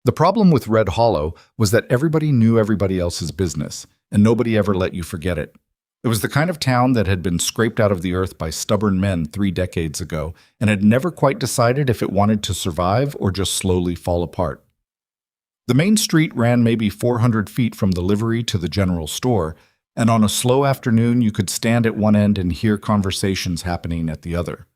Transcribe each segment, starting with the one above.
The problem with Red Hollow was that everybody knew everybody else's business, and nobody ever let you forget it. It was the kind of town that had been scraped out of the earth by stubborn men 3 decades ago and had never quite decided if it wanted to survive or just slowly fall apart. The main street ran maybe 400 feet from the livery to the general store, and on a slow afternoon you could stand at one end and hear conversations happening at the other.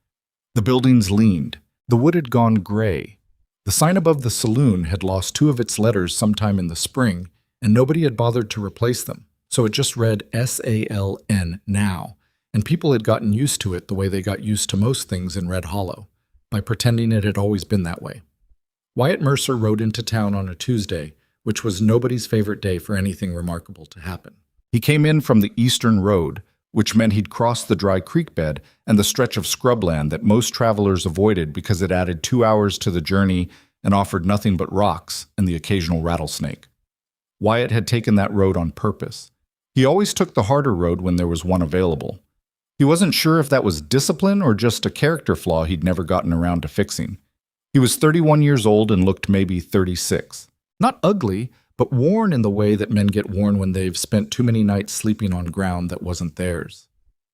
The buildings leaned. The wood had gone gray. The sign above the saloon had lost 2 of its letters sometime in the spring, and nobody had bothered to replace them. So it just read SALN now, and people had gotten used to it the way they got used to most things in Red Hollow, by pretending it had always been that way. Wyatt Mercer rode into town on a Tuesday, which was nobody's favorite day for anything remarkable to happen. He came in from the eastern road, which meant he'd crossed the dry creek bed and the stretch of scrubland that most travelers avoided because it added 2 hours to the journey and offered nothing but rocks and the occasional rattlesnake. Wyatt had taken that road on purpose. He always took the harder road when there was one available. He wasn't sure if that was discipline or just a character flaw he'd never gotten around to fixing. He was 31 years old and looked maybe 36. Not ugly, but worn in the way that men get worn when they've spent too many nights sleeping on ground that wasn't theirs.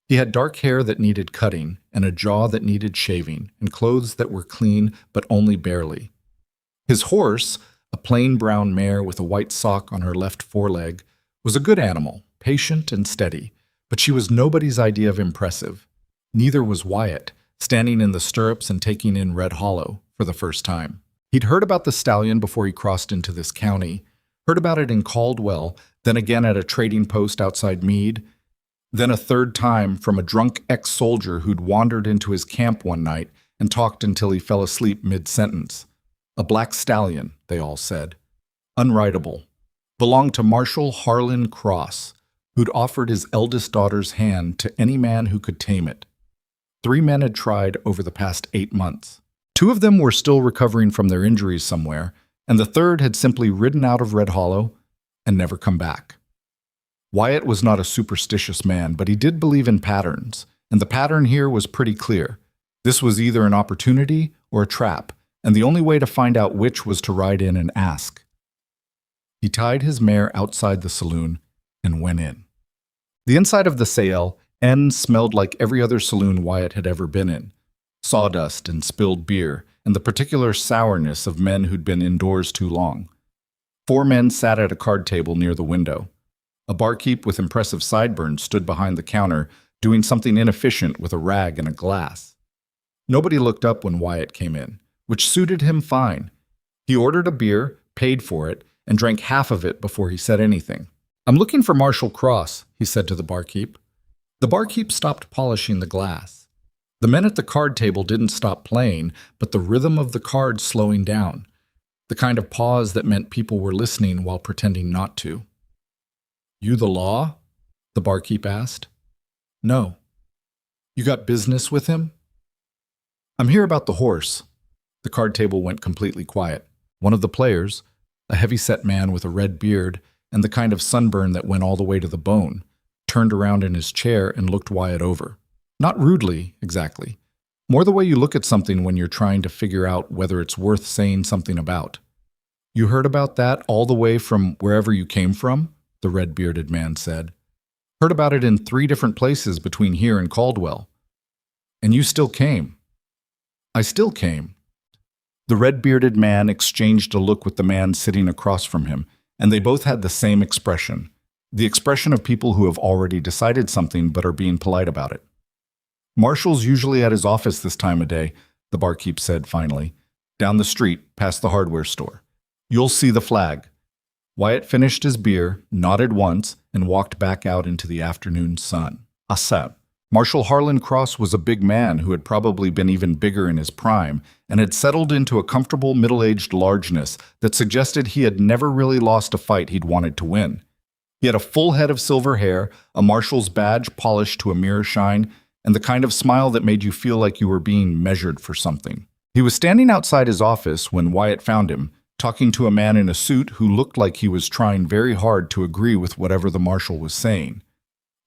He had dark hair that needed cutting, and a jaw that needed shaving, and clothes that were clean but only barely. His horse, a plain brown mare with a white sock on her left foreleg, was a good animal, patient and steady, but she was nobody's idea of impressive. Neither was Wyatt, standing in the stirrups and taking in Red Hollow for the first time. He'd heard about the stallion before he crossed into this county, heard about it in Caldwell, then again at a trading post outside Meade, then a third time from a drunk ex-soldier who'd wandered into his camp one night and talked until he fell asleep mid-sentence. A black stallion, they all said. Unridable. Belonged to Marshal Harlan Cross, who'd offered his eldest daughter's hand to any man who could tame it. 3 men had tried over the past 8 months. 2 of them were still recovering from their injuries somewhere, and the third had simply ridden out of Red Hollow and never come back. Wyatt was not a superstitious man, but he did believe in patterns, and the pattern here was pretty clear. This was either an opportunity or a trap, and the only way to find out which was to ride in and ask. He tied his mare outside the saloon and went in. The inside of the SALN smelled like every other saloon Wyatt had ever been in. Sawdust and spilled beer, and the particular sourness of men who'd been indoors too long. 4 men sat at a card table near the window. A barkeep with impressive sideburns stood behind the counter, doing something inefficient with a rag and a glass. Nobody looked up when Wyatt came in, which suited him fine. He ordered a beer, paid for it, and drank half of it before he said anything. "I'm looking for Marshal Cross," he said to the barkeep. The barkeep stopped polishing the glass. The men at the card table didn't stop playing, but the rhythm of the cards slowing down, the kind of pause that meant people were listening while pretending not to. "You the law?" the barkeep asked. "No." "You got business with him?" "I'm here about the horse." The card table went completely quiet. One of the players, a heavy-set man with a red beard and the kind of sunburn that went all the way to the bone, turned around in his chair and looked Wyatt over. Not rudely, exactly. More the way you look at something when you're trying to figure out whether it's worth saying something about. "You heard about that all the way from wherever you came from?" the red-bearded man said. "Heard about it in 3 different places between here and Caldwell. And you still came." "I still came." The red-bearded man exchanged a look with the man sitting across from him, and they both had the same expression, the expression of people who have already decided something but are being polite about it. "Marshall's usually at his office this time of day," the barkeep said finally. "Down the street, past the hardware store. You'll see the flag." Wyatt finished his beer, nodded once, and walked back out into the afternoon sun. Assam. Marshal Harlan Cross was a big man who had probably been even bigger in his prime and had settled into a comfortable middle-aged largeness that suggested he had never really lost a fight he'd wanted to win. He had a full head of silver hair, a marshal's badge polished to a mirror shine, and the kind of smile that made you feel like you were being measured for something. He was standing outside his office when Wyatt found him, talking to a man in a suit who looked like he was trying very hard to agree with whatever the marshal was saying.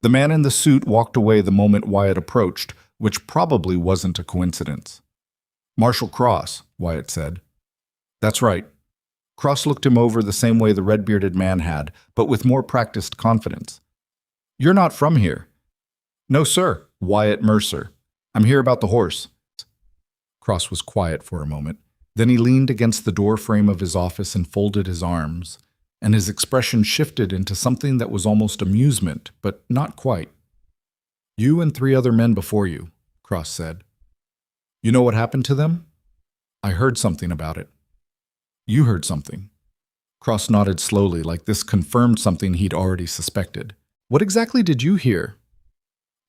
The man in the suit walked away the moment Wyatt approached, which probably wasn't a coincidence. "Marshal Cross," Wyatt said. "That's right." Cross looked him over the same way the red-bearded man had, but with more practiced confidence. "You're not from here." "No, sir. Wyatt Mercer. I'm here about the horse." Cross was quiet for a moment. Then he leaned against the door frame of his office and folded his arms, and his expression shifted into something that was almost amusement, but not quite. "You and 3 other men before you," Cross said. "You know what happened to them?" "I heard something about it." "You heard something?" Cross nodded slowly, like this confirmed something he'd already suspected. "What exactly did you hear?"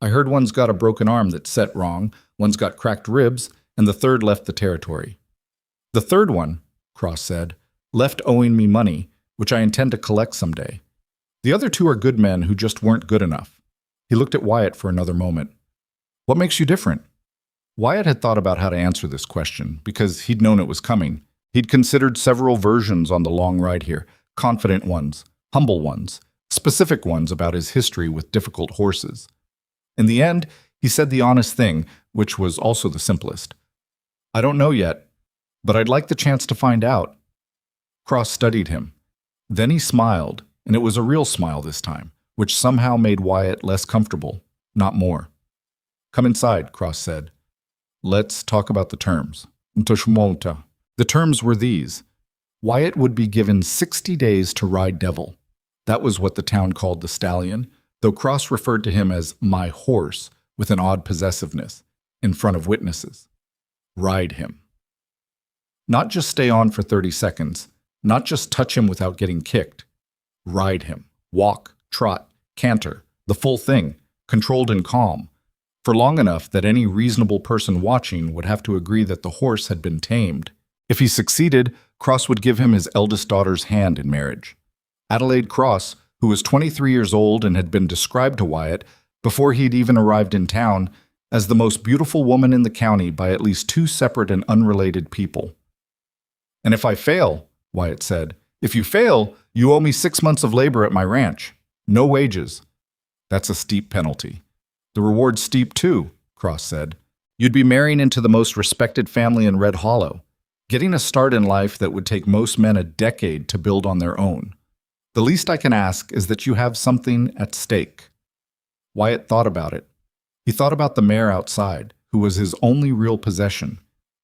"I heard one's got a broken arm that's set wrong, one's got cracked ribs, and the third left the territory." "The third one," Cross said, "left owing me money, which I intend to collect someday. The other 2 are good men who just weren't good enough." He looked at Wyatt for another moment. "What makes you different?" Wyatt had thought about how to answer this question, because he'd known it was coming. He'd considered several versions on the long ride here, confident ones, humble ones, specific ones about his history with difficult horses. In the end, he said the honest thing, which was also the simplest. "I don't know yet, but I'd like the chance to find out." Cross studied him. Then he smiled, and it was a real smile this time, which somehow made Wyatt less comfortable, not more. "Come inside," Cross said. "Let's talk about the terms." The terms were these. Wyatt would be given 60 days to ride Devil. That was what the town called the stallion, though Cross referred to him as my horse with an odd possessiveness, in front of witnesses. Ride him. Not just stay on for 30 seconds, not just touch him without getting kicked. Ride him. Walk, trot, canter, the full thing, controlled and calm, for long enough that any reasonable person watching would have to agree that the horse had been tamed. If he succeeded, Cross would give him his eldest daughter's hand in marriage. Adelaide Cross, who was 23 years old and had been described to Wyatt, before he'd even arrived in town, as the most beautiful woman in the county by at least 2 separate and unrelated people. "And if I fail," Wyatt said, "if you fail, you owe me 6 months of labor at my ranch. No wages." "That's a steep penalty." "The reward's steep too," Cross said. "You'd be marrying into the most respected family in Red Hollow, getting a start in life that would take most men a decade to build on their own. The least I can ask is that you have something at stake." Wyatt thought about it. He thought about the mare outside, who was his only real possession.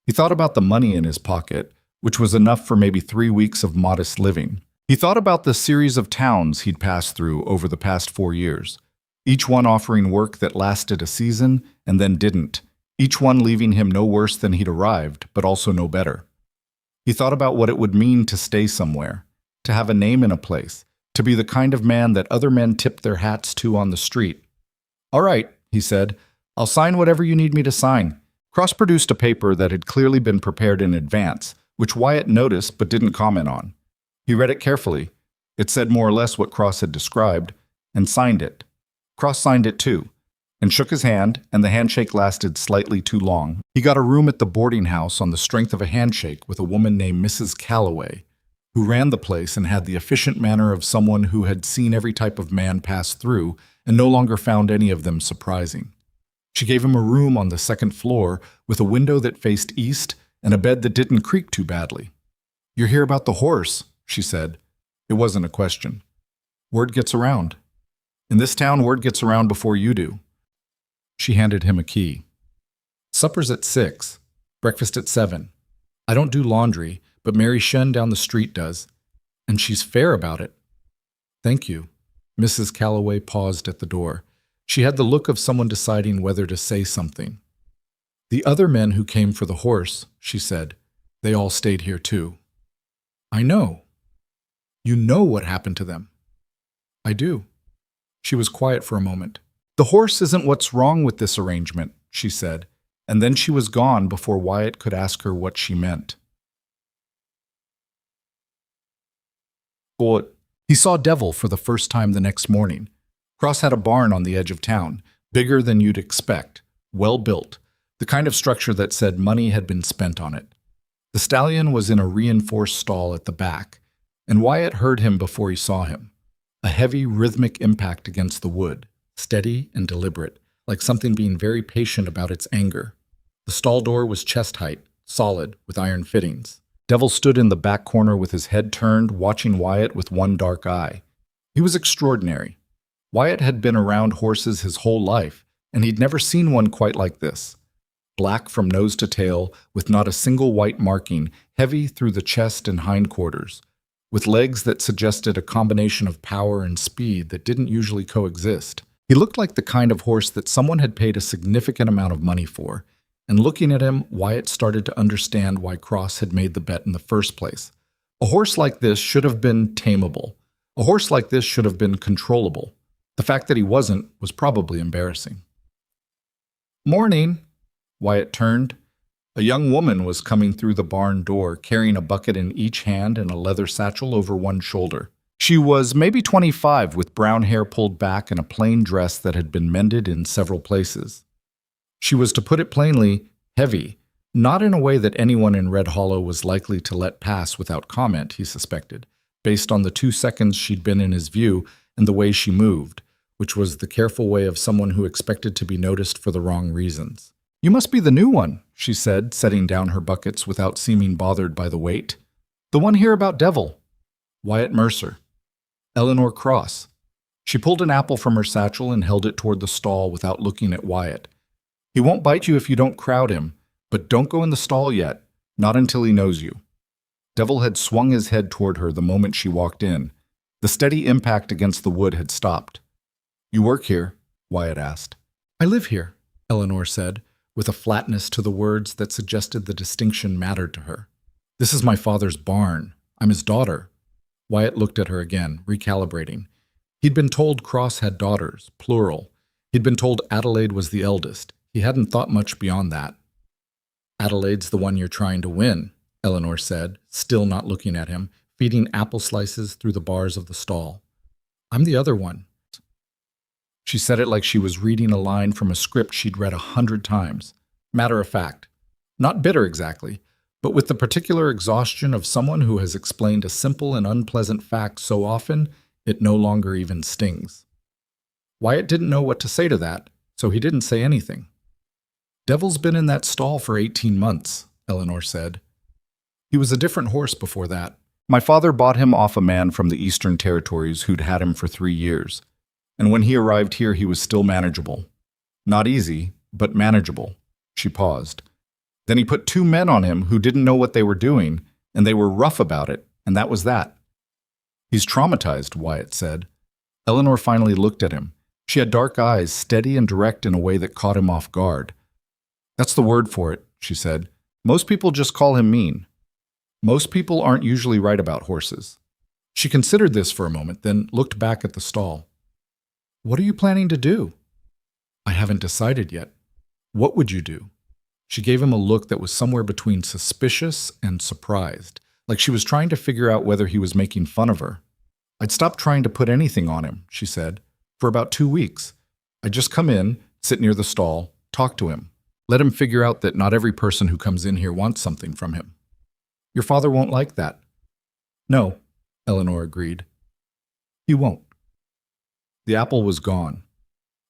He thought about the money in his pocket, which was enough for maybe 3 weeks of modest living. He thought about the series of towns he'd passed through over the past 4 years, each one offering work that lasted a season and then didn't, each one leaving him no worse than he'd arrived, but also no better. He thought about what it would mean to stay somewhere, to have a name in a place, to be the kind of man that other men tipped their hats to on the street. "All right," he said, "I'll sign whatever you need me to sign." Cross produced a paper that had clearly been prepared in advance, which Wyatt noticed but didn't comment on. He read it carefully. It said more or less what Cross had described, and signed it. Cross signed it too, and shook his hand, and the handshake lasted slightly too long. He got a room at the boarding house on the strength of a handshake with a woman named Mrs. Calloway, who ran the place and had the efficient manner of someone who had seen every type of man pass through and no longer found any of them surprising. She gave him a room on the 2nd floor with a window that faced east and a bed that didn't creak too badly. "You're here about the horse," she said. It wasn't a question. "Word gets around. In this town, word gets around before you do." She handed him a key. "Supper's at 6, breakfast at 7. I don't do laundry, but Mary Shen down the street does, and she's fair about it." "Thank you." Mrs. Calloway paused at the door. She had the look of someone deciding whether to say something. "The other men who came for the horse," she said, "they all stayed here too." "I know." "You know what happened to them?" "I do." She was quiet for a moment. "The horse isn't what's wrong with this arrangement," she said, and then she was gone before Wyatt could ask her what she meant. He saw Devil for the first time the next morning. Cross had a barn on the edge of town, bigger than you'd expect, well built, the kind of structure that said money had been spent on it. The stallion was in a reinforced stall at the back, and Wyatt heard him before he saw him. A heavy, rhythmic impact against the wood, steady and deliberate, like something being very patient about its anger. The stall door was chest height, solid, with iron fittings. Devil stood in the back corner with his head turned, watching Wyatt with one dark eye. He was extraordinary. Wyatt had been around horses his whole life, and he'd never seen one quite like this. Black from nose to tail, with not a single white marking, heavy through the chest and hindquarters, with legs that suggested a combination of power and speed that didn't usually coexist. He looked like the kind of horse that someone had paid a significant amount of money for, and looking at him, Wyatt started to understand why Cross had made the bet in the first place. A horse like this should have been tameable. A horse like this should have been controllable. The fact that he wasn't was probably embarrassing. "Morning," Wyatt turned. A young woman was coming through the barn door, carrying a bucket in each hand and a leather satchel over one shoulder. She was maybe 25, with brown hair pulled back and a plain dress that had been mended in several places. She was, to put it plainly, heavy, not in a way that anyone in Red Hollow was likely to let pass without comment, he suspected, based on the 2 seconds she'd been in his view and the way she moved, which was the careful way of someone who expected to be noticed for the wrong reasons. "You must be the new one," she said, setting down her buckets without seeming bothered by the weight. "The one here about Devil." "Wyatt Mercer." "Eleanor Cross." She pulled an apple from her satchel and held it toward the stall without looking at Wyatt. "He won't bite you if you don't crowd him, but don't go in the stall yet, not until he knows you." Devil had swung his head toward her the moment she walked in. The steady impact against the wood had stopped. "You work here?" Wyatt asked. "I live here," Eleanor said, with a flatness to the words that suggested the distinction mattered to her. "This is my father's barn. I'm his daughter." Wyatt looked at her again, recalibrating. He'd been told Cross had daughters, plural. He'd been told Adelaide was the eldest. He hadn't thought much beyond that. "Adelaide's the one you're trying to win," Eleanor said, still not looking at him, feeding apple slices through the bars of the stall. "I'm the other one." She said it like she was reading a line from a script she'd read 100 times. Matter of fact. Not bitter exactly, but with the particular exhaustion of someone who has explained a simple and unpleasant fact so often it no longer even stings. Wyatt didn't know what to say to that, so he didn't say anything. "Devil's been in that stall for 18 months, Eleanor said. "He was a different horse before that. My father bought him off a man from the Eastern Territories who'd had him for 3 years. And when he arrived here, he was still manageable. Not easy, but manageable." She paused. "Then he put 2 men on him who didn't know what they were doing, and they were rough about it, and that was that." "He's traumatized," Wyatt said. Eleanor finally looked at him. She had dark eyes, steady and direct in a way that caught him off guard. "That's the word for it," she said. "Most people just call him mean. Most people aren't usually right about horses." She considered this for a moment, then looked back at the stall. "What are you planning to do?" "I haven't decided yet." "What would you do?" She gave him a look that was somewhere between suspicious and surprised, like she was trying to figure out whether he was making fun of her. "I'd stop trying to put anything on him," she said, "for about 2 weeks. I'd just come in, sit near the stall, talk to him. Let him figure out that not every person who comes in here wants something from him." "Your father won't like that." "No," Eleanor agreed. "He won't." The apple was gone.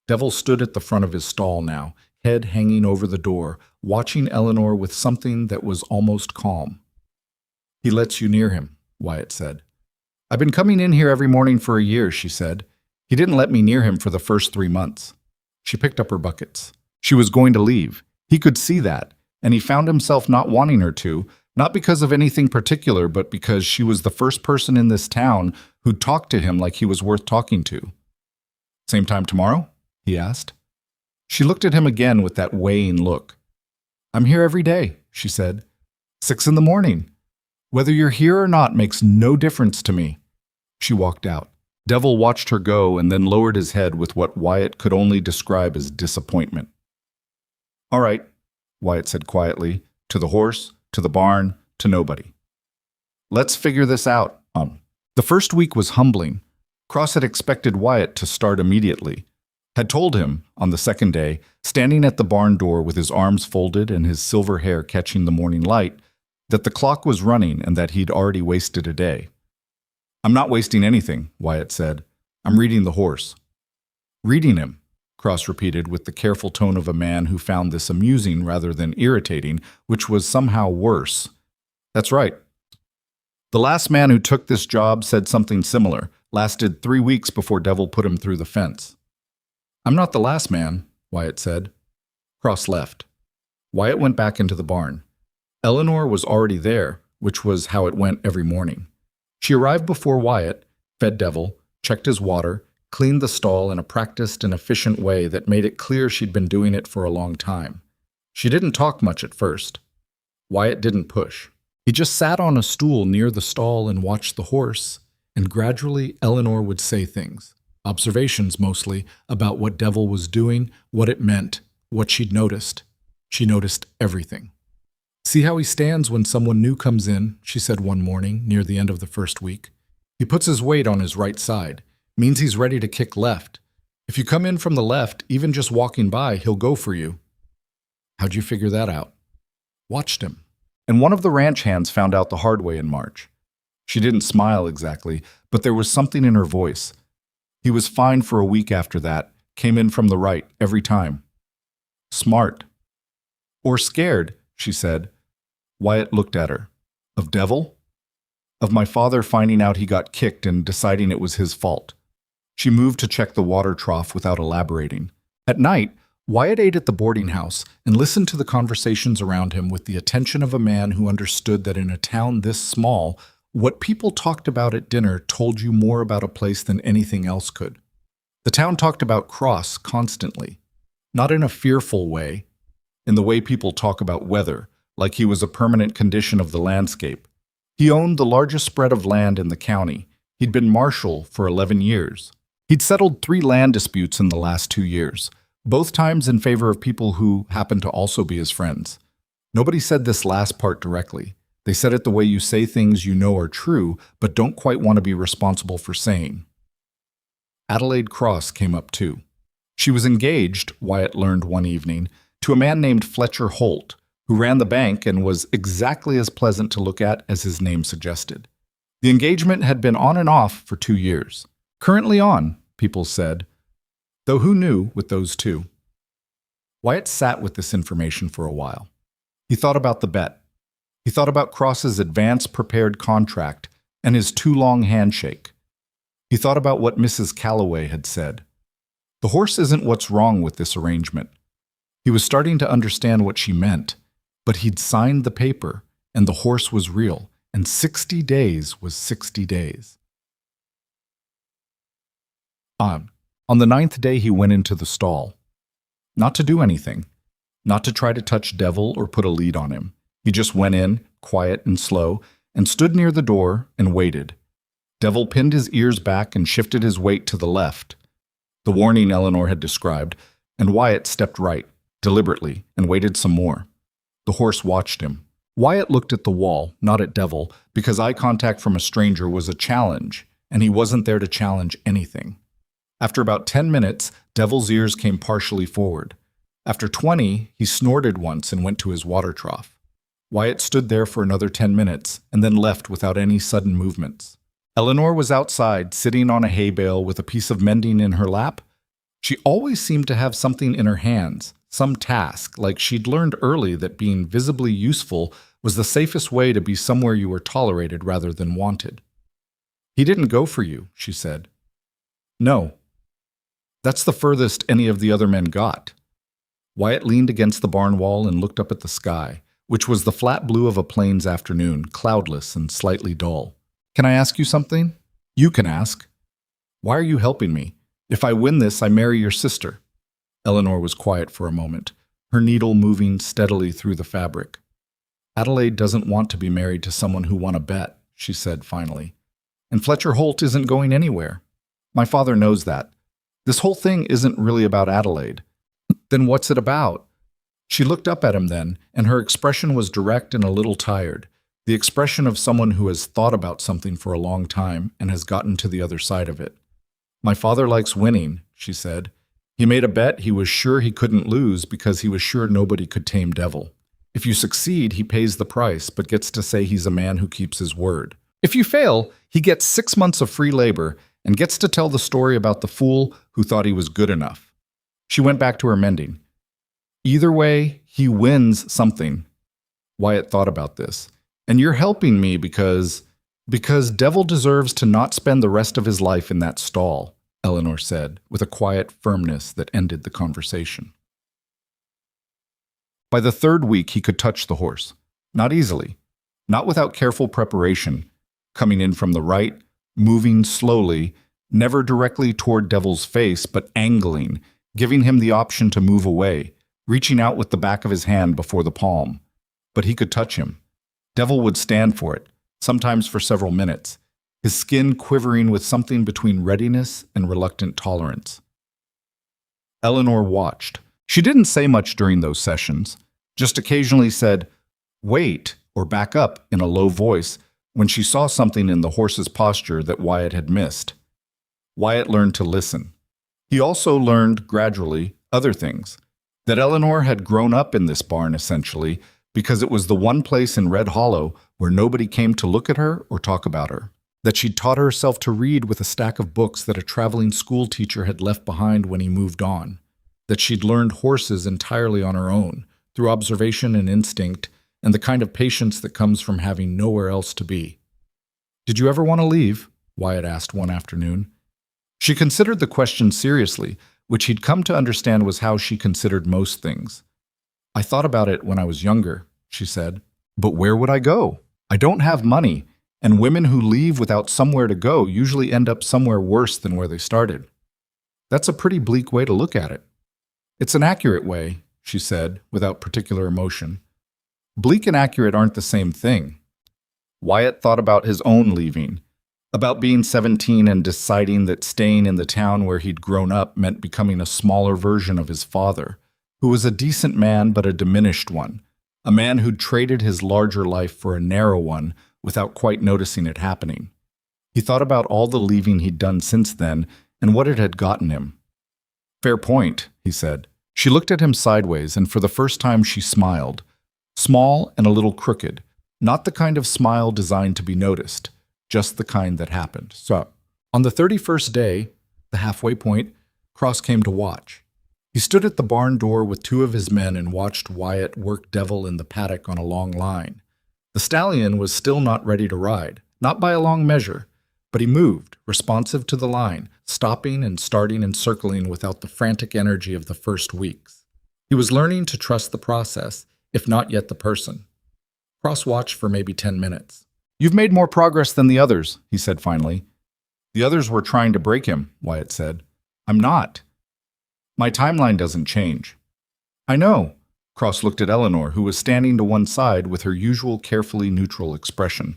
Devil stood at the front of his stall now, head hanging over the door, watching Eleanor with something that was almost calm. "He lets you near him," Wyatt said. "I've been coming in here every morning for a year," she said. "He didn't let me near him for the first 3 months." She picked up her buckets. She was going to leave. He could see that, and he found himself not wanting her to, not because of anything particular, but because she was the first person in this town who'd talked to him like he was worth talking to. "Same time tomorrow?" he asked. She looked at him again with that weighing look. "I'm here every day," she said. 6 in the morning. Whether you're here or not makes no difference to me." She walked out. Devil watched her go and then lowered his head with what Wyatt could only describe as disappointment. "All right," Wyatt said quietly, to the horse, to the barn, to nobody. "Let's figure this out." The first week was humbling. Cross had expected Wyatt to start immediately. Had told him, on the second day, standing at the barn door with his arms folded and his silver hair catching the morning light, that the clock was running and that he'd already wasted a day. "I'm not wasting anything," Wyatt said. "I'm reading the horse." "Reading him," Cross repeated with the careful tone of a man who found this amusing rather than irritating, which was somehow worse. "That's right. The last man who took this job said something similar, lasted 3 weeks before Devil put him through the fence. I'm not the last man, Wyatt said. Cross left. Wyatt went back into the barn. Eleanor was already there, which was how it went every morning. She arrived before Wyatt, fed Devil, checked his water, cleaned the stall in a practiced and efficient way that made it clear she'd been doing it for a long time. She didn't talk much at first. Wyatt didn't push. He just sat on a stool near the stall and watched the horse, and gradually Eleanor would say things, observations mostly, about what Devil was doing, what it meant, what she'd noticed. She noticed everything. See how he stands when someone new comes in, she said one morning near the end of the first week. He puts his weight on his right side, means he's ready to kick left. If you come in from the left, even just walking by, he'll go for you. How'd you figure that out? Watched him. And one of the ranch hands found out the hard way in March. She didn't smile exactly, but there was something in her voice. He was fine for a week after that, came in from the right every time. Smart. Or scared, she said. Wyatt looked at her. Of Devil? Of my father finding out he got kicked and deciding it was his fault. She moved to check the water trough without elaborating. At night, Wyatt ate at the boarding house and listened to the conversations around him with the attention of a man who understood that in a town this small, what people talked about at dinner told you more about a place than anything else could. The town talked about Cross constantly, not in a fearful way, in the way people talk about weather, like he was a permanent condition of the landscape. He owned the largest spread of land in the county. He'd been marshal for 11 years. He'd settled 3 land disputes in the last 2 years, both times in favor of people who happened to also be his friends. Nobody said this last part directly. They said it the way you say things you know are true, but don't quite want to be responsible for saying. Adelaide Cross came up too. She was engaged, Wyatt learned one evening, to a man named Fletcher Holt, who ran the bank and was exactly as pleasant to look at as his name suggested. The engagement had been on and off for 2 years. Currently on, people said, though who knew with those two? Wyatt sat with this information for a while. He thought about the bet. He thought about Cross's advance-prepared contract and his too-long handshake. He thought about what Mrs. Calloway had said. The horse isn't what's wrong with this arrangement. He was starting to understand what she meant, but he'd signed the paper, and the horse was real, and 60 days was 60 days. On the 9th day he went into the stall. Not to do anything. Not to try to touch Devil or put a lead on him. He just went in, quiet and slow, and stood near the door and waited. Devil pinned his ears back and shifted his weight to the left. The warning Eleanor had described, and Wyatt stepped right, deliberately, and waited some more. The horse watched him. Wyatt looked at the wall, not at Devil, because eye contact from a stranger was a challenge, and he wasn't there to challenge anything. After about 10 minutes, Devil's ears came partially forward. After 20, he snorted once and went to his water trough. Wyatt stood there for another 10 minutes and then left without any sudden movements. Eleanor was outside, sitting on a hay bale with a piece of mending in her lap. She always seemed to have something in her hands, some task, like she'd learned early that being visibly useful was the safest way to be somewhere you were tolerated rather than wanted. He didn't go for you, she said. No. That's the furthest any of the other men got. Wyatt leaned against the barn wall and looked up at the sky, which was the flat blue of a plains afternoon, cloudless and slightly dull. Can I ask you something? You can ask. Why are you helping me? If I win this, I marry your sister. Eleanor was quiet for a moment, her needle moving steadily through the fabric. Adelaide doesn't want to be married to someone who won a bet, she said finally. And Fletcher Holt isn't going anywhere. My father knows that. This whole thing isn't really about Adelaide. Then what's it about? She looked up at him then, and her expression was direct and a little tired, the expression of someone who has thought about something for a long time and has gotten to the other side of it. My father likes winning, she said. He made a bet he was sure he couldn't lose because he was sure nobody could tame Devil. If you succeed, he pays the price, but gets to say he's a man who keeps his word. If you fail, he gets 6 months of free labor and gets to tell the story about the fool who thought he was good enough. She went back to her mending. Either way, he wins something. Wyatt thought about this. And you're helping me because Because Devil deserves to not spend the rest of his life in that stall, Eleanor said, with a quiet firmness that ended the conversation. By the third week, he could touch the horse. Not easily, not without careful preparation, coming in from the right, moving slowly, never directly toward Devil's face, but angling, giving him the option to move away, reaching out with the back of his hand before the palm. But he could touch him. Devil would stand for it, sometimes for several minutes, his skin quivering with something between readiness and reluctant tolerance. Eleanor watched. She didn't say much during those sessions, just occasionally said, "Wait," or "back up" in a low voice when she saw something in the horse's posture that Wyatt had missed. Wyatt learned to listen. He also learned, gradually, other things. That Eleanor had grown up in this barn, essentially, because it was the one place in Red Hollow where nobody came to look at her or talk about her. That she'd taught herself to read with a stack of books that a traveling school teacher had left behind when he moved on. That she'd learned horses entirely on her own, through observation and instinct, and the kind of patience that comes from having nowhere else to be. "Did you ever want to leave?" Wyatt asked one afternoon. She considered the question seriously, which he'd come to understand was how she considered most things. "I thought about it when I was younger," she said. "But where would I go? I don't have money, and women who leave without somewhere to go usually end up somewhere worse than where they started." "That's a pretty bleak way to look at it." "It's an accurate way," she said, without particular emotion. "Bleak and accurate aren't the same thing." Wyatt thought about his own leaving, about being 17 and deciding that staying in the town where he'd grown up meant becoming a smaller version of his father, who was a decent man but a diminished one, a man who'd traded his larger life for a narrow one without quite noticing it happening. He thought about all the leaving he'd done since then and what it had gotten him. "Fair point," he said. She looked at him sideways, and for the first time she smiled. Small and a little crooked, not the kind of smile designed to be noticed, just the kind that happened. So, on the 31st day, the halfway point, Cross came to watch. He stood at the barn door with two of his men and watched Wyatt work Devil in the paddock on a long line. The stallion was still not ready to ride, not by a long measure, but he moved, responsive to the line, stopping and starting and circling without the frantic energy of the first weeks. He was learning to trust the process, if not yet the person. Cross watched for maybe 10 minutes. "You've made more progress than the others," he said finally. "The others were trying to break him," Wyatt said. "I'm not. My timeline doesn't change." "I know." Cross looked at Eleanor, who was standing to one side with her usual carefully neutral expression.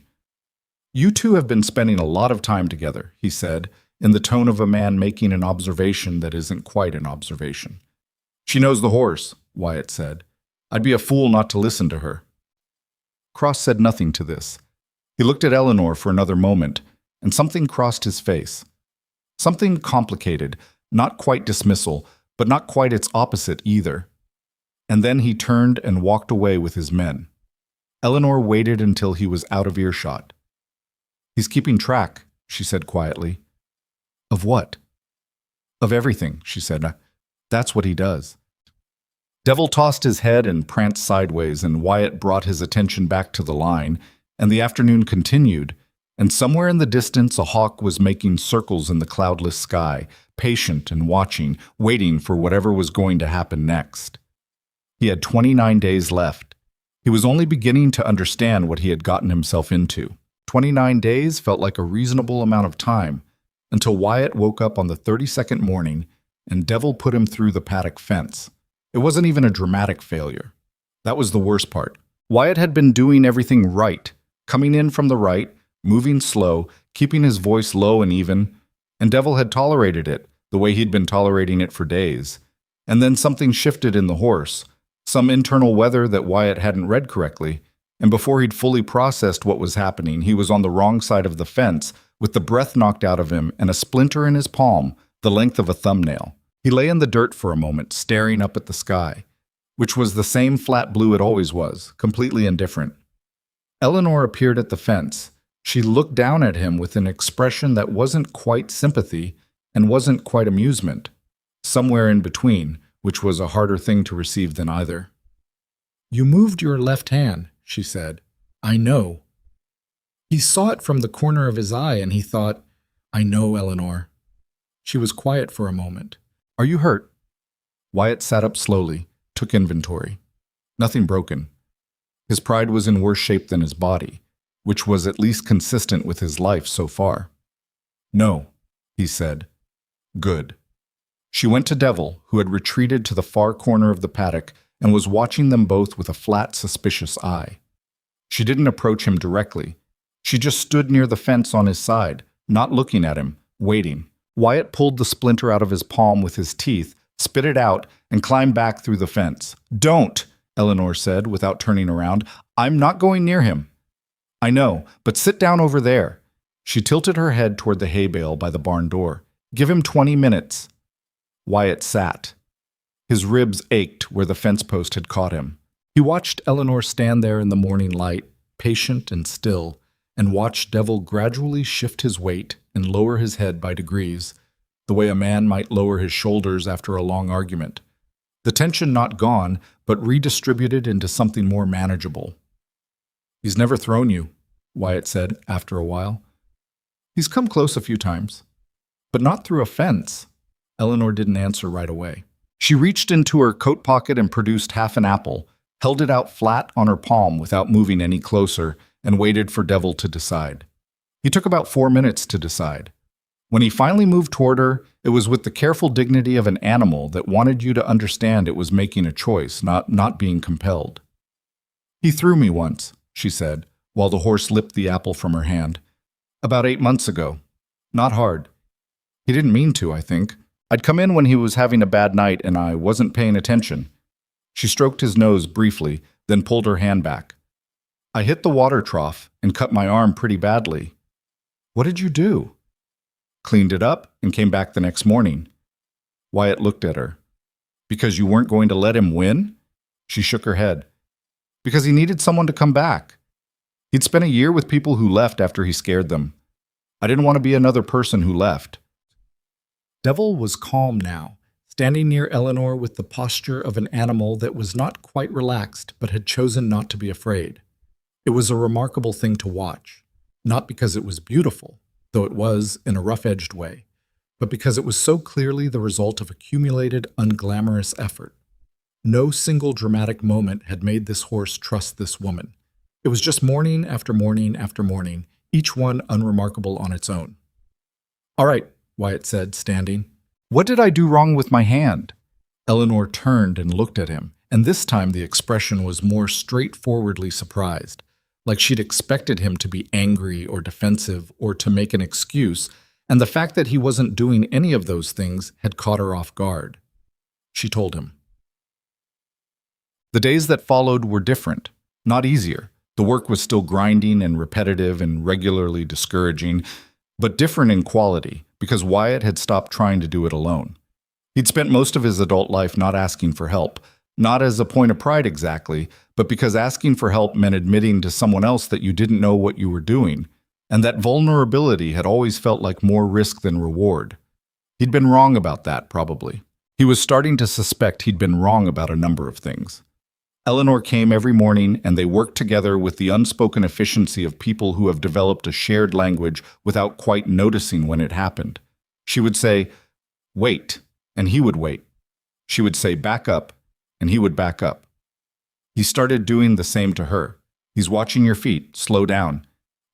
"You two have been spending a lot of time together," he said, in the tone of a man making an observation that isn't quite an observation. "She knows the horse," Wyatt said. "I'd be a fool not to listen to her." Cross said nothing to this. He looked at Eleanor for another moment, and something crossed his face. Something complicated, not quite dismissal, but not quite its opposite either. And then he turned and walked away with his men. Eleanor waited until he was out of earshot. "He's keeping track," she said quietly. "Of what?" "Of everything," she said. "That's what he does." Devil tossed his head and pranced sideways, and Wyatt brought his attention back to the line, and the afternoon continued, and somewhere in the distance a hawk was making circles in the cloudless sky, patient and watching, waiting for whatever was going to happen next. He had 29 days left. He was only beginning to understand what he had gotten himself into. 29 days felt like a reasonable amount of time, until Wyatt woke up on the 32nd morning and Devil put him through the paddock fence. It wasn't even a dramatic failure. That was the worst part. Wyatt had been doing everything right, coming in from the right, moving slow, keeping his voice low and even, and Devil had tolerated it, the way he'd been tolerating it for days. And then something shifted in the horse, some internal weather that Wyatt hadn't read correctly, and before he'd fully processed what was happening, he was on the wrong side of the fence, with the breath knocked out of him and a splinter in his palm, the length of a thumbnail. He lay in the dirt for a moment, staring up at the sky, which was the same flat blue it always was, completely indifferent. Eleanor appeared at the fence. She looked down at him with an expression that wasn't quite sympathy and wasn't quite amusement, somewhere in between, which was a harder thing to receive than either. "You moved your left hand," she said. "I know." He saw it from the corner of his eye and he thought, I know Eleanor. She was quiet for a moment. Are you hurt? Wyatt sat up slowly, took inventory. Nothing broken. His pride was in worse shape than his body, which was at least consistent with his life so far. No, he said. Good. She went to Devil, who had retreated to the far corner of the paddock and was watching them both with a flat, suspicious eye. She didn't approach him directly. She just stood near the fence on his side, not looking at him, waiting. Wyatt pulled the splinter out of his palm with his teeth, spit it out, and climbed back through the fence. Don't, Eleanor said without turning around. I'm not going near him. I know, but sit down over there. She tilted her head toward the hay bale by the barn door. Give him 20 minutes. Wyatt sat. His ribs ached where the fence post had caught him. He watched Eleanor stand there in the morning light, patient and still, and watched Devil gradually shift his weight and lower his head by degrees, the way a man might lower his shoulders after a long argument. The tension not gone, but redistributed into something more manageable. He's never thrown you, Wyatt said after a while. He's come close a few times, but not through a fence. Eleanor didn't answer right away. She reached into her coat pocket and produced half an apple, held it out flat on her palm without moving any closer, and waited for Devil to decide. He took about 4 minutes to decide. When he finally moved toward her, it was with the careful dignity of an animal that wanted you to understand it was making a choice, not being compelled. He threw me once, she said, while the horse lipped the apple from her hand. About 8 months ago. Not hard. He didn't mean to, I think. I'd come in when he was having a bad night and I wasn't paying attention. She stroked his nose briefly, then pulled her hand back. I hit the water trough and cut my arm pretty badly. What did you do? Cleaned it up and came back the next morning. Wyatt looked at her. Because you weren't going to let him win? She shook her head. Because he needed someone to come back. He'd spent a year with people who left after he scared them. I didn't want to be another person who left. Devil was calm now, standing near Eleanor with the posture of an animal that was not quite relaxed but had chosen not to be afraid. It was a remarkable thing to watch, not because it was beautiful, though it was in a rough-edged way, but because it was so clearly the result of accumulated, unglamorous effort. No single dramatic moment had made this horse trust this woman. It was just morning after morning after morning, each one unremarkable on its own. All right, Wyatt said, standing. What did I do wrong with my hand? Eleanor turned and looked at him, and this time the expression was more straightforwardly surprised, like she'd expected him to be angry or defensive or to make an excuse, and the fact that he wasn't doing any of those things had caught her off guard. She told him. The days that followed were different, not easier. The work was still grinding and repetitive and regularly discouraging, but different in quality, because Wyatt had stopped trying to do it alone. He'd spent most of his adult life not asking for help, not as a point of pride exactly, but because asking for help meant admitting to someone else that you didn't know what you were doing, and that vulnerability had always felt like more risk than reward. He'd been wrong about that, probably. He was starting to suspect he'd been wrong about a number of things. Eleanor came every morning, and they worked together with the unspoken efficiency of people who have developed a shared language without quite noticing when it happened. She would say, wait, and he would wait. She would say, back up, and he would back up. He started doing the same to her. He's watching your feet, slow down.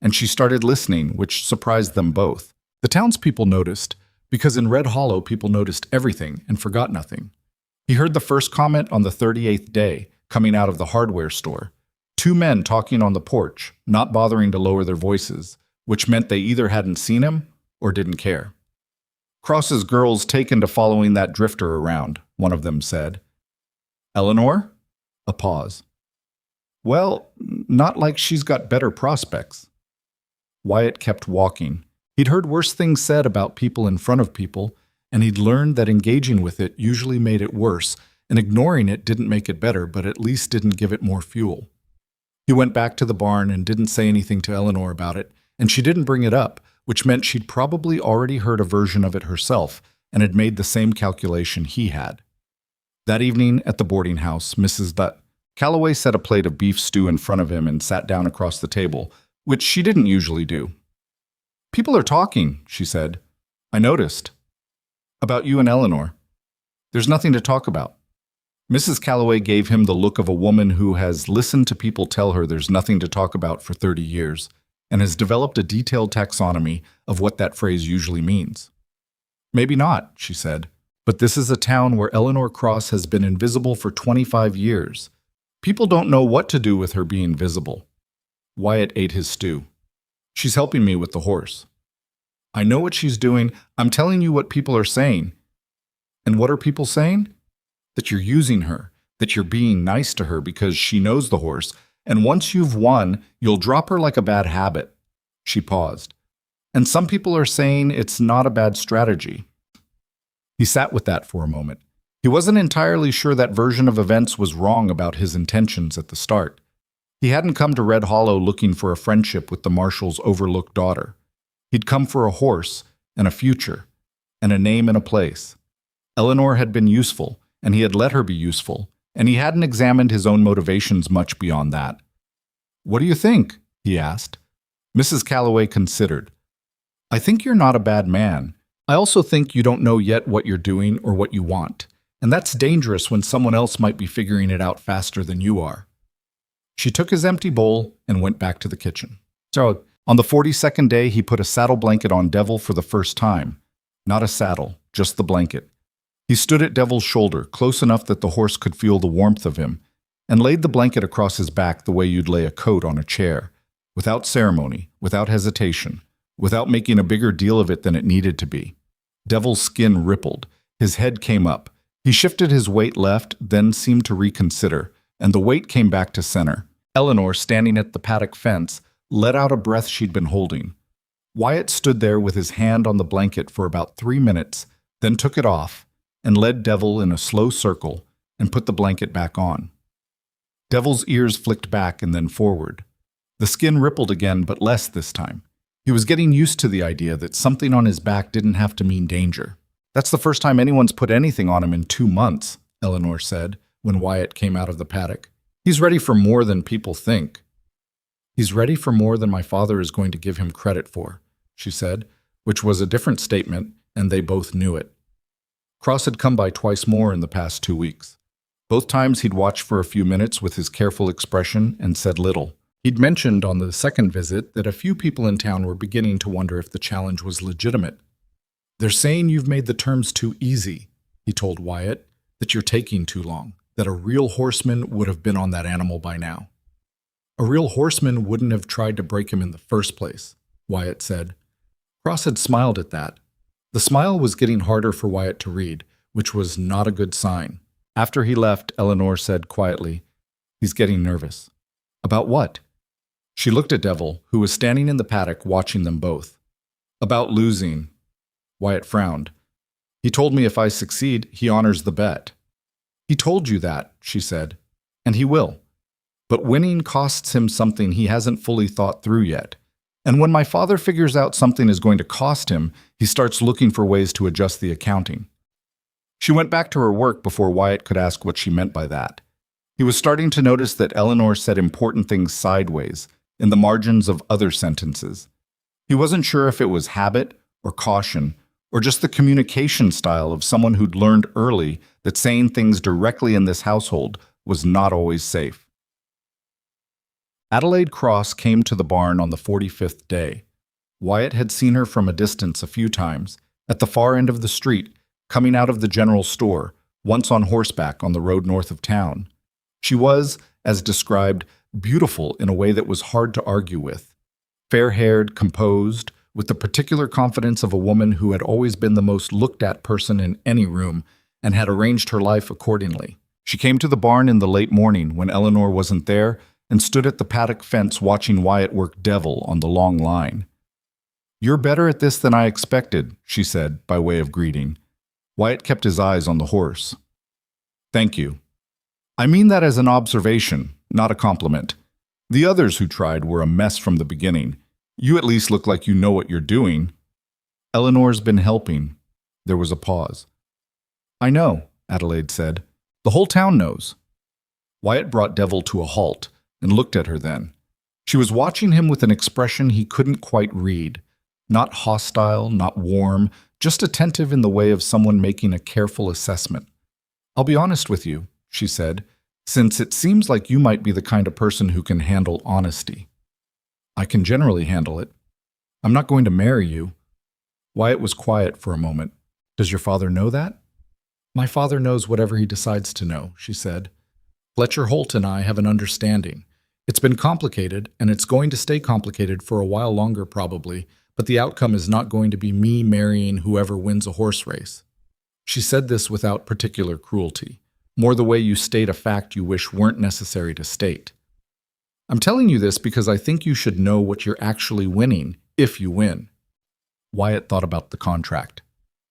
And she started listening, which surprised them both. The townspeople noticed, because in Red Hollow people noticed everything and forgot nothing. He heard the first comment on the 38th day, coming out of the hardware store. 2 men talking on the porch, not bothering to lower their voices, which meant they either hadn't seen him or didn't care. Cross's girl's taken to following that drifter around, one of them said. Eleanor? A pause. Well, not like she's got better prospects. Wyatt kept walking. He'd heard worse things said about people in front of people, and he'd learned that engaging with it usually made it worse, and ignoring it didn't make it better, but at least didn't give it more fuel. He went back to the barn and didn't say anything to Eleanor about it, and she didn't bring it up, which meant she'd probably already heard a version of it herself and had made the same calculation he had. That evening at the boarding house, Calloway set a plate of beef stew in front of him and sat down across the table, which she didn't usually do. "People are talking," she said. "I noticed. About you and Eleanor. There's nothing to talk about." Mrs. Calloway gave him the look of a woman who has listened to people tell her there's nothing to talk about for 30 years and has developed a detailed taxonomy of what that phrase usually means. "Maybe not," she said, "but this is a town where Eleanor Cross has been invisible for 25 years. People don't know what to do with her being visible." Wyatt ate his stew. "She's helping me with the horse." "I know what she's doing. I'm telling you what people are saying." "And what are people saying?" "That you're using her, that you're being nice to her because she knows the horse, and once you've won, you'll drop her like a bad habit." She paused. "And some people are saying it's not a bad strategy." He sat with that for a moment. He wasn't entirely sure that version of events was wrong about his intentions at the start. He hadn't come to Red Hollow looking for a friendship with the marshal's overlooked daughter. He'd come for a horse and a future and a name and a place. Eleanor had been useful, and he had let her be useful, and he hadn't examined his own motivations much beyond that. "What do you think?" he asked. Mrs. Calloway considered. "I think you're not a bad man. I also think you don't know yet what you're doing or what you want, and that's dangerous when someone else might be figuring it out faster than you are." She took his empty bowl and went back to the kitchen. So, on the 42nd day, he put a saddle blanket on Devil for the first time. Not a saddle, just the blanket. He stood at Devil's shoulder, close enough that the horse could feel the warmth of him, and laid the blanket across his back the way you'd lay a coat on a chair, without ceremony, without hesitation, without making a bigger deal of it than it needed to be. Devil's skin rippled. His head came up. He shifted his weight left, then seemed to reconsider, and the weight came back to center. Eleanor, standing at the paddock fence, let out a breath she'd been holding. Wyatt stood there with his hand on the blanket for about 3 minutes, then took it off, and led Devil in a slow circle and put the blanket back on. Devil's ears flicked back and then forward. The skin rippled again, but less this time. He was getting used to the idea that something on his back didn't have to mean danger. "That's the first time anyone's put anything on him in 2 months, Eleanor said when Wyatt came out of the paddock. "He's ready for more than people think." "He's ready for more than my father is going to give him credit for," she said, which was a different statement, and they both knew it. Cross had come by twice more in the past 2 weeks. Both times he'd watched for a few minutes with his careful expression and said little. He'd mentioned on the second visit that a few people in town were beginning to wonder if the challenge was legitimate. "They're saying you've made the terms too easy," he told Wyatt, "that you're taking too long, that a real horseman would have been on that animal by now." "A real horseman wouldn't have tried to break him in the first place," Wyatt said. Cross had smiled at that. The smile was getting harder for Wyatt to read, which was not a good sign. After he left, Eleanor said quietly, "He's getting nervous." "About what?" She looked at Devil, who was standing in the paddock watching them both. "About losing." Wyatt frowned. "He told me if I succeed, he honors the bet." "He told you that," she said, "and he will. But winning costs him something he hasn't fully thought through yet. And when my father figures out something is going to cost him, he starts looking for ways to adjust the accounting." She went back to her work before Wyatt could ask what she meant by that. He was starting to notice that Eleanor said important things sideways, in the margins of other sentences. He wasn't sure if it was habit or caution, or just the communication style of someone who'd learned early that saying things directly in this household was not always safe. Adelaide Cross came to the barn on the 45th day. Wyatt had seen her from a distance a few times, at the far end of the street, coming out of the general store, once on horseback on the road north of town. She was, as described, beautiful in a way that was hard to argue with. Fair-haired, composed, with the particular confidence of a woman who had always been the most looked-at person in any room and had arranged her life accordingly. She came to the barn in the late morning when Eleanor wasn't there and stood at the paddock fence watching Wyatt work Devil on the long line. "You're better at this than I expected," she said, by way of greeting. Wyatt kept his eyes on the horse. "Thank you. I mean that as an observation, not a compliment. The others who tried were a mess from the beginning. You at least look like you know what you're doing." "Eleanor's been helping." There was a pause. "I know," Adelaide said. "The whole town knows." Wyatt brought Devil to a halt and looked at her then. She was watching him with an expression he couldn't quite read. Not hostile, not warm, just attentive in the way of someone making a careful assessment. "I'll be honest with you," she said, "since it seems like you might be the kind of person who can handle honesty." "I can generally handle it. I'm not going to marry you." Wyatt was quiet for a moment. "Does your father know that?" "My father knows whatever he decides to know," she said. "Fletcher Holt and I have an understanding. It's been complicated, and it's going to stay complicated for a while longer probably, but the outcome is not going to be me marrying whoever wins a horse race." She said this without particular cruelty, more the way you state a fact you wish weren't necessary to state. "I'm telling you this because I think you should know what you're actually winning, if you win." Wyatt thought about the contract.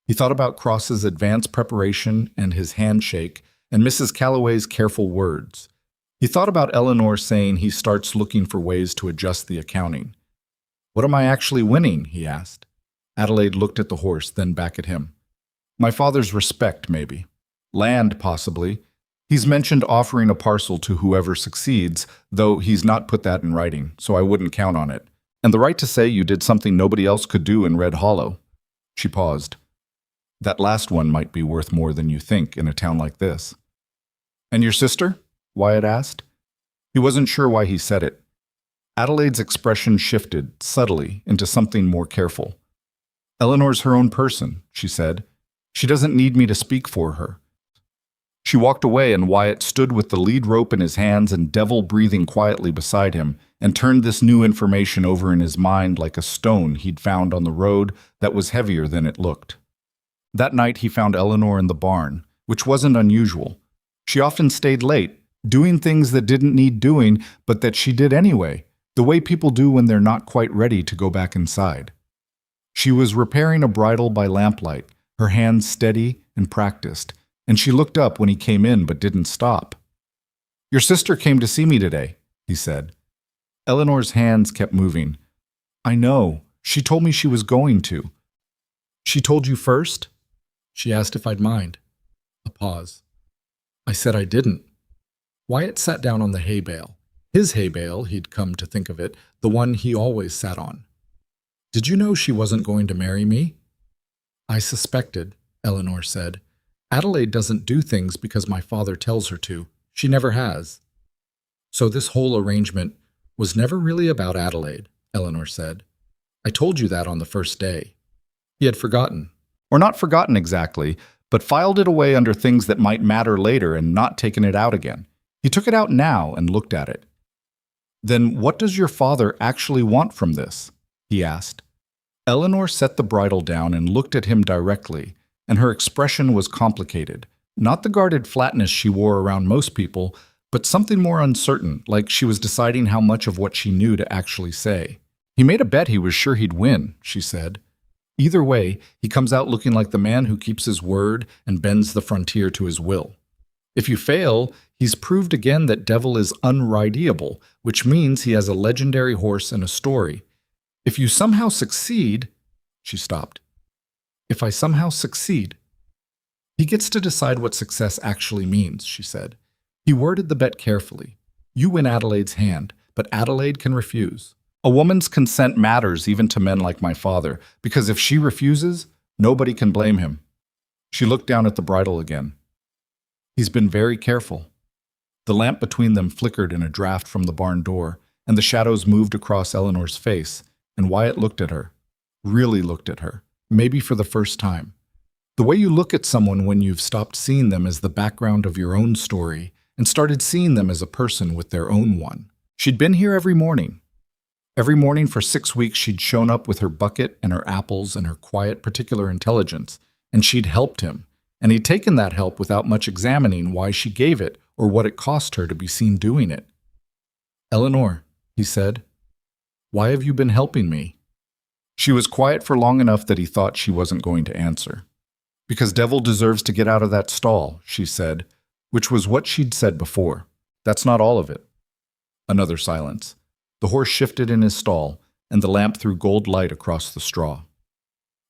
He thought about Cross's advanced preparation and his handshake, and Mrs. Calloway's careful words. He thought about Eleanor saying he starts looking for ways to adjust the accounting. "What am I actually winning?" he asked. Adelaide looked at the horse, then back at him. "My father's respect, maybe. Land, possibly. He's mentioned offering a parcel to whoever succeeds, though he's not put that in writing, so I wouldn't count on it. And the right to say you did something nobody else could do in Red Hollow." She paused. "That last one might be worth more than you think in a town like this." "And your sister?" Wyatt asked. He wasn't sure why he said it. Adelaide's expression shifted, subtly, into something more careful. "Eleanor's her own person," she said. "She doesn't need me to speak for her." She walked away, and Wyatt stood with the lead rope in his hands and Devil breathing quietly beside him, and turned this new information over in his mind like a stone he'd found on the road that was heavier than it looked. That night he found Eleanor in the barn, which wasn't unusual. She often stayed late, doing things that didn't need doing, but that she did anyway, the way people do when they're not quite ready to go back inside. She was repairing a bridle by lamplight, her hands steady and practiced, and she looked up when he came in but didn't stop. "Your sister came to see me today," he said. Eleanor's hands kept moving. "I know. She told me she was going to." "She told you first?" She asked if I'd mind. A pause. I said I didn't. Wyatt sat down on the hay bale. His hay bale, he'd come to think of it, the one he always sat on. "Did you know she wasn't going to marry me?" "I suspected," Eleanor said. "Adelaide doesn't do things because my father tells her to. She never has." "So this whole arrangement was never really about Adelaide," Eleanor said. "I told you that on the first day." He had forgotten. Or not forgotten exactly, but filed it away under things that might matter later and not taken it out again. He took it out now and looked at it. "Then what does your father actually want from this?" he asked. Eleanor set the bridle down and looked at him directly, and her expression was complicated. Not the guarded flatness she wore around most people, but something more uncertain, like she was deciding how much of what she knew to actually say. "He made a bet he was sure he'd win," she said. "Either way, he comes out looking like the man who keeps his word and bends the frontier to his will. If you fail, he's proved again that Devil is unrideable, which means he has a legendary horse and a story. If you somehow succeed—" She stopped. "If I somehow succeed—" "He gets to decide what success actually means," she said. He worded the bet carefully. "You win Adelaide's hand, but Adelaide can refuse. A woman's consent matters even to men like my father, because if she refuses, nobody can blame him." She looked down at the bridle again. "He's been very careful." The lamp between them flickered in a draft from the barn door, and the shadows moved across Eleanor's face, and Wyatt looked at her. Really looked at her, maybe for the first time. The way you look at someone when you've stopped seeing them as the background of your own story and started seeing them as a person with their own one. She'd been here every morning. Every morning for 6 weeks she'd shown up with her bucket and her apples and her quiet particular intelligence, and she'd helped him, and he'd taken that help without much examining why she gave it or what it cost her to be seen doing it. "Eleanor," he said, "why have you been helping me?" She was quiet for long enough that he thought she wasn't going to answer. "Because Devil deserves to get out of that stall," she said, which was what she'd said before. "That's not all of it." Another silence. The horse shifted in his stall, and the lamp threw gold light across the straw.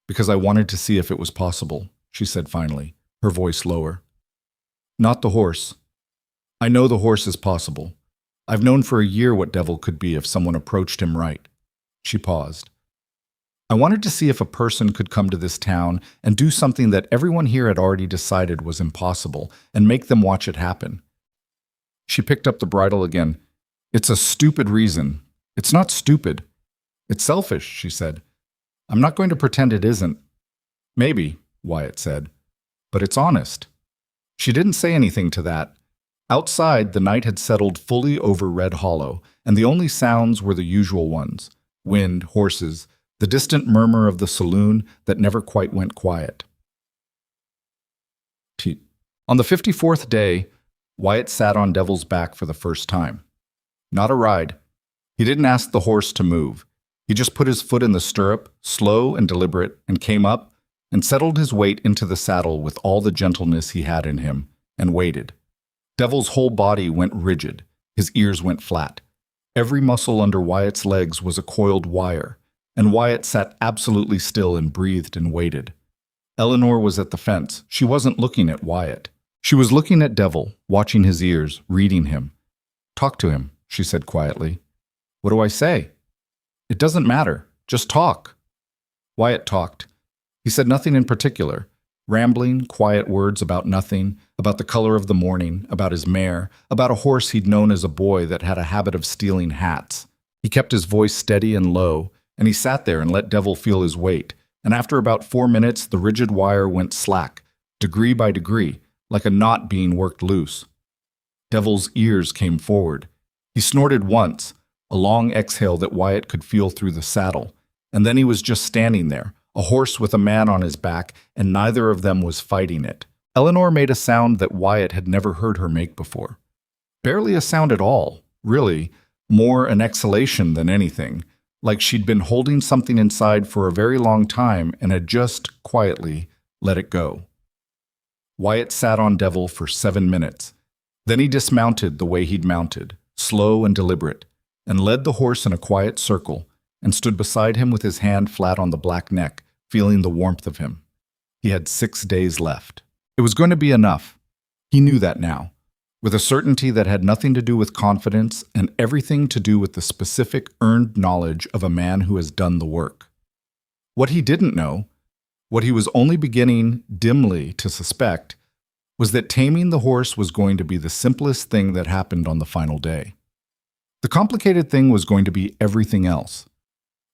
"Because I wanted to see if it was possible," she said finally, her voice lower. "Not the horse. I know the horse is possible. I've known for a year what Devil could be if someone approached him right. She paused. I wanted to see if a person could come to this town and do something that everyone here had already decided was impossible and make them watch it happen. She picked up the bridle again. It's a stupid reason. It's not stupid. It's selfish, she said. I'm not going to pretend it isn't. Maybe, Wyatt said, but it's honest. She didn't say anything to that. Outside, the night had settled fully over Red Hollow, and the only sounds were the usual ones: wind, horses, the distant murmur of the saloon that never quite went quiet. On the 54th day, Wyatt sat on Devil's back for the first time. Not a ride. He didn't ask the horse to move. He just put his foot in the stirrup, slow and deliberate, and came up and settled his weight into the saddle with all the gentleness he had in him, and waited. Devil's whole body went rigid. His ears went flat. Every muscle under Wyatt's legs was a coiled wire, and Wyatt sat absolutely still and breathed and waited. Eleanor was at the fence. She wasn't looking at Wyatt. She was looking at Devil, watching his ears, reading him. Talk to him, she said quietly. What do I say? It doesn't matter. Just talk. Wyatt talked. He said nothing in particular. Rambling, quiet words about nothing, about the color of the morning, about his mare, about a horse he'd known as a boy that had a habit of stealing hats. He kept his voice steady and low, and he sat there and let Devil feel his weight, and after about 4 minutes the rigid wire went slack, degree by degree, like a knot being worked loose. Devil's ears came forward. He snorted once, a long exhale that Wyatt could feel through the saddle, and then he was just standing there, a horse with a man on his back, and neither of them was fighting it. Eleanor made a sound that Wyatt had never heard her make before. Barely a sound at all, really, more an exhalation than anything, like she'd been holding something inside for a very long time and had just, quietly, let it go. Wyatt sat on Devil for 7 minutes. Then he dismounted the way he'd mounted, slow and deliberate, and led the horse in a quiet circle, and stood beside him with his hand flat on the black neck, feeling the warmth of him. He had 6 days left. It was going to be enough. He knew that now, with a certainty that had nothing to do with confidence and everything to do with the specific earned knowledge of a man who has done the work. What he didn't know, what he was only beginning dimly to suspect, was that taming the horse was going to be the simplest thing that happened on the final day. The complicated thing was going to be everything else.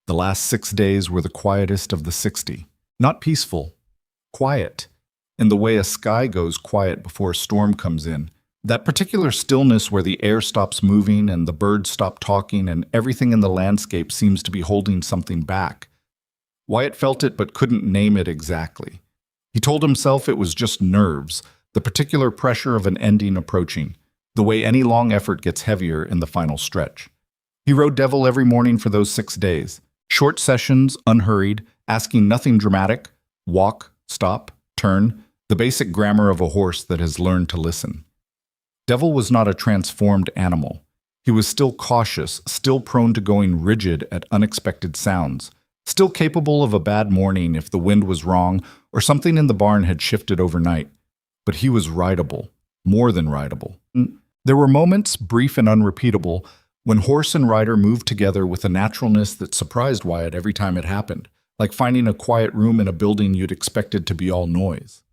The last 6 days were the quietest of the 60. Not peaceful, quiet, in the way a sky goes quiet before a storm comes in. That particular stillness where the air stops moving and the birds stop talking and everything in the landscape seems to be holding something back. Wyatt felt it but couldn't name it exactly. He told himself it was just nerves, the particular pressure of an ending approaching, the way any long effort gets heavier in the final stretch. He rode Devil every morning for those 6 days. Short sessions, unhurried, asking nothing dramatic, walk, stop, turn, the basic grammar of a horse that has learned to listen. Devil was not a transformed animal. He was still cautious, still prone to going rigid at unexpected sounds, still capable of a bad morning if the wind was wrong or something in the barn had shifted overnight. But he was rideable, more than rideable. There were moments, brief and unrepeatable, when horse and rider moved together with a naturalness that surprised Wyatt every time it happened, like finding a quiet room in a building you'd expected to be all noise.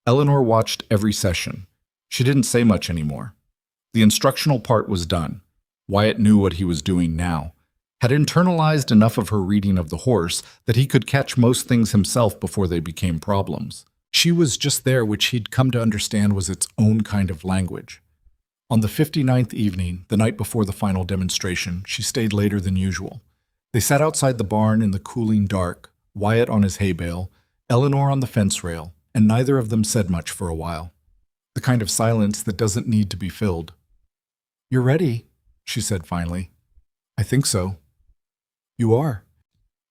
Eleanor watched every session. She didn't say much anymore. The instructional part was done. Wyatt knew what he was doing now, had internalized enough of her reading of the horse that he could catch most things himself before they became problems. She was just there, which he'd come to understand was its own kind of language. On the 59th evening, the night before the final demonstration, she stayed later than usual. They sat outside the barn in the cooling dark, Wyatt on his hay bale, Eleanor on the fence rail, and neither of them said much for a while. The kind of silence that doesn't need to be filled. "You're ready," she said finally. "I think so." "You are."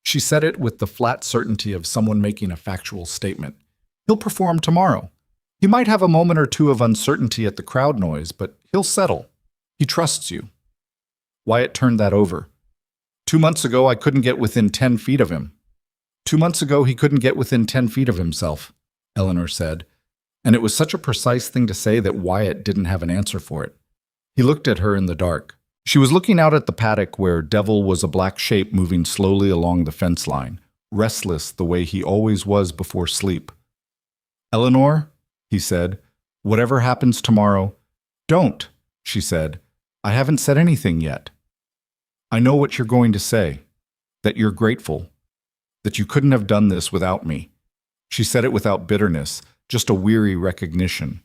She said it with the flat certainty of someone making a factual statement. "He'll perform tomorrow. He might have a moment or two of uncertainty at the crowd noise, but he'll settle. He trusts you." Wyatt turned that over. 2 months ago, I couldn't get within 10 feet of him. 2 months ago, he couldn't get within 10 feet of himself, Eleanor said, and it was such a precise thing to say that Wyatt didn't have an answer for it. He looked at her in the dark. She was looking out at the paddock where Devil was a black shape moving slowly along the fence line, restless the way he always was before sleep. "Eleanor," he said, "whatever happens tomorrow—" "Don't," she said. "I haven't said anything yet." "I know what you're going to say, that you're grateful, that you couldn't have done this without me." She said it without bitterness, just a weary recognition.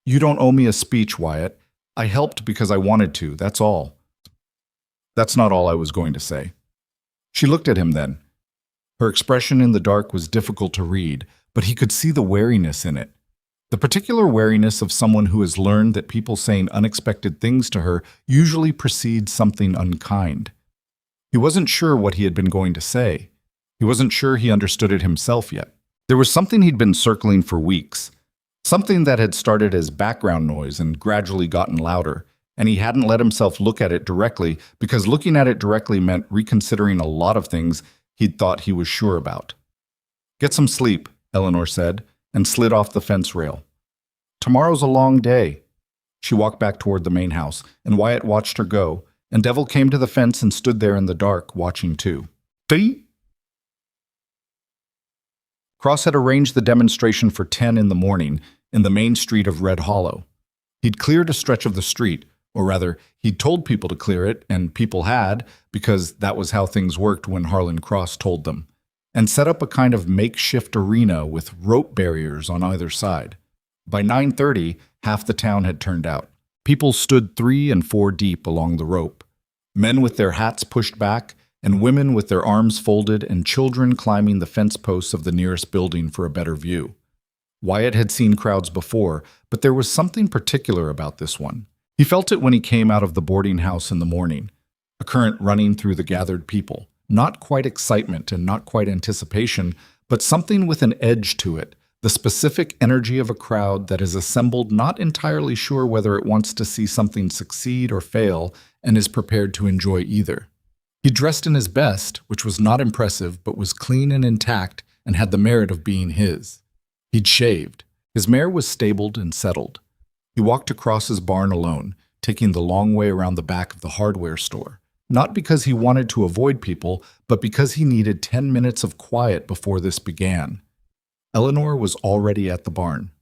"You don't owe me a speech, Wyatt. I helped because I wanted to, that's all." "That's not all I was going to say." She looked at him then. Her expression in the dark was difficult to read, but he could see the wariness in it. The particular wariness of someone who has learned that people saying unexpected things to her usually precedes something unkind. He wasn't sure what he had been going to say. He wasn't sure he understood it himself yet. There was something he'd been circling for weeks, something that had started as background noise and gradually gotten louder, and he hadn't let himself look at it directly because looking at it directly meant reconsidering a lot of things he'd thought he was sure about. "Get some sleep," Eleanor said, and slid off the fence rail. "Tomorrow's a long day." She walked back toward the main house, and Wyatt watched her go, and Devil came to the fence and stood there in the dark, watching too. "Tee!" Cross had arranged the demonstration for 10 in the morning in the main street of Red Hollow. He'd cleared a stretch of the street, or rather, he'd told people to clear it, and people had, because that was how things worked when Harlan Cross told them, and set up a kind of makeshift arena with rope barriers on either side. By 9:30, half the town had turned out. People stood 3 and 4 deep along the rope, men with their hats pushed back, and women with their arms folded, and children climbing the fence posts of the nearest building for a better view. Wyatt had seen crowds before, but there was something particular about this one. He felt it when he came out of the boarding house in the morning, a current running through the gathered people. Not quite excitement and not quite anticipation, but something with an edge to it, the specific energy of a crowd that is assembled not entirely sure whether it wants to see something succeed or fail and is prepared to enjoy either. He dressed in his best, which was not impressive but was clean and intact and had the merit of being his. He'd shaved. His mare was stabled and settled. He walked across his barn alone, taking the long way around the back of the hardware store. Not because he wanted to avoid people, but because he needed 10 minutes of quiet before this began. Eleanor was already at the barn.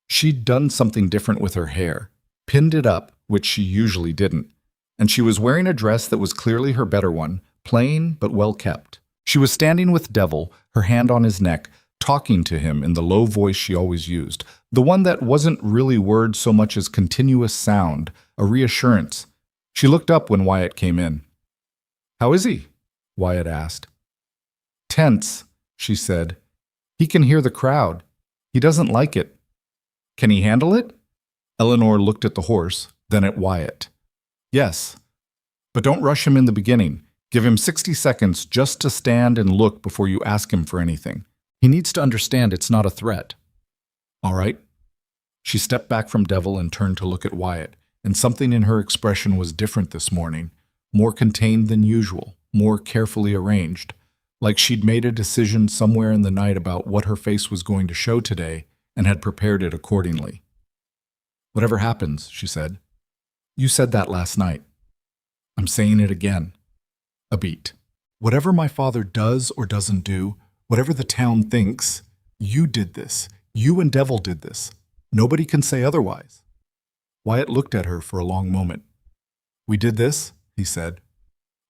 She'd done something different with her hair, pinned it up, which she usually didn't, and she was wearing a dress that was clearly her better one, plain but well kept. She was standing with Devil, her hand on his neck, talking to him in the low voice she always used, the one that wasn't really words so much as continuous sound, a reassurance. She looked up when Wyatt came in. "How is he?" Wyatt asked. "Tense," she said. "He can hear the crowd. He doesn't like it." "Can he handle it?" Eleanor looked at the horse, then at Wyatt. "Yes. But don't rush him in the beginning. Give him 60 seconds just to stand and look before you ask him for anything. He needs to understand it's not a threat." "All right." She stepped back from Devil and turned to look at Wyatt, and something in her expression was different this morning, more contained than usual, more carefully arranged, like she'd made a decision somewhere in the night about what her face was going to show today and had prepared it accordingly. "Whatever happens," she said. "You said that last night. I'm saying it again. A beat. Whatever my father does or doesn't do, whatever the town thinks, you did this. You and Devil did this. Nobody can say otherwise." Wyatt looked at her for a long moment. "We did this," he said.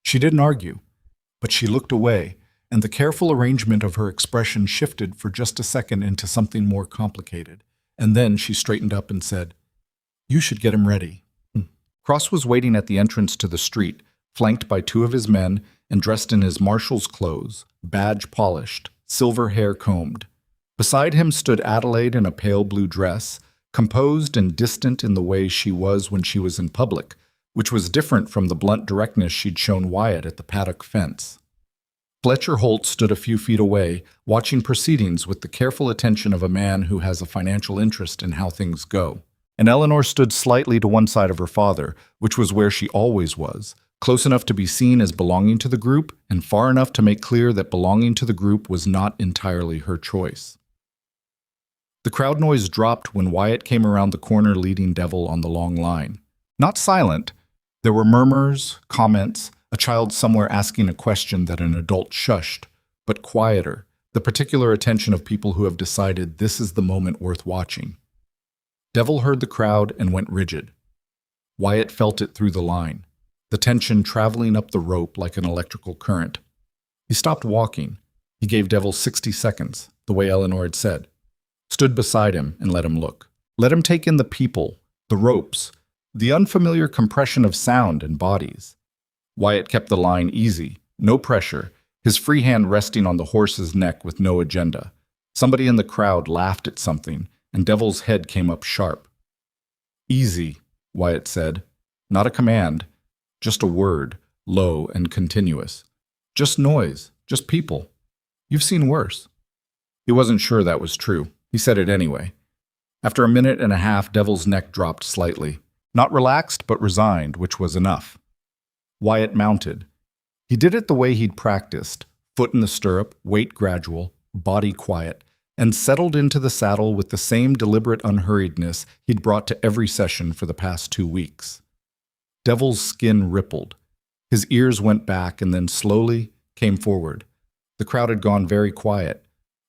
She didn't argue, but she looked away, and the careful arrangement of her expression shifted for just a second into something more complicated, and then she straightened up and said, "You should get him ready." Cross was waiting at the entrance to the street, flanked by 2 of his men and dressed in his marshal's clothes, badge polished, silver hair combed. Beside him stood Adelaide in a pale blue dress, composed and distant in the way she was when she was in public, which was different from the blunt directness she'd shown Wyatt at the paddock fence. Fletcher Holt stood a few feet away, watching proceedings with the careful attention of a man who has a financial interest in how things go. And Eleanor stood slightly to one side of her father, which was where she always was, close enough to be seen as belonging to the group and far enough to make clear that belonging to the group was not entirely her choice. The crowd noise dropped when Wyatt came around the corner leading Devil on the long line. Not silent. There were murmurs, comments, a child somewhere asking a question that an adult shushed, but quieter, the particular attention of people who have decided this is the moment worth watching. Devil heard the crowd and went rigid. Wyatt felt it through the line, the tension traveling up the rope like an electrical current. He stopped walking. He gave Devil 60 seconds, the way Eleanor had said, stood beside him and let him look. Let him take in the people, the ropes, the unfamiliar compression of sound and bodies. Wyatt kept the line easy, no pressure, his free hand resting on the horse's neck with no agenda. Somebody in the crowd laughed at something, and Devil's head came up sharp. Easy, Wyatt said. Not a command, just a word, low and continuous. Just noise, just people. You've seen worse. He wasn't sure that was true. He said it anyway. After a minute and a half, Devil's neck dropped slightly. Not relaxed, but resigned, which was enough. Wyatt mounted. He did it the way he'd practiced, foot in the stirrup, weight gradual, body quiet, and settled into the saddle with the same deliberate unhurriedness he'd brought to every session for the past 2 weeks. Devil's skin rippled. His ears went back and then slowly came forward. The crowd had gone very quiet.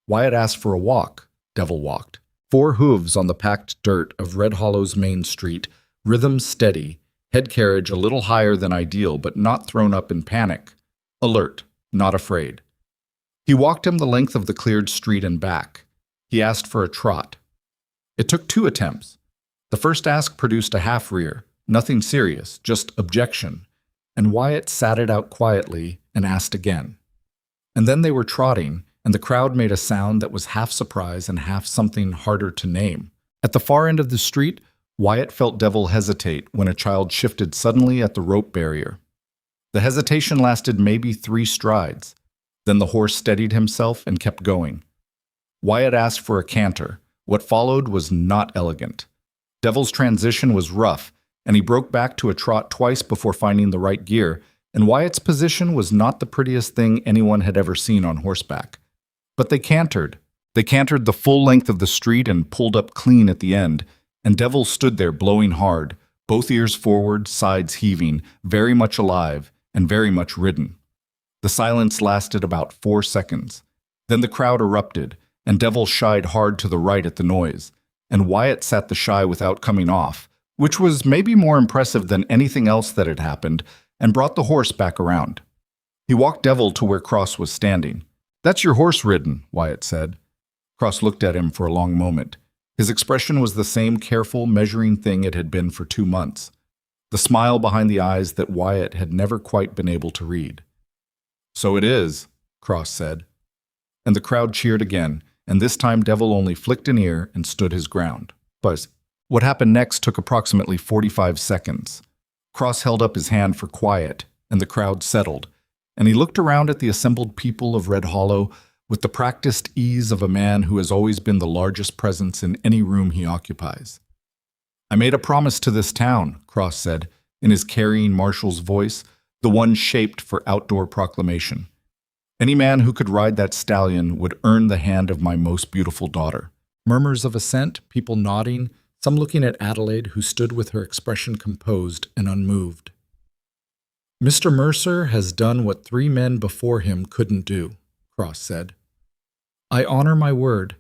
Wyatt asked for a walk. Devil walked. 4 hooves on the packed dirt of Red Hollow's main street, rhythm steady, head carriage a little higher than ideal but not thrown up in panic. Alert, not afraid. He walked him the length of the cleared street and back. He asked for a trot. It took 2 attempts. The first ask produced a half rear, nothing serious, just objection, and Wyatt sat it out quietly and asked again. And then they were trotting, and the crowd made a sound that was half surprise and half something harder to name. At the far end of the street, Wyatt felt Devil hesitate when a child shifted suddenly at the rope barrier. The hesitation lasted maybe 3 strides. Then the horse steadied himself and kept going. Wyatt asked for a canter. What followed was not elegant. Devil's transition was rough, and he broke back to a trot twice before finding the right gear, and Wyatt's position was not the prettiest thing anyone had ever seen on horseback. But they cantered. They cantered the full length of the street and pulled up clean at the end, and Devil stood there blowing hard, both ears forward, sides heaving, very much alive and very much ridden. The silence lasted about 4 seconds. Then the crowd erupted, and Devil shied hard to the right at the noise, and Wyatt sat the shy without coming off, which was maybe more impressive than anything else that had happened, and brought the horse back around. He walked Devil to where Cross was standing. "That's your horse ridden," Wyatt said. Cross looked at him for a long moment. His expression was the same careful, measuring thing it had been for 2 months, the smile behind the eyes that Wyatt had never quite been able to read. "So it is," Cross said. And the crowd cheered again, and this time Devil only flicked an ear and stood his ground. But what happened next took approximately 45 seconds. Cross held up his hand for quiet, and the crowd settled, and he looked around at the assembled people of Red Hollow with the practiced ease of a man who has always been the largest presence in any room he occupies. "I made a promise to this town," Cross said, in his carrying marshal's voice, the one shaped for outdoor proclamation. "Any man who could ride that stallion would earn the hand of my most beautiful daughter." Murmurs of assent, people nodding, some looking at Adelaide, who stood with her expression composed and unmoved. "Mr. Mercer has done what 3 men before him couldn't do," Cross said. "I honor my word."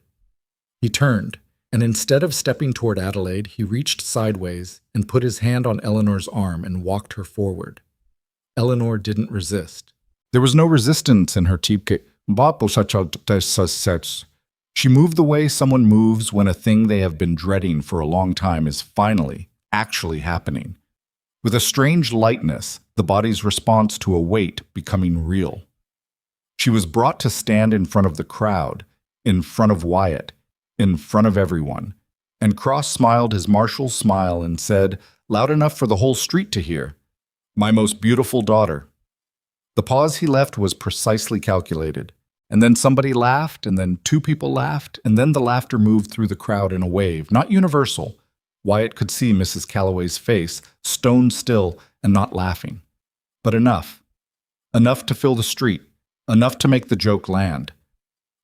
He turned, and instead of stepping toward Adelaide, he reached sideways and put his hand on Eleanor's arm and walked her forward. Eleanor didn't resist. There was no resistance in her tipke. She moved the way someone moves when a thing they have been dreading for a long time is finally, actually happening. With a strange lightness, the body's response to a weight becoming real. She was brought to stand in front of the crowd, in front of Wyatt, in front of everyone, and Cross smiled his martial smile and said, loud enough for the whole street to hear, "My most beautiful daughter." The pause he left was precisely calculated, and then somebody laughed, and then 2 people laughed, and then the laughter moved through the crowd in a wave, not universal. Wyatt could see Mrs. Calloway's face, stone still and not laughing. But enough. Enough to fill the street. Enough to make the joke land.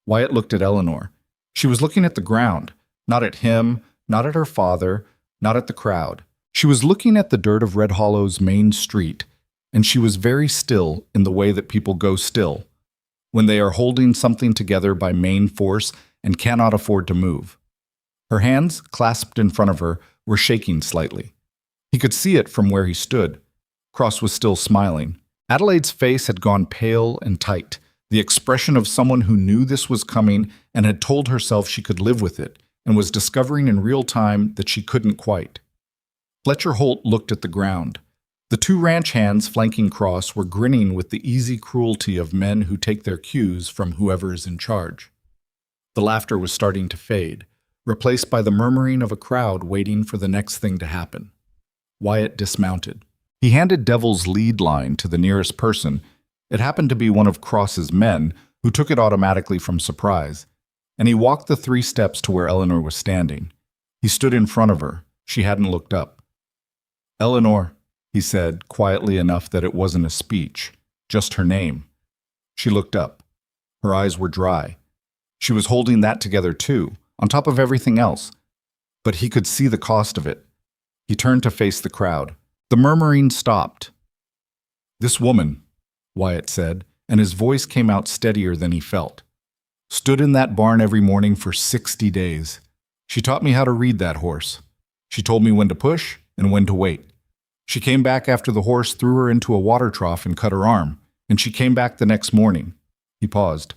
Wyatt looked at Eleanor. She was looking at the ground, not at him, not at her father, not at the crowd. She was looking at the dirt of Red Hollow's main street, and she was very still in the way that people go still when they are holding something together by main force and cannot afford to move. Her hands, clasped in front of her, were shaking slightly. He could see it from where he stood. Cross was still smiling. Adelaide's face had gone pale and tight, the expression of someone who knew this was coming and had told herself she could live with it, and was discovering in real time that she couldn't quite. Fletcher Holt looked at the ground. The two ranch hands flanking Cross were grinning with the easy cruelty of men who take their cues from whoever is in charge. The laughter was starting to fade, replaced by the murmuring of a crowd waiting for the next thing to happen. Wyatt dismounted. He handed Devil's lead line to the nearest person. It happened to be one of Cross's men, who took it automatically from surprise, and he walked the 3 steps to where Eleanor was standing. He stood in front of her. She hadn't looked up. "Eleanor," he said, quietly enough that it wasn't a speech, just her name. She looked up. Her eyes were dry. She was holding that together too, on top of everything else. But he could see the cost of it. He turned to face the crowd. The murmuring stopped. "This woman," Wyatt said, and his voice came out steadier than he felt, "stood in that barn every morning for 60 days. She taught me how to read that horse. She told me when to push and when to wait. She came back after the horse threw her into a water trough and cut her arm, and she came back the next morning." He paused.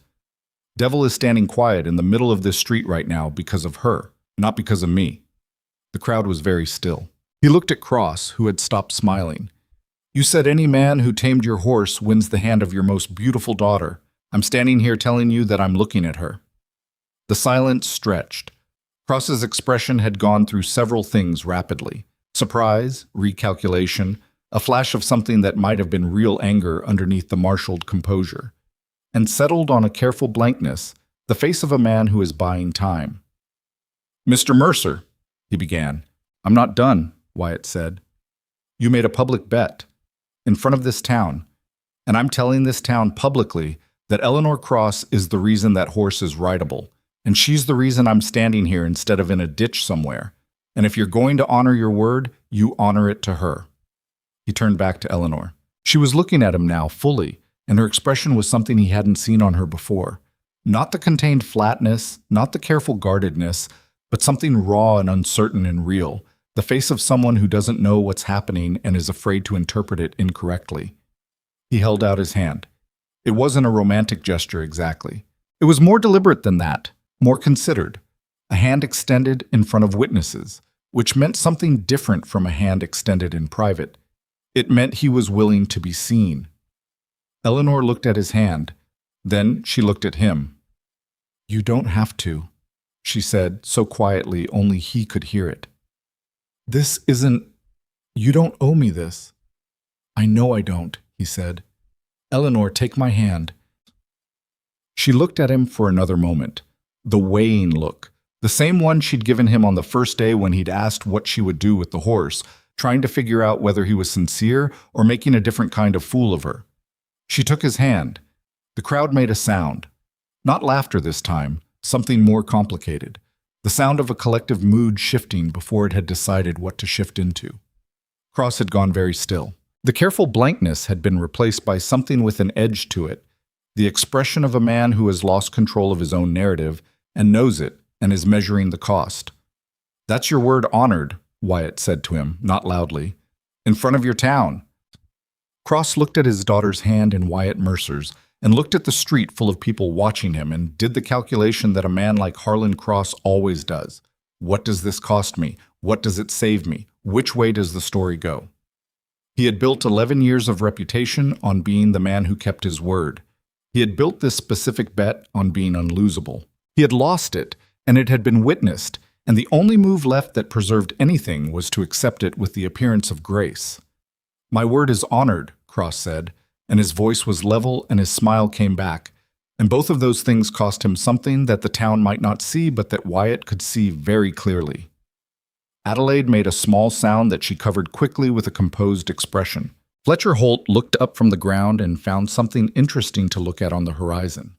"Devil is standing quiet in the middle of this street right now because of her, not because of me." The crowd was very still. He looked at Cross, who had stopped smiling. "You said any man who tamed your horse wins the hand of your most beautiful daughter. I'm standing here telling you that I'm looking at her." The silence stretched. Cross's expression had gone through several things rapidly. Surprise, recalculation, a flash of something that might have been real anger underneath the marshaled composure, and settled on a careful blankness, the face of a man who is buying time. "Mr. Mercer," he began. "I'm not done," Wyatt said. "You made a public bet in front of this town, and I'm telling this town publicly that Eleanor Cross is the reason that horse is rideable, and she's the reason I'm standing here instead of in a ditch somewhere. And if you're going to honor your word, you honor it to her." He turned back to Eleanor. She was looking at him now fully, and her expression was something he hadn't seen on her before. Not the contained flatness, not the careful guardedness, but something raw and uncertain and real, the face of someone who doesn't know what's happening and is afraid to interpret it incorrectly. He held out his hand. It wasn't a romantic gesture exactly. It was more deliberate than that, more considered. A hand extended in front of witnesses, which meant something different from a hand extended in private. It meant he was willing to be seen. Eleanor looked at his hand. Then she looked at him. "You don't have to," she said, so quietly only he could hear it. "This isn't... You don't owe me this." "I know I don't," he said. "Eleanor, take my hand." She looked at him for another moment. The weighing look. The same one she'd given him on the first day when he'd asked what she would do with the horse, trying to figure out whether he was sincere or making a different kind of fool of her. She took his hand. The crowd made a sound. Not laughter this time, something more complicated. The sound of a collective mood shifting before it had decided what to shift into. Cross had gone very still. The careful blankness had been replaced by something with an edge to it, the expression of a man who has lost control of his own narrative and knows it and is measuring the cost. "That's your word honored," Wyatt said to him, not loudly. "In front of your town." Cross looked at his daughter's hand in Wyatt Mercer's and looked at the street full of people watching him and did the calculation that a man like Harlan Cross always does. What does this cost me? What does it save me? Which way does the story go? He had built 11 years of reputation on being the man who kept his word. He had built this specific bet on being unlosable. He had lost it, and it had been witnessed, and the only move left that preserved anything was to accept it with the appearance of grace. "My word is honored," Cross said, and his voice was level and his smile came back, and both of those things cost him something that the town might not see but that Wyatt could see very clearly. Adelaide made a small sound that she covered quickly with a composed expression. Fletcher Holt looked up from the ground and found something interesting to look at on the horizon.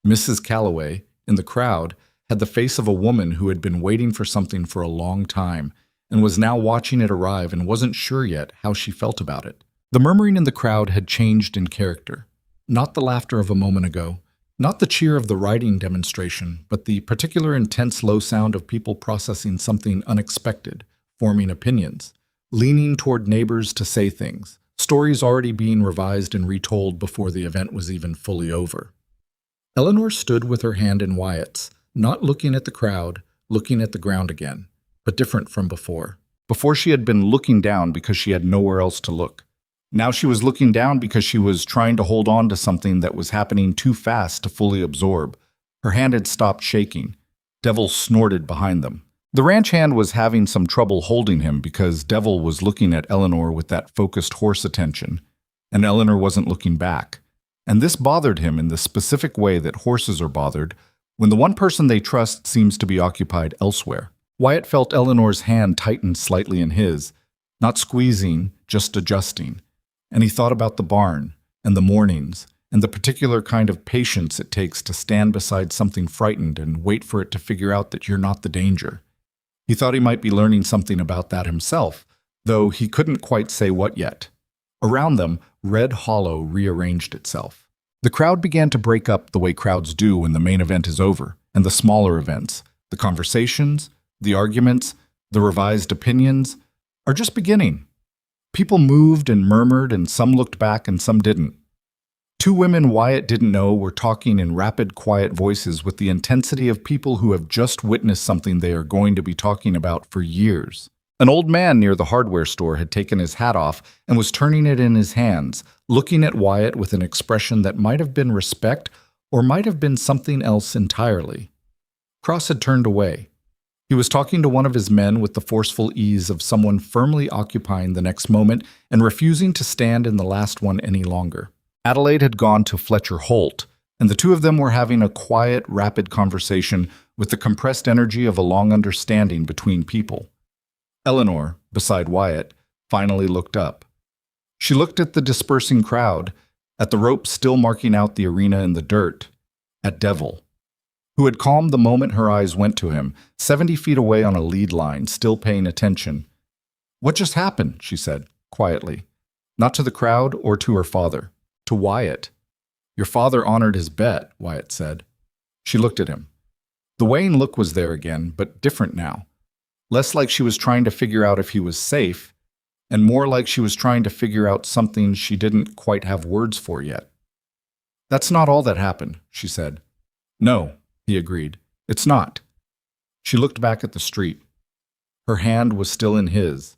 Mrs. Calloway, in the crowd, had the face of a woman who had been waiting for something for a long time, and was now watching it arrive and wasn't sure yet how she felt about it. The murmuring in the crowd had changed in character. Not the laughter of a moment ago, not the cheer of the riding demonstration, but the particular intense low sound of people processing something unexpected, forming opinions, leaning toward neighbors to say things, stories already being revised and retold before the event was even fully over. Eleanor stood with her hand in Wyatt's, not looking at the crowd, looking at the ground again, but different from before. Before she had been looking down because she had nowhere else to look. Now she was looking down because she was trying to hold on to something that was happening too fast to fully absorb. Her hand had stopped shaking. Devil snorted behind them. The ranch hand was having some trouble holding him because Devil was looking at Eleanor with that focused horse attention, and Eleanor wasn't looking back. And this bothered him in the specific way that horses are bothered when the one person they trust seems to be occupied elsewhere. Wyatt felt Eleanor's hand tighten slightly in his, not squeezing, just adjusting. And he thought about the barn, and the mornings, and the particular kind of patience it takes to stand beside something frightened and wait for it to figure out that you're not the danger. He thought he might be learning something about that himself, though he couldn't quite say what yet. Around them, Red Hollow rearranged itself. The crowd began to break up the way crowds do when the main event is over, and the smaller events, the conversations, the arguments, the revised opinions, are just beginning. People moved and murmured, and some looked back and some didn't. Two women Wyatt didn't know were talking in rapid, quiet voices with the intensity of people who have just witnessed something they are going to be talking about for years. An old man near the hardware store had taken his hat off and was turning it in his hands, looking at Wyatt with an expression that might have been respect or might have been something else entirely. Cross had turned away. He was talking to one of his men with the forceful ease of someone firmly occupying the next moment and refusing to stand in the last one any longer. Adelaide had gone to Fletcher Holt, and the two of them were having a quiet, rapid conversation with the compressed energy of a long understanding between people. Eleanor, beside Wyatt, finally looked up. She looked at the dispersing crowd, at the rope still marking out the arena in the dirt, at Devil, who had calmed the moment her eyes went to him, 70 feet away on a lead line, still paying attention. "What just happened?" she said, quietly. Not to the crowd or to her father. To Wyatt. "Your father honored his bet," Wyatt said. She looked at him. The weighing look was there again, but different now. Less like she was trying to figure out if he was safe, and more like she was trying to figure out something she didn't quite have words for yet. "That's not all that happened," she said. "No," he agreed. "It's not." She looked back at the street. Her hand was still in his.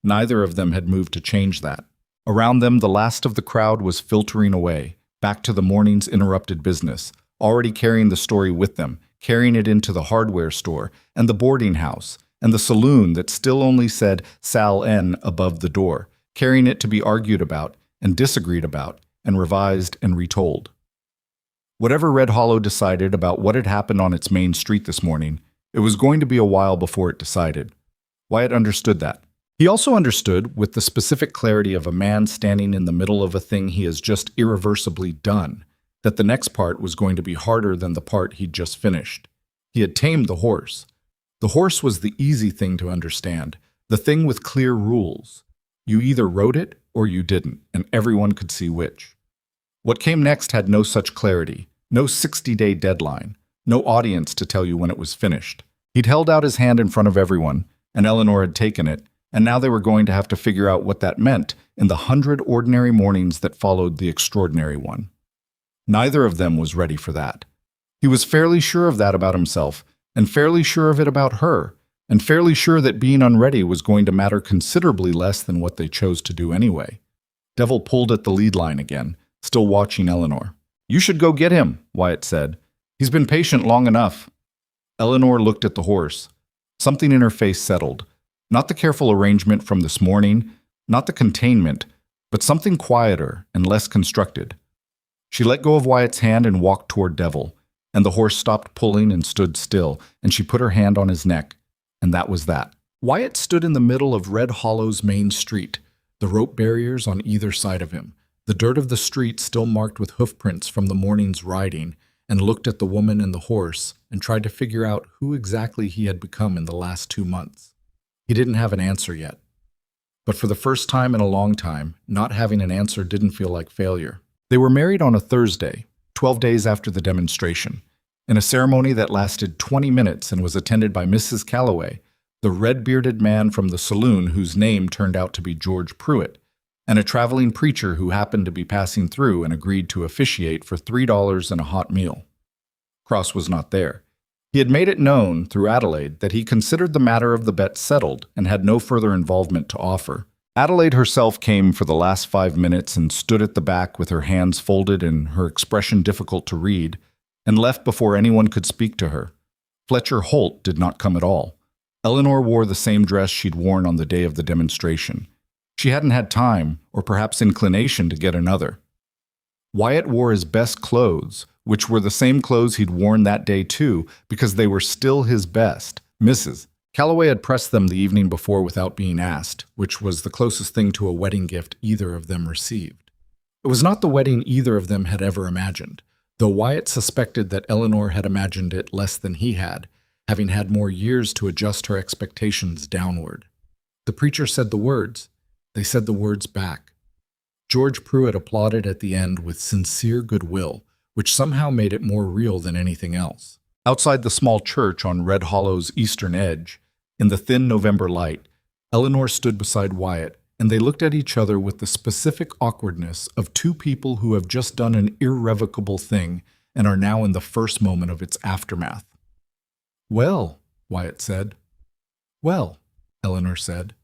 Neither of them had moved to change that. Around them, the last of the crowd was filtering away, back to the morning's interrupted business, already carrying the story with them, carrying it into the hardware store, and the boarding house, and the saloon that still only said Sal N above the door, carrying it to be argued about, and disagreed about, and revised and retold. Whatever Red Hollow decided about what had happened on its main street this morning, it was going to be a while before it decided. Wyatt understood that. He also understood, with the specific clarity of a man standing in the middle of a thing he has just irreversibly done, that the next part was going to be harder than the part he'd just finished. He had tamed the horse. The horse was the easy thing to understand, the thing with clear rules. You either rode it or you didn't, and everyone could see which. What came next had no such clarity, no 60-day deadline, no audience to tell you when it was finished. He'd held out his hand in front of everyone, and Eleanor had taken it, and now they were going to have to figure out what that meant in the 100 ordinary mornings that followed the extraordinary one. Neither of them was ready for that. He was fairly sure of that about himself, and fairly sure of it about her, and fairly sure that being unready was going to matter considerably less than what they chose to do anyway. Devil pulled at the lead line again, still watching Eleanor. "You should go get him," Wyatt said. "He's been patient long enough." Eleanor looked at the horse. Something in her face settled. Not the careful arrangement from this morning, not the containment, but something quieter and less constructed. She let go of Wyatt's hand and walked toward Devil, and the horse stopped pulling and stood still, and she put her hand on his neck, and that was that. Wyatt stood in the middle of Red Hollow's main street, the rope barriers on either side of him, the dirt of the street still marked with hoofprints from the morning's riding, and looked at the woman and the horse and tried to figure out who exactly he had become in the last 2 months. He didn't have an answer yet. But for the first time in a long time, not having an answer didn't feel like failure. They were married on a Thursday, 12 days after the demonstration, in a ceremony that lasted 20 minutes and was attended by Mrs. Calloway, the red-bearded man from the saloon whose name turned out to be George Pruitt, and a traveling preacher who happened to be passing through and agreed to officiate for $3 and a hot meal. Cross was not there. He had made it known through Adelaide that he considered the matter of the bet settled and had no further involvement to offer. Adelaide herself came for the last 5 minutes and stood at the back with her hands folded and her expression difficult to read, and left before anyone could speak to her. Fletcher Holt did not come at all. Eleanor wore the same dress she'd worn on the day of the demonstration. She hadn't had time, or perhaps inclination, to get another. Wyatt wore his best clothes, which were the same clothes he'd worn that day too, because they were still his best. Mrs. Calloway had pressed them the evening before without being asked, which was the closest thing to a wedding gift either of them received. It was not the wedding either of them had ever imagined, though Wyatt suspected that Eleanor had imagined it less than he had, having had more years to adjust her expectations downward. The preacher said the words. They said the words back. George Pruitt applauded at the end with sincere goodwill, which somehow made it more real than anything else. Outside the small church on Red Hollow's eastern edge, in the thin November light, Eleanor stood beside Wyatt, and they looked at each other with the specific awkwardness of two people who have just done an irrevocable thing and are now in the first moment of its aftermath. "Well," Wyatt said. "Well," Eleanor said.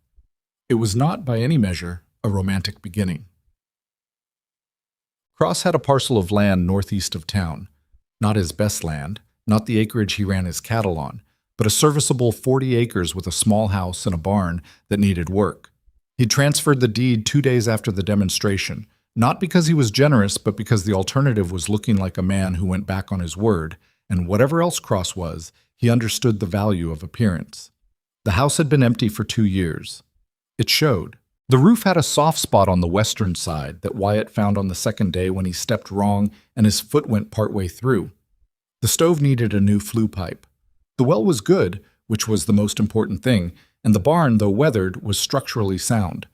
It was not, by any measure, a romantic beginning. Cross had a parcel of land northeast of town. Not his best land, not the acreage he ran his cattle on, but a serviceable 40 acres with a small house and a barn that needed work. He transferred the deed 2 days after the demonstration, not because he was generous, but because the alternative was looking like a man who went back on his word, and whatever else Cross was, he understood the value of appearance. The house had been empty for 2 years. It showed. The roof had a soft spot on the western side that Wyatt found on the second day when he stepped wrong and his foot went partway through. The stove needed a new flue pipe. The well was good, which was the most important thing, and the barn, though weathered, was structurally sound.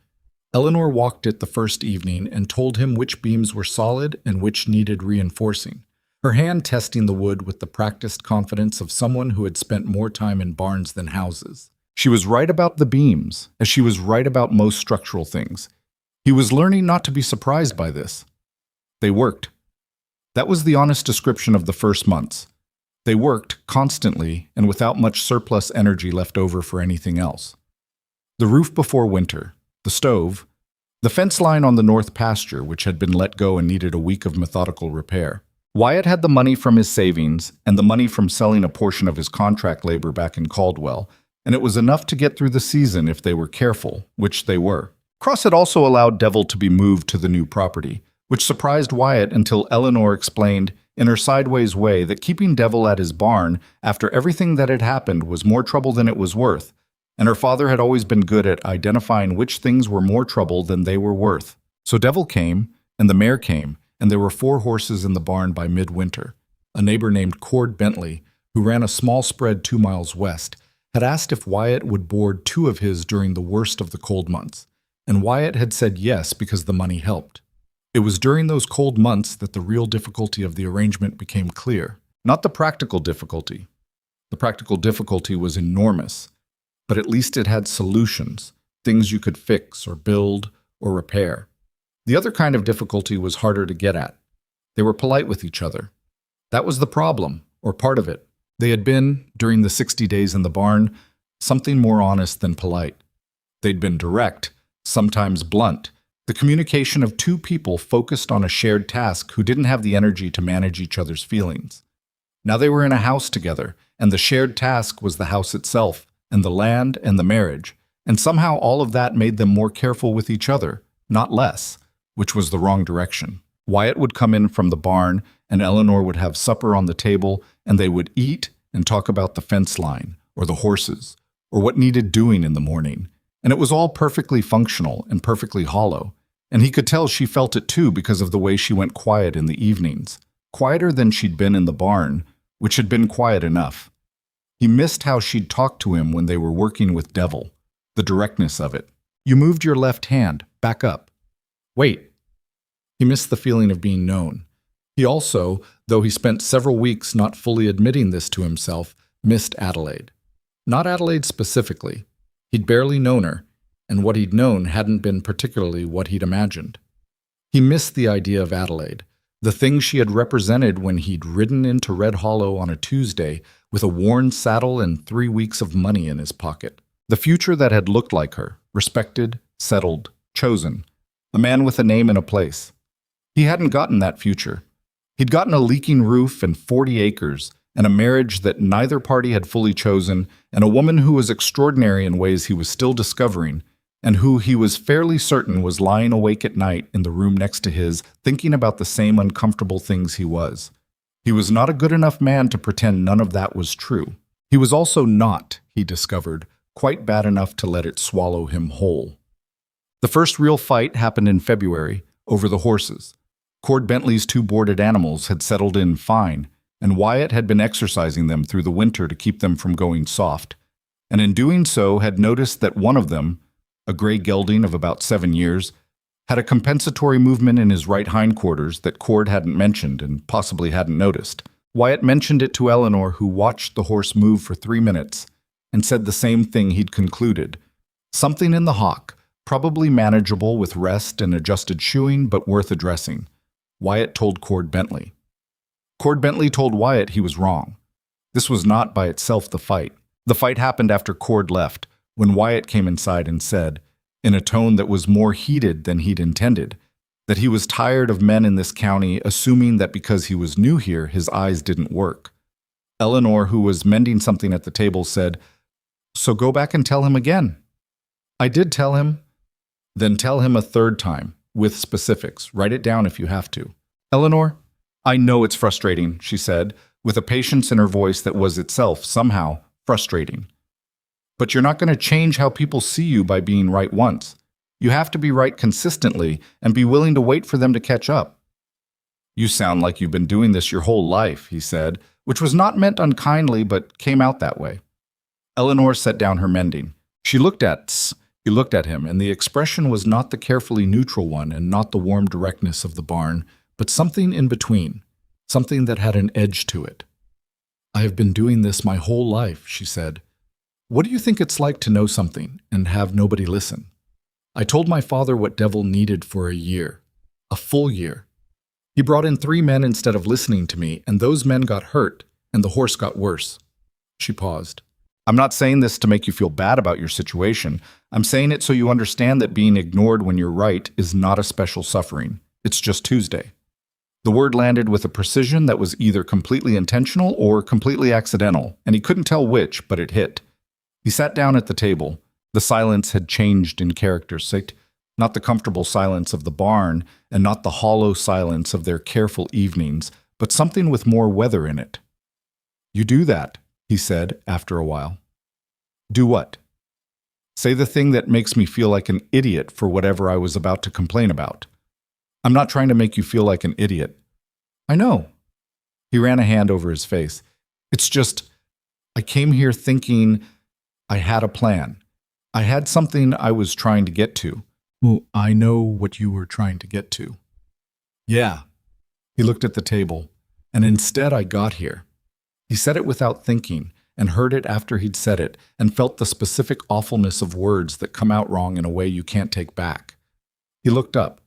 Eleanor walked it the first evening and told him which beams were solid and which needed reinforcing, her hand testing the wood with the practiced confidence of someone who had spent more time in barns than houses. She was right about the beams, as she was right about most structural things. He was learning not to be surprised by this. They worked. That was the honest description of the first months. They worked constantly and without much surplus energy left over for anything else. The roof before winter, the stove, the fence line on the north pasture, which had been let go and needed a week of methodical repair. Wyatt had the money from his savings and the money from selling a portion of his contract labor back in Caldwell, and it was enough to get through the season if they were careful, which they were. Cross had also allowed Devil to be moved to the new property, which surprised Wyatt until Eleanor explained, in her sideways way, that keeping Devil at his barn after everything that had happened was more trouble than it was worth, and her father had always been good at identifying which things were more trouble than they were worth. So Devil came, and the mare came, and there were 4 horses in the barn by midwinter. A neighbor named Cord Bentley, who ran a small spread 2 miles west, had asked if Wyatt would board 2 of his during the worst of the cold months, and Wyatt had said yes because the money helped. It was during those cold months that the real difficulty of the arrangement became clear, not the practical difficulty. The practical difficulty was enormous, but at least it had solutions, things you could fix or build or repair. The other kind of difficulty was harder to get at. They were polite with each other. That was the problem, or part of it. They had been, during the 60 days in the barn, something more honest than polite. They'd been direct, sometimes blunt, the communication of 2 people focused on a shared task who didn't have the energy to manage each other's feelings. Now they were in a house together, and the shared task was the house itself, and the land and the marriage, and somehow all of that made them more careful with each other, not less, which was the wrong direction. Wyatt would come in from the barn, and Eleanor would have supper on the table, and they would eat and talk about the fence line, or the horses, or what needed doing in the morning. And it was all perfectly functional and perfectly hollow. And he could tell she felt it too because of the way she went quiet in the evenings, quieter than she'd been in the barn, which had been quiet enough. He missed how she'd talked to him when they were working with Devil. the directness of it. You moved your left hand, back up. Wait. He missed the feeling of being known. He also, though he spent several weeks not fully admitting this to himself, missed Adelaide. Not Adelaide specifically. He'd barely known her, and what he'd known hadn't been particularly what he'd imagined. He missed the idea of Adelaide, the thing she had represented when he'd ridden into Red Hollow on a Tuesday with a worn saddle and 3 weeks of money in his pocket. The future that had looked like her, respected, settled, chosen, a man with a name and a place. He hadn't gotten that future. He'd gotten a leaking roof and 40 acres, and a marriage that neither party had fully chosen, and a woman who was extraordinary in ways he was still discovering, and who he was fairly certain was lying awake at night in the room next to his, thinking about the same uncomfortable things he was. He was not a good enough man to pretend none of that was true. He was also not, he discovered, quite bad enough to let it swallow him whole. The first real fight happened in February, over the horses. Cord Bentley's 2 boarded animals had settled in fine, and Wyatt had been exercising them through the winter to keep them from going soft, and in doing so had noticed that one of them, a gray gelding of about 7 years, had a compensatory movement in his right hindquarters that Cord hadn't mentioned and possibly hadn't noticed. Wyatt mentioned it to Eleanor, who watched the horse move for 3 minutes, and said the same thing he'd concluded. Something in the hock, probably manageable with rest and adjusted shoeing, but worth addressing. Wyatt told Cord Bentley. Cord Bentley told Wyatt he was wrong. This was not by itself the fight. The fight happened after Cord left, when Wyatt came inside and said, in a tone that was more heated than he'd intended, that he was tired of men in this county assuming that because he was new here, his eyes didn't work. Eleanor, who was mending something at the table, said, "So go back and tell him again." "I did tell him." "Then tell him a 3rd time, with specifics. Write it down if you have to." "Eleanor, I know it's frustrating," she said, with a patience in her voice that was itself, somehow, frustrating. "But you're not going to change how people see you by being right once. You have to be right consistently and be willing to wait for them to catch up." "You sound like you've been doing this your whole life," he said, which was not meant unkindly but came out that way. Eleanor set down her mending. He looked at him, and the expression was not the carefully neutral one and not the warm directness of the barn, but something in between, something that had an edge to it. "I have been doing this my whole life," she said. "What do you think it's like to know something and have nobody listen? I told my father what Devil needed for a year, a full year. He brought in 3 men instead of listening to me, and those men got hurt, and the horse got worse." She paused. "I'm not saying this to make you feel bad about your situation. I'm saying it so you understand that being ignored when you're right is not a special suffering. It's just Tuesday." The word landed with a precision that was either completely intentional or completely accidental, and he couldn't tell which, but it hit. He sat down at the table. The silence had changed in character, not the comfortable silence of the barn, and not the hollow silence of their careful evenings, but something with more weather in it. "You do that," he said after a while. "Do what?" "Say the thing that makes me feel like an idiot for whatever I was about to complain about." "I'm not trying to make you feel like an idiot." "I know." He ran a hand over his face. "It's just, I came here thinking I had a plan. I had something I was trying to get to." "Well, I know what you were trying to get to." "Yeah." He looked at the table. "And instead I got here." He said it without thinking, and heard it after he'd said it, and felt the specific awfulness of words that come out wrong in a way you can't take back. He looked up.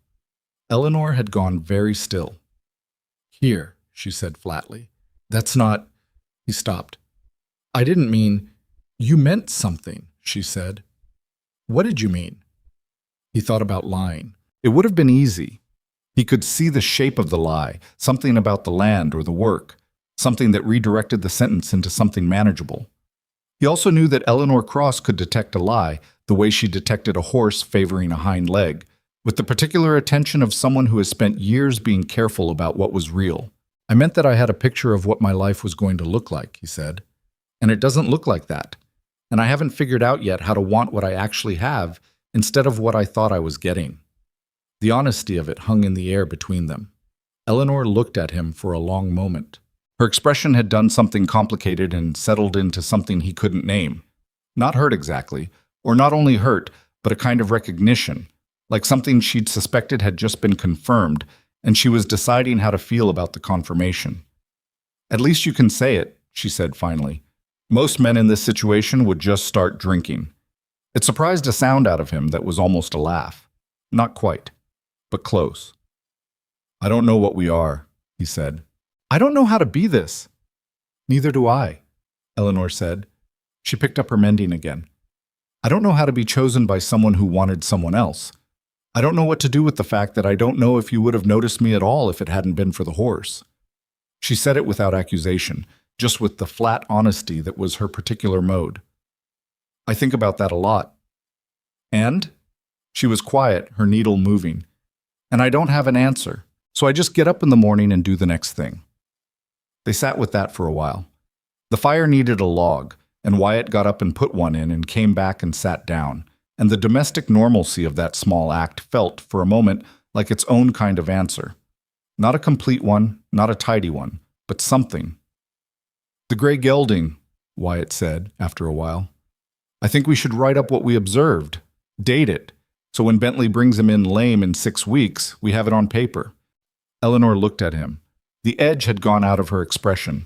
Eleanor had gone very still. "Here," she said flatly. "That's not—" He stopped. "I didn't mean—" "You meant something," she said. "What did you mean?" He thought about lying. It would have been easy. He could see the shape of the lie, something about the land or the work, something that redirected the sentence into something manageable. He also knew that Eleanor Cross could detect a lie the way she detected a horse favoring a hind leg, with the particular attention of someone who has spent years being careful about what was real. "I meant that I had a picture of what my life was going to look like," he said. "And it doesn't look like that. And I haven't figured out yet how to want what I actually have instead of what I thought I was getting." The honesty of it hung in the air between them. Eleanor looked at him for a long moment. Her expression had done something complicated and settled into something he couldn't name. Not hurt exactly, Or not only hurt, but a kind of recognition, like something she'd suspected had just been confirmed, and she was deciding how to feel about the confirmation. At least you can say it, she said finally. Most men in this situation would just start drinking. It surprised a sound out of him that was almost a laugh. Not quite, but close. I don't know what we are, he said. I don't know how to be this. Neither do I, Eleanor said. She picked up her mending again. I don't know how to be chosen by someone who wanted someone else. I don't know what to do with the fact that I don't know if you would have noticed me at all if it hadn't been for the horse. She said it without accusation, just with the flat honesty that was her particular mode. I think about that a lot. And? She was quiet, her needle moving. And I don't have an answer, so I just get up in the morning and do the next thing. They sat with that for a while. The fire needed a log, and Wyatt got up and put one in and came back and sat down, and the domestic normalcy of that small act felt, for a moment, like its own kind of answer. Not a complete one, not a tidy one, but something. The gray gelding, Wyatt said, after a while. I think we should write up what we observed, date it, so when Bentley brings him in lame in 6 weeks, we have it on paper. Eleanor looked at him. The edge had gone out of her expression.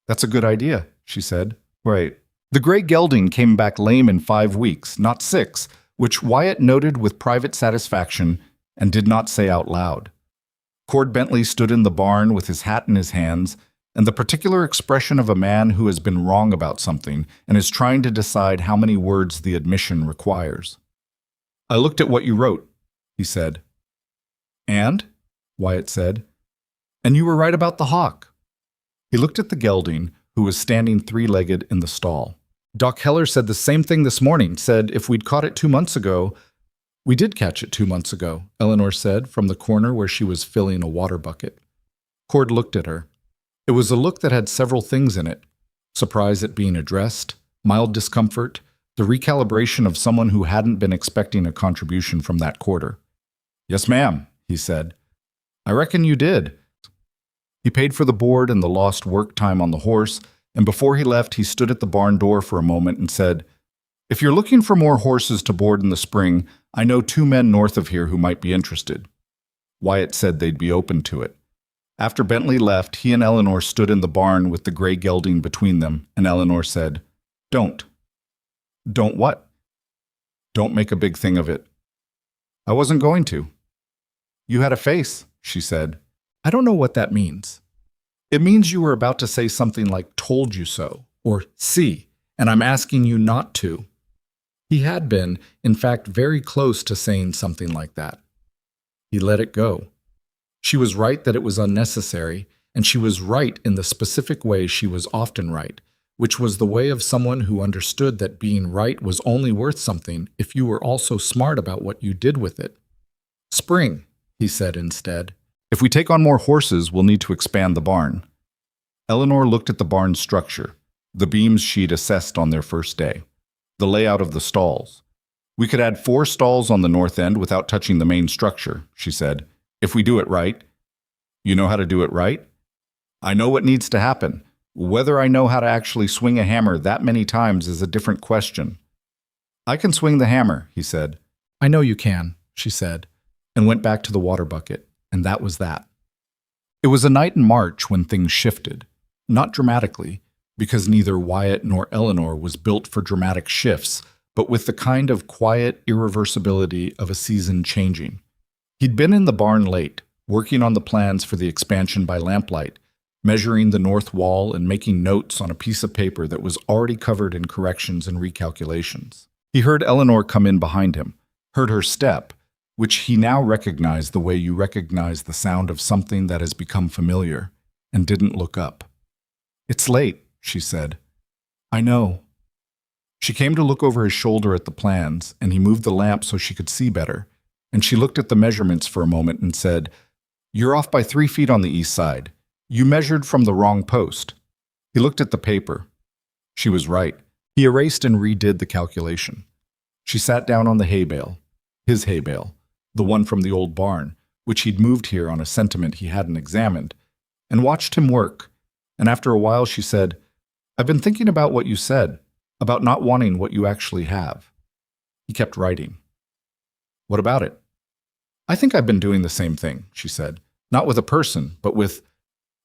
That's a good idea, she said. Right. The gray gelding came back lame in 5 weeks, not 6, which Wyatt noted with private satisfaction and did not say out loud. Cord Bentley stood in the barn with his hat in his hands, and the particular expression of a man who has been wrong about something and is trying to decide how many words the admission requires. I looked at what you wrote, he said. And? Wyatt said. And you were right about the hawk. He looked at the gelding, who was standing 3-legged in the stall. Doc Heller said the same thing this morning, said if we'd caught it 2 months ago. We did catch it 2 months ago, Eleanor said from the corner where she was filling a water bucket. Cord looked at her. It was a look that had several things in it. Surprise at being addressed, mild discomfort, the recalibration of someone who hadn't been expecting a contribution from that quarter. Yes, ma'am, he said. I reckon you did. He paid for the board and the lost work time on the horse, and before he left, he stood at the barn door for a moment and said, If you're looking for more horses to board in the spring, I know 2 men north of here who might be interested. Wyatt said they'd be open to it. After Bentley left, he and Eleanor stood in the barn with the gray gelding between them, and Eleanor said, Don't. Don't what? Don't make a big thing of it. I wasn't going to. You had a face, she said. I don't know what that means. It means you were about to say something like told you so, or see, and I'm asking you not to. He had been, in fact, very close to saying something like that. He let it go. She was right that it was unnecessary, and she was right in the specific way she was often right, which was the way of someone who understood that being right was only worth something if you were also smart about what you did with it. Spring, he said instead. If we take on more horses, we'll need to expand the barn. Eleanor looked at the barn's structure, the beams she'd assessed on their first day, the layout of the stalls. We could add 4 stalls on the north end without touching the main structure, she said, if we do it right. You know how to do it right? I know what needs to happen. Whether I know how to actually swing a hammer that many times is a different question. I can swing the hammer, he said. I know you can, she said, and went back to the water bucket. And that was that. It was a night in March when things shifted. Not dramatically, because neither Wyatt nor Eleanor was built for dramatic shifts, but with the kind of quiet irreversibility of a season changing. He'd been in the barn late, working on the plans for the expansion by lamplight, measuring the north wall and making notes on a piece of paper that was already covered in corrections and recalculations. He heard Eleanor come in behind him, heard her step, which he now recognized the way you recognize the sound of something that has become familiar, and didn't look up. It's late, she said. I know. She came to look over his shoulder at the plans, and he moved the lamp so she could see better, and she looked at the measurements for a moment and said, You're off by 3 feet on the east side. You measured from the wrong post. He looked at the paper. She was right. He erased and redid the calculation. She sat down on the hay bale, his hay bale, the one from the old barn, which he'd moved here on a sentiment he hadn't examined, and watched him work. And after a while she said, I've been thinking about what you said, about not wanting what you actually have. He kept writing. What about it? I think I've been doing the same thing, she said. Not with a person, but with...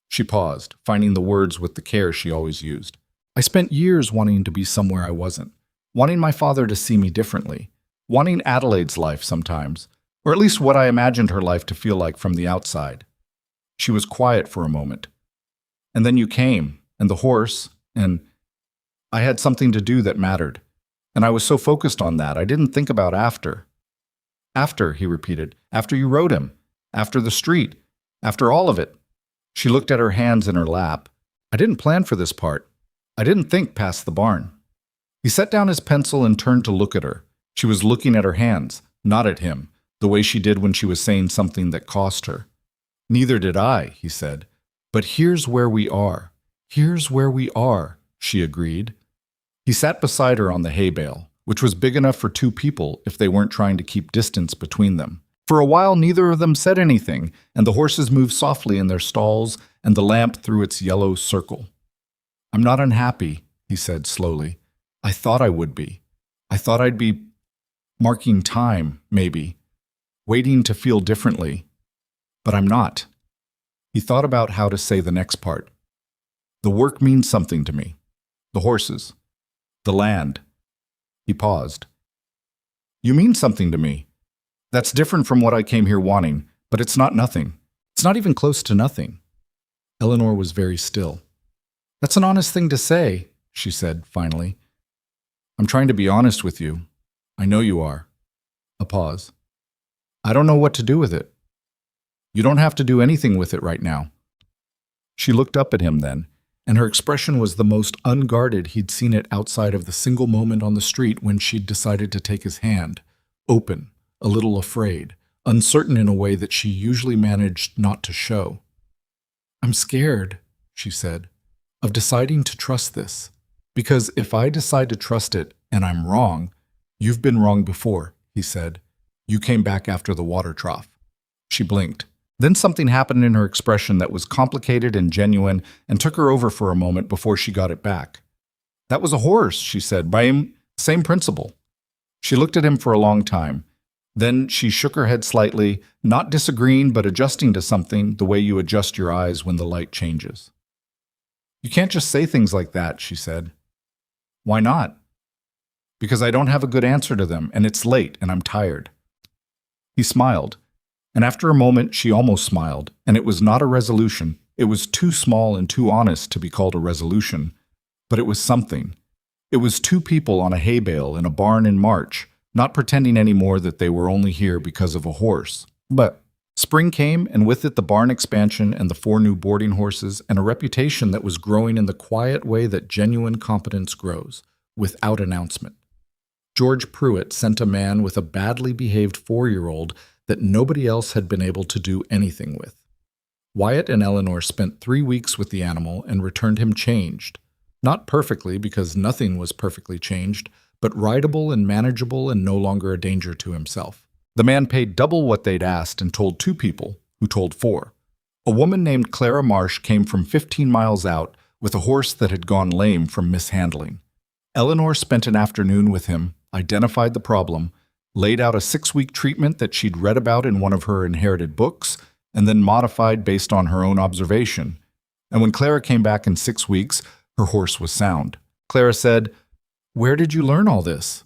She paused, finding the words with the care she always used. I spent years wanting to be somewhere I wasn't, wanting my father to see me differently, wanting Adelaide's life sometimes, or at least what I imagined her life to feel like from the outside. She was quiet for a moment. And then you came, and the horse, and I had something to do that mattered. And I was so focused on that, I didn't think about after. After, he repeated, after you rode him, after the street, after all of it. She looked at her hands in her lap. I didn't plan for this part. I didn't think past the barn. He set down his pencil and turned to look at her. She was looking at her hands, not at him, the way she did when she was saying something that cost her. Neither did I, he said. But here's where we are. Here's where we are, she agreed. He sat beside her on the hay bale, which was big enough for two people if they weren't trying to keep distance between them. For a while, neither of them said anything, and the horses moved softly in their stalls, and the lamp threw its yellow circle. I'm not unhappy, he said slowly. I thought I would be. I thought I'd be marking time, maybe, waiting to feel differently. But I'm not. He thought about how to say the next part. The work means something to me. The horses. The land. He paused. You mean something to me. That's different from what I came here wanting, but it's not nothing. It's not even close to nothing. Eleanor was very still. That's an honest thing to say, she said finally. I'm trying to be honest with you. I know you are. A pause. I don't know what to do with it. You don't have to do anything with it right now. She looked up at him then, and her expression was the most unguarded he'd seen it outside of the single moment on the street when she'd decided to take his hand, open, a little afraid, uncertain in a way that she usually managed not to show. I'm scared, she said, of deciding to trust this. Because if I decide to trust it and I'm wrong, you've been wrong before, he said. You came back after the water trough. She blinked. Then something happened in her expression that was complicated and genuine and took her over for a moment before she got it back. That was a horse, she said, by same principle. She looked at him for a long time. Then she shook her head slightly, not disagreeing but adjusting to something the way you adjust your eyes when the light changes. You can't just say things like that, she said. Why not? Because I don't have a good answer to them, and it's late, and I'm tired. He smiled. And after a moment, she almost smiled, and it was not a resolution. It was too small and too honest to be called a resolution. But it was something. It was two people on a hay bale in a barn in March, not pretending anymore that they were only here because of a horse. But spring came, and with it the barn expansion and the 4 new boarding horses and a reputation that was growing in the quiet way that genuine competence grows, without announcement. George Pruitt sent a man with a badly behaved 4-year-old that nobody else had been able to do anything with. Wyatt and Eleanor spent 3 weeks with the animal and returned him changed. Not perfectly, because nothing was perfectly changed, but rideable and manageable and no longer a danger to himself. The man paid double what they'd asked and told 2 people, who told 4. A woman named Clara Marsh came from 15 miles out with a horse that had gone lame from mishandling. Eleanor spent an afternoon with him, identified the problem, laid out a 6-week treatment that she'd read about in one of her inherited books, and then modified based on her own observation. And when Clara came back in 6 weeks, her horse was sound. Clara said, "Where did you learn all this?"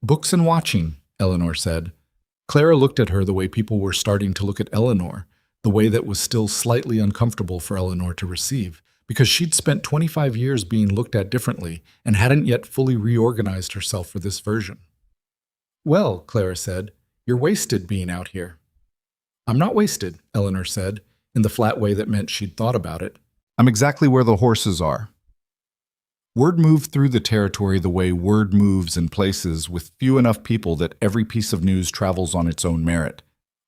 "Books and watching," Eleanor said. Clara looked at her the way people were starting to look at Eleanor, the way that was still slightly uncomfortable for Eleanor to receive, because she'd spent 25 years being looked at differently and hadn't yet fully reorganized herself for this version. "Well," Clara said, "you're wasted being out here." "I'm not wasted," Eleanor said, in the flat way that meant she'd thought about it. "I'm exactly where the horses are." Word moved through the territory the way word moves in places with few enough people that every piece of news travels on its own merit.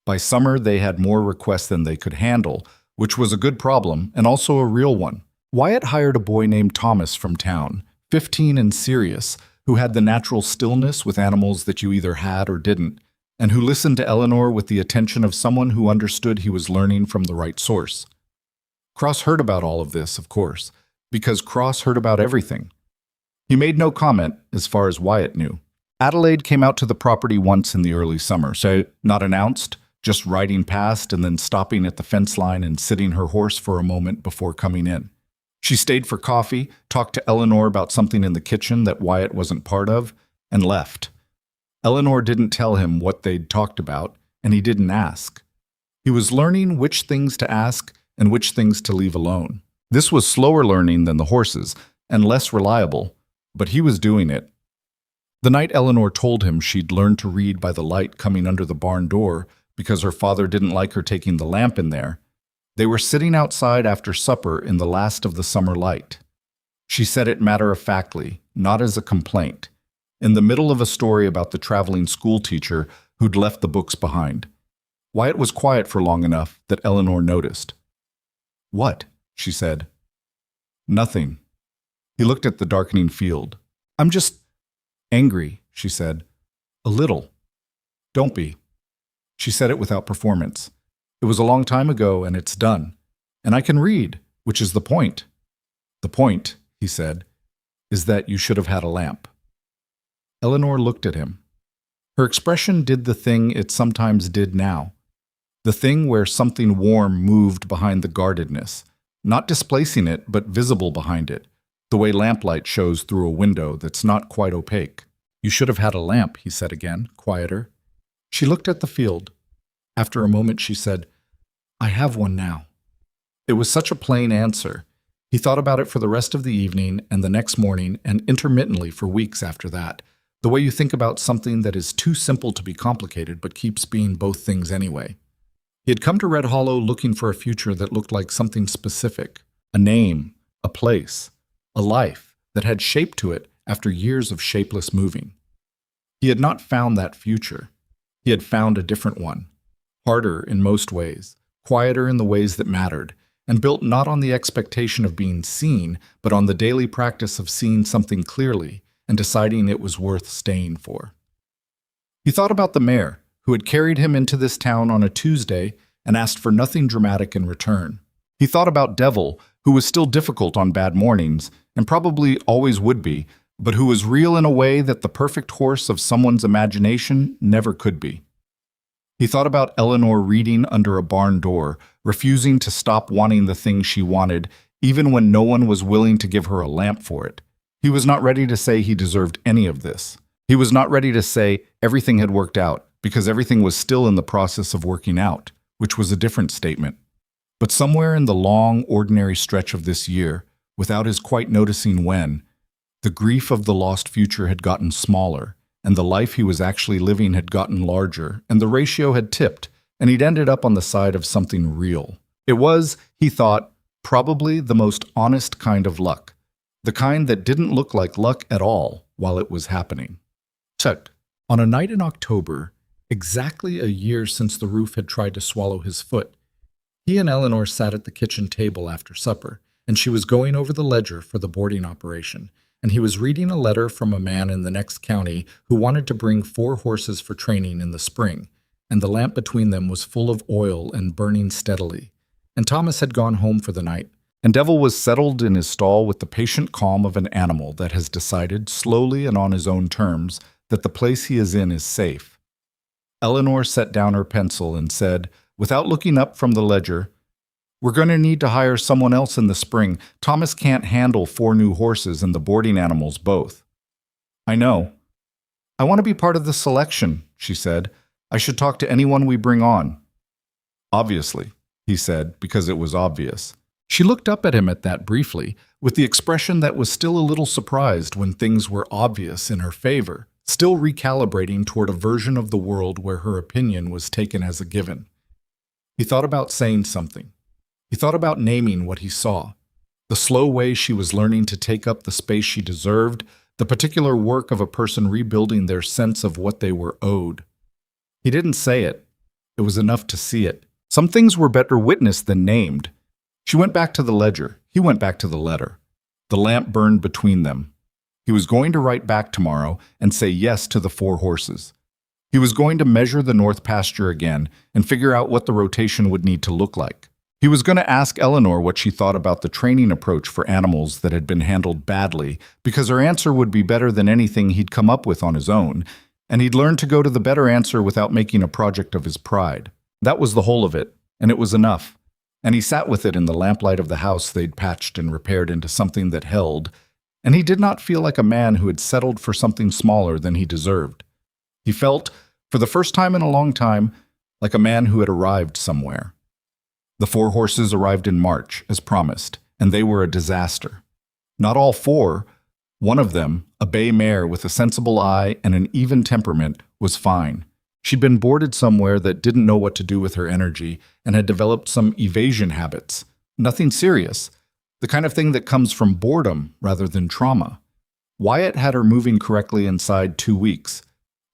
By summer, they had more requests than they could handle, which was a good problem and also a real one. Wyatt hired a boy named Thomas from town, 15 and serious, who had the natural stillness with animals that you either had or didn't, and who listened to Eleanor with the attention of someone who understood he was learning from the right source. Cross heard about all of this, of course, because Cross heard about everything. He made no comment, as far as Wyatt knew. Adelaide came out to the property once in the early summer, so not announced, just riding past and then stopping at the fence line and sitting her horse for a moment before coming in. She stayed for coffee, talked to Eleanor about something in the kitchen that Wyatt wasn't part of, and left. Eleanor didn't tell him what they'd talked about, and he didn't ask. He was learning which things to ask and which things to leave alone. This was slower learning than the horses, and less reliable, but he was doing it. The night Eleanor told him she'd learned to read by the light coming under the barn door because her father didn't like her taking the lamp in there, they were sitting outside after supper in the last of the summer light. She said it matter-of-factly, not as a complaint, in the middle of a story about the traveling school teacher who'd left the books behind. Wyatt was quiet for long enough that Eleanor noticed. "What?" she said. "Nothing." He looked at the darkening field. "I'm just angry," she said. "A little." "Don't be." She said it without performance. "It was a long time ago, and it's done. And I can read, which is the point." "The point," he said, "is that you should have had a lamp." Eleanor looked at him. Her expression did the thing it sometimes did now. The thing where something warm moved behind the guardedness, not displacing it, but visible behind it, the way lamplight shows through a window that's not quite opaque. "You should have had a lamp," he said again, quieter. She looked at the field. After a moment she said, "I have one now." It was such a plain answer. He thought about it for the rest of the evening and the next morning and intermittently for weeks after that, the way you think about something that is too simple to be complicated but keeps being both things anyway. He had come to Red Hollow looking for a future that looked like something specific, a name, a place, a life that had shape to it after years of shapeless moving. He had not found that future. He had found a different one, harder in most ways, quieter in the ways that mattered, and built not on the expectation of being seen, but on the daily practice of seeing something clearly and deciding it was worth staying for. He thought about the mayor, who had carried him into this town on a Tuesday and asked for nothing dramatic in return. He thought about Devil, who was still difficult on bad mornings, and probably always would be, but who was real in a way that the perfect horse of someone's imagination never could be. He thought about Eleanor reading under a barn door, refusing to stop wanting the thing she wanted, even when no one was willing to give her a lamp for it. He was not ready to say he deserved any of this. He was not ready to say everything had worked out, because everything was still in the process of working out, which was a different statement. But somewhere in the long, ordinary stretch of this year, without his quite noticing when, the grief of the lost future had gotten smaller, and the life he was actually living had gotten larger, and the ratio had tipped, and he'd ended up on the side of something real. It was, he thought, probably the most honest kind of luck, the kind that didn't look like luck at all while it was happening. Checked. On a night in October, exactly a year since the roof had tried to swallow his foot, he and Eleanor sat at the kitchen table after supper, and she was going over the ledger for the boarding operation, and he was reading a letter from a man in the next county who wanted to bring 4 horses for training in the spring, and the lamp between them was full of oil and burning steadily. And Thomas had gone home for the night, and Devil was settled in his stall with the patient calm of an animal that has decided, slowly and on his own terms, that the place he is in is safe. Eleanor set down her pencil and said, without looking up from the ledger, "We're going to need to hire someone else in the spring. Thomas can't handle 4 new horses and the boarding animals both." "I know." "I want to be part of the selection," she said. "I should talk to anyone we bring on." "Obviously," he said, because it was obvious. She looked up at him at that briefly, with the expression that was still a little surprised when things were obvious in her favor, still recalibrating toward a version of the world where her opinion was taken as a given. He thought about saying something. He thought about naming what he saw, the slow way she was learning to take up the space she deserved, the particular work of a person rebuilding their sense of what they were owed. He didn't say it. It was enough to see it. Some things were better witnessed than named. She went back to the ledger. He went back to the letter. The lamp burned between them. He was going to write back tomorrow and say yes to the 4 horses. He was going to measure the north pasture again and figure out what the rotation would need to look like. He was going to ask Eleanor what she thought about the training approach for animals that had been handled badly, because her answer would be better than anything he'd come up with on his own, and he'd learn to go to the better answer without making a project of his pride. That was the whole of it, and it was enough. And he sat with it in the lamplight of the house they'd patched and repaired into something that held, and he did not feel like a man who had settled for something smaller than he deserved. He felt, for the first time in a long time, like a man who had arrived somewhere. The 4 horses arrived in March, as promised, and they were a disaster. Not all 4. One of them, a bay mare with a sensible eye and an even temperament, was fine. She'd been boarded somewhere that didn't know what to do with her energy and had developed some evasion habits. Nothing serious. The kind of thing that comes from boredom rather than trauma. Wyatt had her moving correctly inside 2 weeks.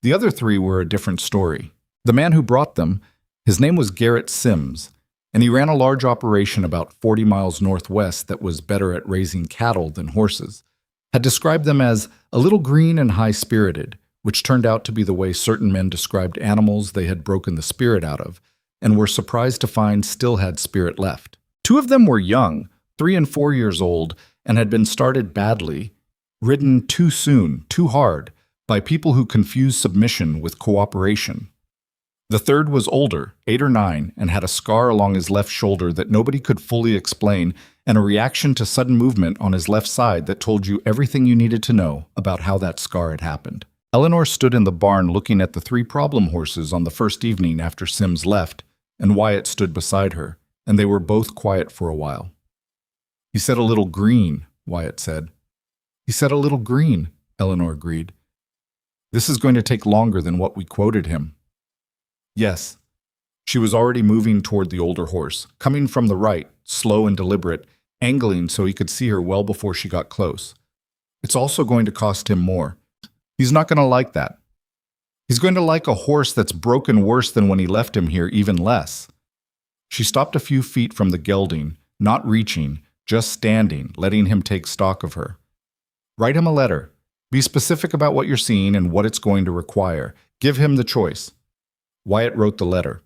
The other 3 were a different story. The man who brought them, his name was Garrett Sims, and he ran a large operation about 40 miles northwest that was better at raising cattle than horses, had described them as a little green and high-spirited, which turned out to be the way certain men described animals they had broken the spirit out of, and were surprised to find still had spirit left. 2 of them were young, 3 and 4 years old, and had been started badly, ridden too soon, too hard, by people who confused submission with cooperation. The third was older, 8 or 9, and had a scar along his left shoulder that nobody could fully explain, and a reaction to sudden movement on his left side that told you everything you needed to know about how that scar had happened. Eleanor stood in the barn looking at the 3 problem horses on the first evening after Sims left, and Wyatt stood beside her, and they were both quiet for a while. "He said a little green," Wyatt said. "He said a little green," Eleanor agreed. "This is going to take longer than what we quoted him." Yes. She was already moving toward the older horse, coming from the right, slow and deliberate, angling so he could see her well before she got close. "It's also going to cost him more. He's not going to like that. He's going to like a horse that's broken worse than when he left him here, even less." She stopped a few feet from the gelding, not reaching, just standing, letting him take stock of her. "Write him a letter. Be specific about what you're seeing and what it's going to require. Give him the choice." Wyatt wrote the letter.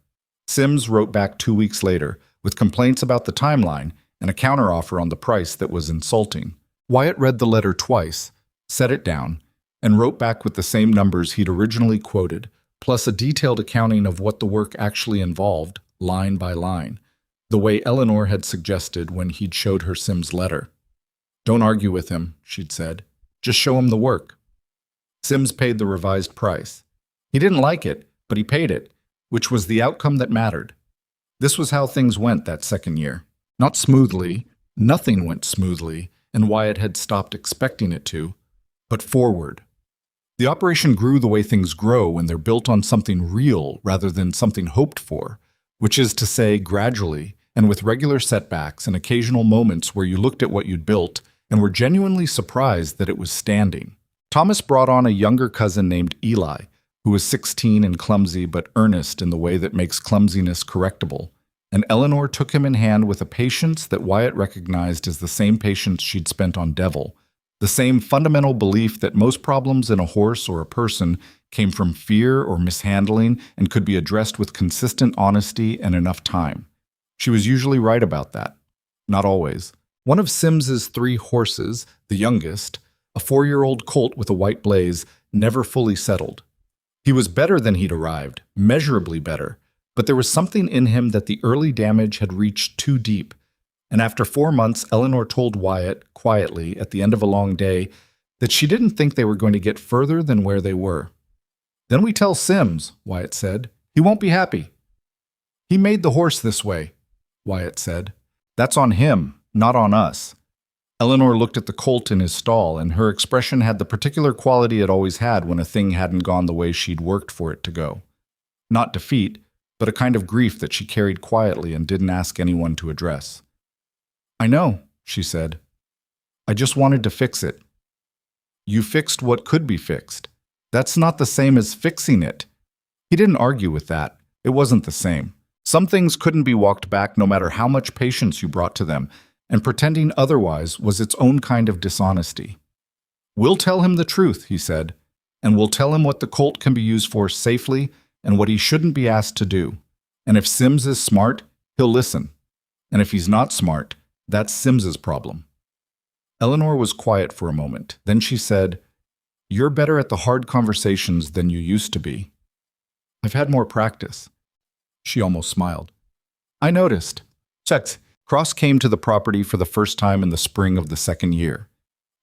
Sims wrote back 2 weeks later, with complaints about the timeline and a counteroffer on the price that was insulting. Wyatt read the letter twice, set it down, and wrote back with the same numbers he'd originally quoted, plus a detailed accounting of what the work actually involved, line by line, the way Eleanor had suggested when he'd showed her Sims' letter. "Don't argue with him," she'd said. "Just show him the work." Sims paid the revised price. He didn't like it, but he paid it, which was the outcome that mattered. This was how things went that second year. Not smoothly, nothing went smoothly, and Wyatt had stopped expecting it to, but forward. The operation grew the way things grow when they're built on something real rather than something hoped for, which is to say gradually, and with regular setbacks and occasional moments where you looked at what you'd built and were genuinely surprised that it was standing. Thomas brought on a younger cousin named Eli, who was 16 and clumsy but earnest in the way that makes clumsiness correctable, and Eleanor took him in hand with a patience that Wyatt recognized as the same patience she'd spent on Devil, the same fundamental belief that most problems in a horse or a person came from fear or mishandling and could be addressed with consistent honesty and enough time. She was usually right about that. Not always. One of Sims's 3 horses, the youngest, a 4-year-old colt with a white blaze, never fully settled. He was better than he'd arrived, measurably better, but there was something in him that the early damage had reached too deep, and after 4 months, Eleanor told Wyatt, quietly, at the end of a long day, that she didn't think they were going to get further than where they were. "Then we tell Sims," Wyatt said. "He won't be happy." "He made the horse this way," Wyatt said. "That's on him, not on us." Eleanor looked at the colt in his stall, and her expression had the particular quality it always had when a thing hadn't gone the way she'd worked for it to go. Not defeat, but a kind of grief that she carried quietly and didn't ask anyone to address. "I know," she said. "I just wanted to fix it." "You fixed what could be fixed. That's not the same as fixing it." He didn't argue with that. It wasn't the same. Some things couldn't be walked back no matter how much patience you brought to them, and pretending otherwise was its own kind of dishonesty. "We'll tell him the truth," he said, "and we'll tell him what the colt can be used for safely and what he shouldn't be asked to do. And if Sims is smart, he'll listen." And if he's not smart, that's Sims's problem. Eleanor was quiet for a moment. Then she said, "You're better at the hard conversations than you used to be." "I've had more practice." She almost smiled. "I noticed." Checked. Cross came to the property for the first time in the spring of the second year.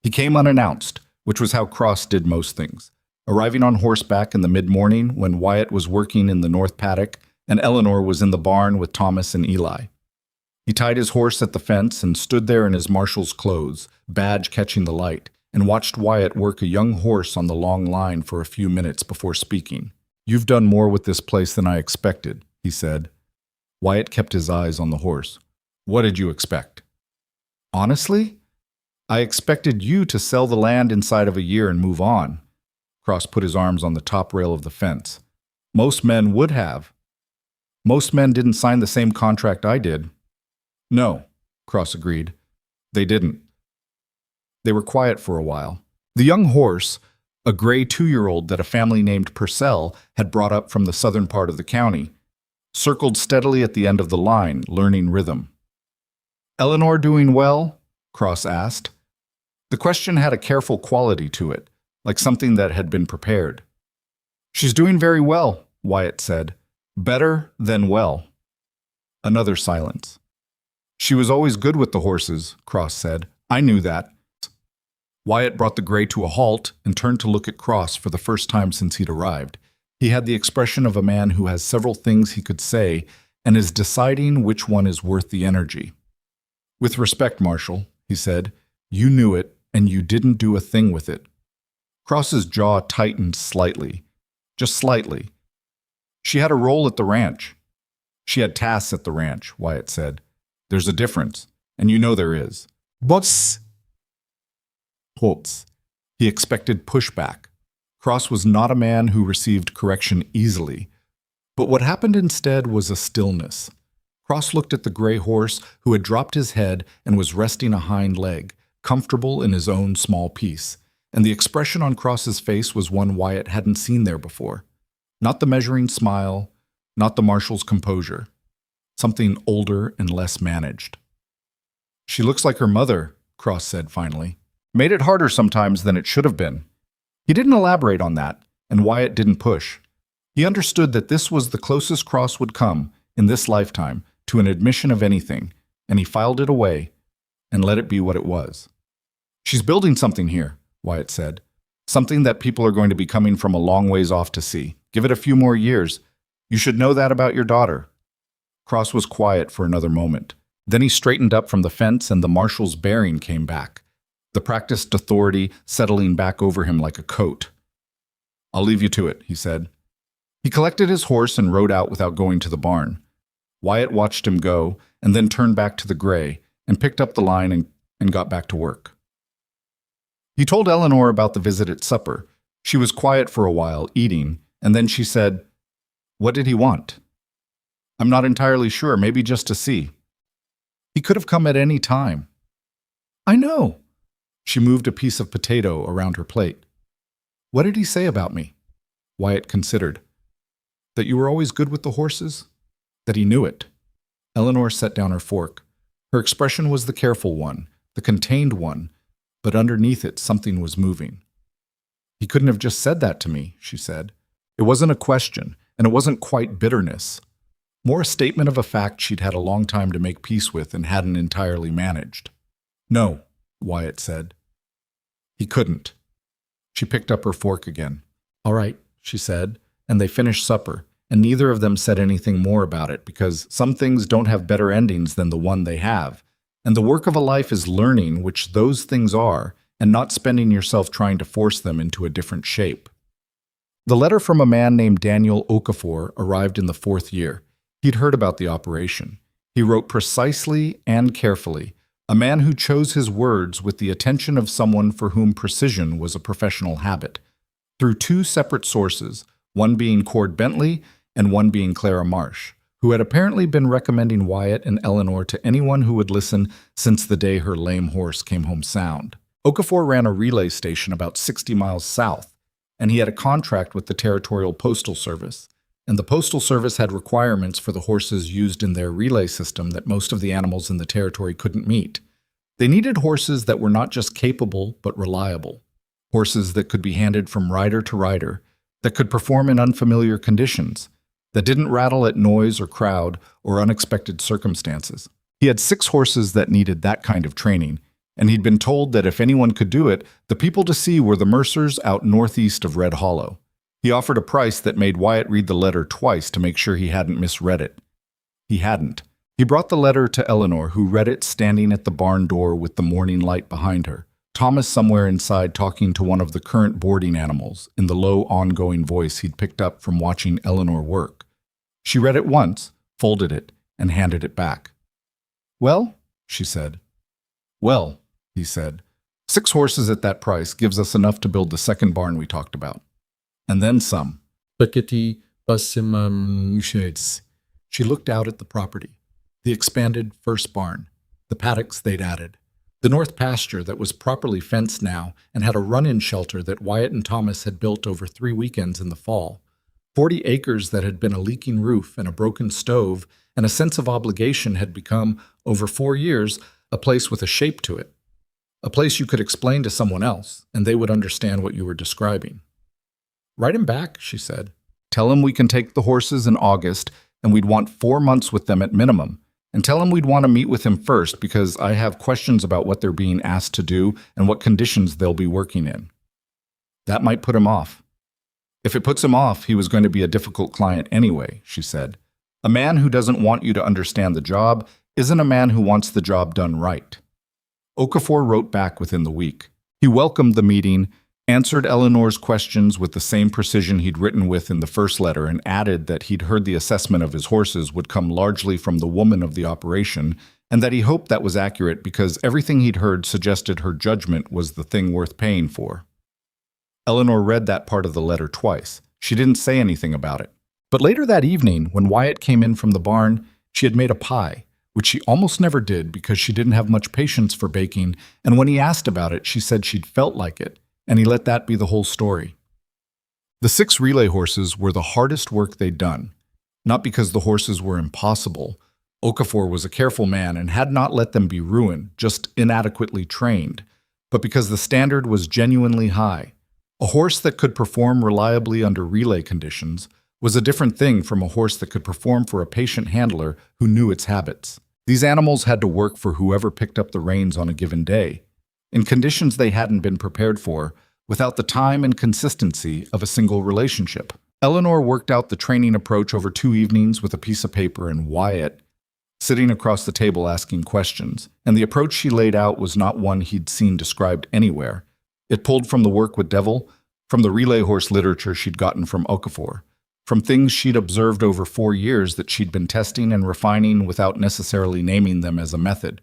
He came unannounced, which was how Cross did most things, arriving on horseback in the mid-morning when Wyatt was working in the north paddock and Eleanor was in the barn with Thomas and Eli. He tied his horse at the fence and stood there in his marshal's clothes, badge catching the light, and watched Wyatt work a young horse on the long line for a few minutes before speaking. "You've done more with this place than I expected," he said. Wyatt kept his eyes on the horse. "What did you expect?" "Honestly, I expected you to sell the land inside of a year and move on." Cross put his arms on the top rail of the fence. "Most men would have. Most men didn't sign the same contract I did." "No," Cross agreed. "They didn't." They were quiet for a while. The young horse, a gray 2-year-old that a family named Purcell had brought up from the southern part of the county, circled steadily at the end of the line, learning rhythm. "Eleanor doing well?" Cross asked. The question had a careful quality to it, like something that had been prepared. "She's doing very well," Wyatt said. "Better than well." Another silence. "She was always good with the horses," Cross said. "I knew that." Wyatt brought the gray to a halt and turned to look at Cross for the first time since he'd arrived. He had the expression of a man who has several things he could say and is deciding which one is worth the energy. "With respect, Marshal," he said, "you knew it, and you didn't do a thing with it." Cross's jaw tightened slightly. Just slightly. "She had a role at the ranch." "She had tasks at the ranch," Wyatt said. "There's a difference, and you know there is." "Bots." Holtz. He expected pushback. Cross was not a man who received correction easily. But what happened instead was a stillness. Cross looked at the gray horse who had dropped his head and was resting a hind leg, comfortable in his own small piece. And the expression on Cross's face was one Wyatt hadn't seen there before. Not the measuring smile, not the marshal's composure. Something older and less managed. "She looks like her mother," Cross said finally. "Made it harder sometimes than it should have been." He didn't elaborate on that, and Wyatt didn't push. He understood that this was the closest Cross would come, in this lifetime, to an admission of anything, and he filed it away and let it be what it was. "She's building something here," Wyatt said. "Something that people are going to be coming from a long ways off to see. Give it a few more years. You should know that about your daughter." Cross was quiet for another moment. Then he straightened up from the fence and the marshal's bearing came back, the practiced authority settling back over him like a coat. "I'll leave you to it," he said. He collected his horse and rode out without going to the barn. Wyatt watched him go and then turned back to the gray and picked up the line and got back to work. He told Eleanor about the visit at supper. She was quiet for a while, eating, and then she said, "What did he want?" "I'm not entirely sure, maybe just to see." "He could have come at any time." "I know." She moved a piece of potato around her plate. "What did he say about me?" Wyatt considered. "That you were always good with the horses?" "That he knew it." Eleanor set down her fork. Her expression was the careful one, the contained one, but underneath it something was moving. "He couldn't have just said that to me," she said. It wasn't a question, and it wasn't quite bitterness. More a statement of a fact she'd had a long time to make peace with and hadn't entirely managed. "No," Wyatt said. "He couldn't." She picked up her fork again. "All right," she said, and they finished supper, and neither of them said anything more about it because some things don't have better endings than the one they have, and the work of a life is learning which those things are and not spending yourself trying to force them into a different shape. The letter from a man named Daniel Okafor arrived in the 4th year. He'd heard about the operation. He wrote precisely and carefully, a man who chose his words with the attention of someone for whom precision was a professional habit. Through 2 separate sources, one being Cord Bentley and one being Clara Marsh, who had apparently been recommending Wyatt and Eleanor to anyone who would listen since the day her lame horse came home sound. Okafor ran a relay station about 60 miles south, and he had a contract with the Territorial Postal Service. and the Postal Service had requirements for the horses used in their relay system that most of the animals in the territory couldn't meet. They needed horses that were not just capable, but reliable. Horses that could be handed from rider to rider, that could perform in unfamiliar conditions, that didn't rattle at noise or crowd or unexpected circumstances. He had 6 horses that needed that kind of training, and he'd been told that if anyone could do it, the people to see were the Mercers out northeast of Red Hollow. He offered a price that made Wyatt read the letter twice to make sure he hadn't misread it. He hadn't. He brought the letter to Eleanor, who read it standing at the barn door with the morning light behind her. Thomas somewhere inside talking to one of the current boarding animals in the low, ongoing voice he'd picked up from watching Eleanor work. She read it once, folded it, and handed it back. "Well," she said. "Well," he said, "6 horses at that price gives us enough to build the second barn we talked about. And then some." She looked out at the property, the expanded first barn, the paddocks they'd added, the north pasture that was properly fenced now and had a run-in shelter that Wyatt and Thomas had built over 3 weekends in the fall, 40 acres that had been a leaking roof and a broken stove, and a sense of obligation had become, over 4 years, a place with a shape to it, a place you could explain to someone else, and they would understand what you were describing. "Write him back," she said. "Tell him we can take the horses in August, and we'd want 4 months with them at minimum. And tell him we'd want to meet with him first because I have questions about what they're being asked to do and what conditions they'll be working in." That might put him off. If it puts him off, he was going to be a difficult client anyway, she said. A man who doesn't want you to understand the job isn't a man who wants the job done right. Okafor wrote back within the week. He welcomed the meeting, answered Eleanor's questions with the same precision he'd written with in the first letter, and added that he'd heard the assessment of his horses would come largely from the woman of the operation, and that he hoped that was accurate because everything he'd heard suggested her judgment was the thing worth paying for. Eleanor read that part of the letter twice. She didn't say anything about it. But later that evening, when Wyatt came in from the barn, she had made a pie, which she almost never did because she didn't have much patience for baking, and when he asked about it, she said she'd felt like it, and he let that be the whole story. The 6 relay horses were the hardest work they'd done, not because the horses were impossible. Okafor was a careful man and had not let them be ruined, just inadequately trained, but because the standard was genuinely high. A horse that could perform reliably under relay conditions was a different thing from a horse that could perform for a patient handler who knew its habits. These animals had to work for whoever picked up the reins on a given day, in conditions they hadn't been prepared for, without the time and consistency of a single relationship. Eleanor worked out the training approach over 2 evenings with a piece of paper and Wyatt sitting across the table asking questions, and the approach she laid out was not one he'd seen described anywhere. It pulled from the work with Devil, from the relay horse literature she'd gotten from Okafor, from things she'd observed over 4 years that she'd been testing and refining without necessarily naming them as a method.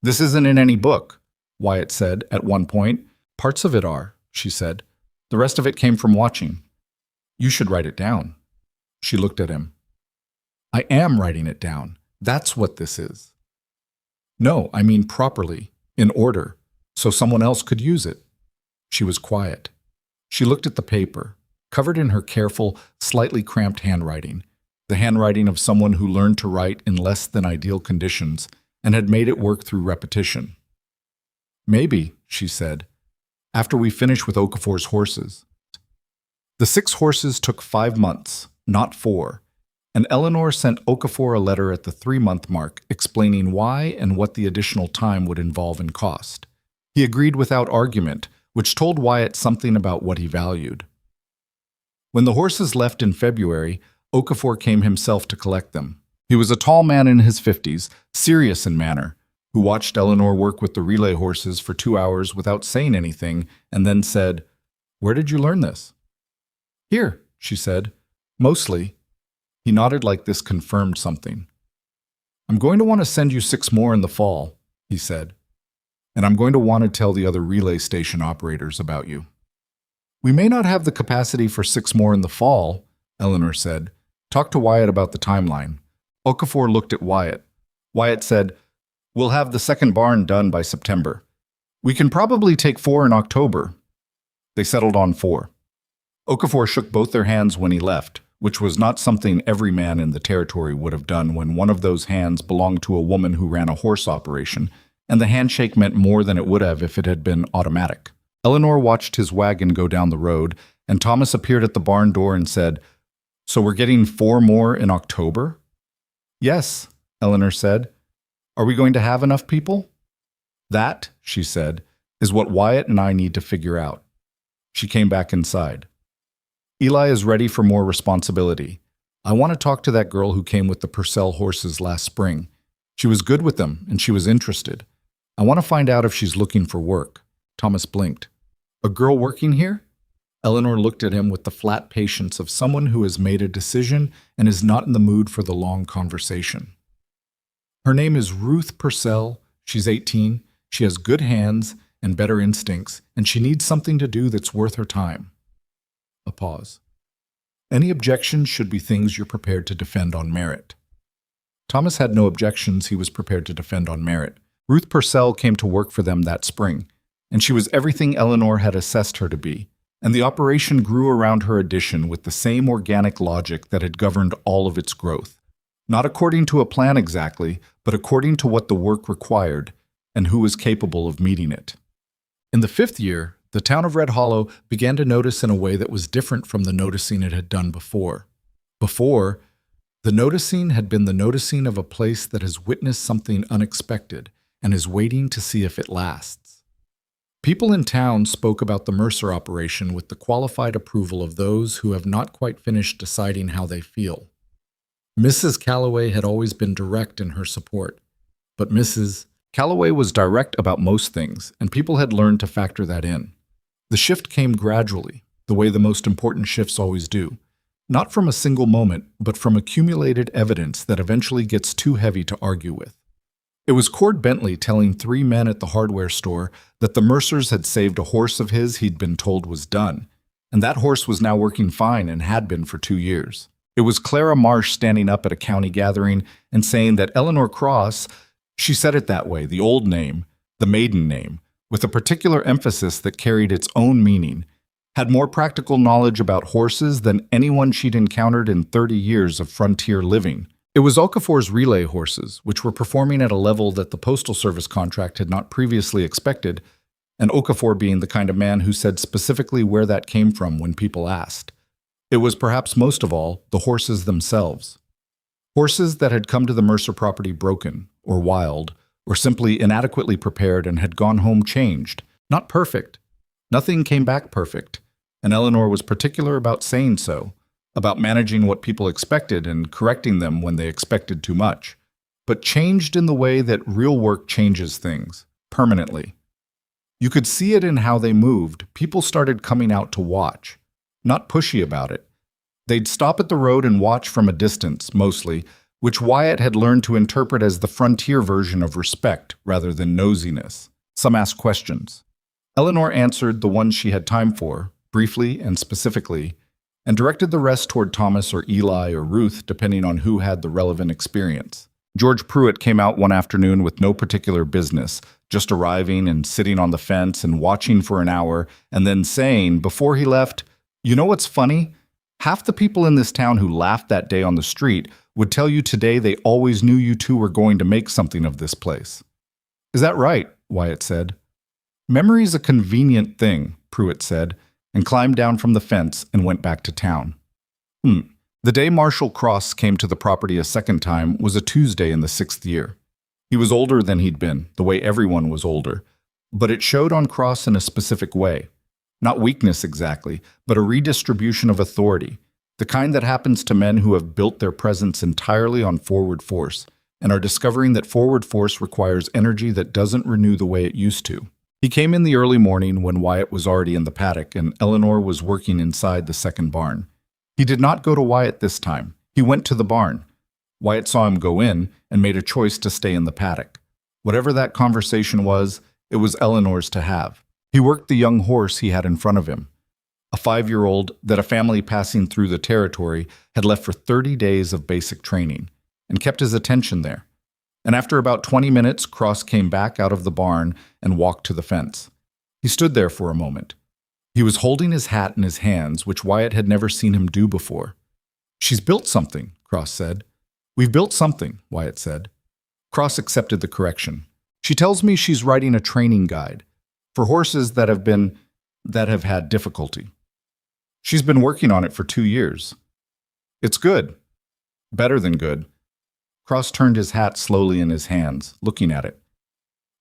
"This isn't in any book," Wyatt said at one point. "Parts of it are," she said. "The rest of it came from watching." "You should write it down." She looked at him. "I am writing it down. That's what this is." "No, I mean properly, in order, so someone else could use it." She was quiet. She looked at the paper, covered in her careful, slightly cramped handwriting, the handwriting of someone who learned to write in less than ideal conditions and had made it work through repetition. "Maybe," she said, "after we finish with Okafor's horses." The 6 horses took 5 months, not 4, and Eleanor sent Okafor a letter at the 3-month mark explaining why and what the additional time would involve in cost. He agreed without argument, which told Wyatt something about what he valued. When the horses left in February, Okafor came himself to collect them. He was a tall man in his 50s, serious in manner, who watched Eleanor work with the relay horses for 2 hours without saying anything, and then said, "Where did you learn this?" "Here," she said. "Mostly." He nodded like this confirmed something. "I'm going to want to send you 6 more in the fall," he said. "And I'm going to want to tell the other relay station operators about you." "We may not have the capacity for 6 more in the fall," Eleanor said. "Talk to Wyatt about the timeline." Okafor looked at Wyatt. Wyatt said, "We'll have the second barn done by September. We can probably take 4 in October." They settled on 4. Okafor shook both their hands when he left, which was not something every man in the territory would have done when one of those hands belonged to a woman who ran a horse operation, and the handshake meant more than it would have if it had been automatic. Eleanor watched his wagon go down the road, and Thomas appeared at the barn door and said, "So we're getting 4 more in October?" "Yes," Eleanor said. "Are we going to have enough people?" "That," she said, "is what Wyatt and I need to figure out." She came back inside. "Eli is ready for more responsibility. I want to talk to that girl who came with the Purcell horses last spring. She was good with them, and she was interested. I want to find out if she's looking for work." Thomas blinked. "A girl working here?" Eleanor looked at him with the flat patience of someone who has made a decision and is not in the mood for the long conversation. "Her name is Ruth Purcell. She's 18. She has good hands and better instincts, and she needs something to do that's worth her time." A pause. "Any objections should be things you're prepared to defend on merit." Thomas had no objections he was prepared to defend on merit. Ruth Purcell came to work for them that spring, and she was everything Eleanor had assessed her to be, and the operation grew around her addition with the same organic logic that had governed all of its growth. Not according to a plan exactly, but according to what the work required and who was capable of meeting it. In the 5th year, the town of Red Hollow began to notice in a way that was different from the noticing it had done before. Before, the noticing had been the noticing of a place that has witnessed something unexpected and is waiting to see if it lasts. People in town spoke about the Mercer operation with the qualified approval of those who have not quite finished deciding how they feel. Mrs. Calloway had always been direct in her support, but Mrs. Calloway was direct about most things, and people had learned to factor that in. The shift came gradually, the way the most important shifts always do, not from a single moment, but from accumulated evidence that eventually gets too heavy to argue with. It was Cord Bentley telling 3 men at the hardware store that the Mercers had saved a horse of his he'd been told was done, and that horse was now working fine and had been for 2 years. It was Clara Marsh standing up at a county gathering and saying that Eleanor Cross, she said it that way, the old name, the maiden name, with a particular emphasis that carried its own meaning, had more practical knowledge about horses than anyone she'd encountered in 30 years of frontier living. It was Okafor's relay horses, which were performing at a level that the Postal Service contract had not previously expected, and Okafor being the kind of man who said specifically where that came from when people asked. It was perhaps most of all the horses themselves. Horses that had come to the Mercer property broken, or wild, or simply inadequately prepared and had gone home changed, not perfect. Nothing came back perfect, and Eleanor was particular about saying so, about managing what people expected and correcting them when they expected too much, but changed in the way that real work changes things, permanently. You could see it in how they moved. People started coming out to watch, not pushy about it. They'd stop at the road and watch from a distance, mostly, which Wyatt had learned to interpret as the frontier version of respect rather than nosiness. Some asked questions. Eleanor answered the ones she had time for, briefly and specifically, and directed the rest toward Thomas or Eli or Ruth, depending on who had the relevant experience. George Pruitt came out one afternoon with no particular business, just arriving and sitting on the fence and watching for an hour, and then saying, before he left, "You know what's funny? Half the people in this town who laughed that day on the street would tell you today they always knew you two were going to make something of this place." "Is that right?" Wyatt said. "Memory's a convenient thing," Pruitt said, and climbed down from the fence and went back to town. The day Marshall Cross came to the property a second time was a Tuesday in the 6th year. He was older than he'd been, the way everyone was older, but it showed on Cross in a specific way. Not weakness exactly, but a redistribution of authority, the kind that happens to men who have built their presence entirely on forward force and are discovering that forward force requires energy that doesn't renew the way it used to. He came in the early morning when Wyatt was already in the paddock and Eleanor was working inside the second barn. He did not go to Wyatt this time. He went to the barn. Wyatt saw him go in and made a choice to stay in the paddock. Whatever that conversation was, it was Eleanor's to have. He worked the young horse he had in front of him, a 5-year-old that a family passing through the territory had left for 30 days of basic training, and kept his attention there. And after about 20 minutes, Cross came back out of the barn and walked to the fence. He stood there for a moment. He was holding his hat in his hands, which Wyatt had never seen him do before. She's built something, Cross said. We've built something, Wyatt said. Cross accepted the correction. She tells me she's writing a training guide for horses that have had difficulty. She's been working on it for 2 years. It's good. Better than good. Cross turned his hat slowly in his hands, looking at it.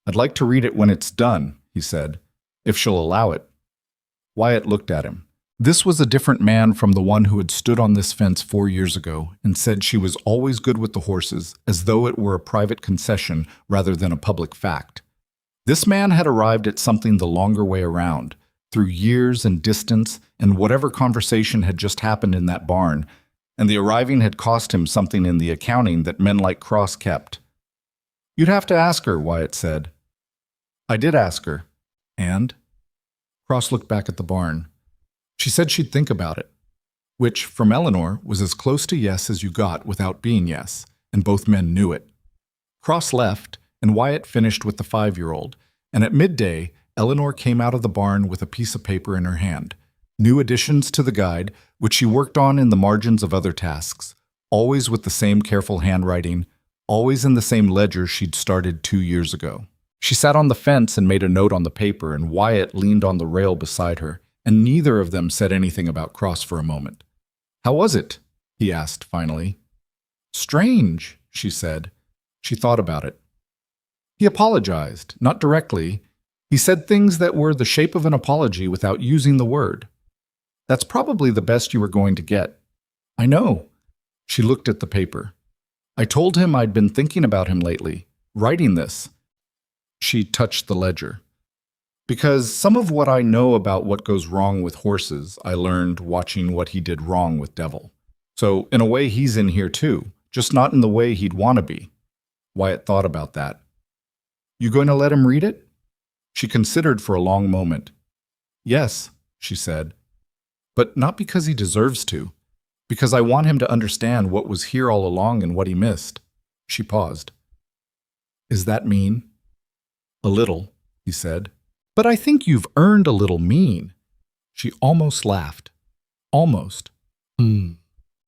I'd like to read it when it's done, he said, if she'll allow it. Wyatt looked at him. This was a different man from the one who had stood on this fence 4 years ago and said she was always good with the horses, as though it were a private concession rather than a public fact. This man had arrived at something the longer way around, through years and distance and whatever conversation had just happened in that barn, and the arriving had cost him something in the accounting that men like Cross kept. You'd have to ask her, Wyatt said. I did ask her. And? Cross looked back at the barn. She said she'd think about it, which, from Eleanor, was as close to yes as you got without being yes, and both men knew it. Cross left, and Wyatt finished with the 5-year-old, and at midday, Eleanor came out of the barn with a piece of paper in her hand, new additions to the guide, which she worked on in the margins of other tasks, always with the same careful handwriting, always in the same ledger she'd started 2 years ago. She sat on the fence and made a note on the paper, and Wyatt leaned on the rail beside her, and neither of them said anything about Cross for a moment. How was it? He asked finally. Strange, she said. She thought about it. He apologized, not directly. He said things that were the shape of an apology without using the word. That's probably the best you were going to get. I know. She looked at the paper. I told him I'd been thinking about him lately, writing this. She touched the ledger. Because some of what I know about what goes wrong with horses, I learned watching what he did wrong with Devil. So, in a way, he's in here too, just not in the way he'd want to be. Wyatt thought about that. You going to let him read it? She considered for a long moment. Yes, she said. But not because he deserves to. Because I want him to understand what was here all along and what he missed. She paused. Is that mean? A little, he said. But I think you've earned a little mean. She almost laughed. Almost.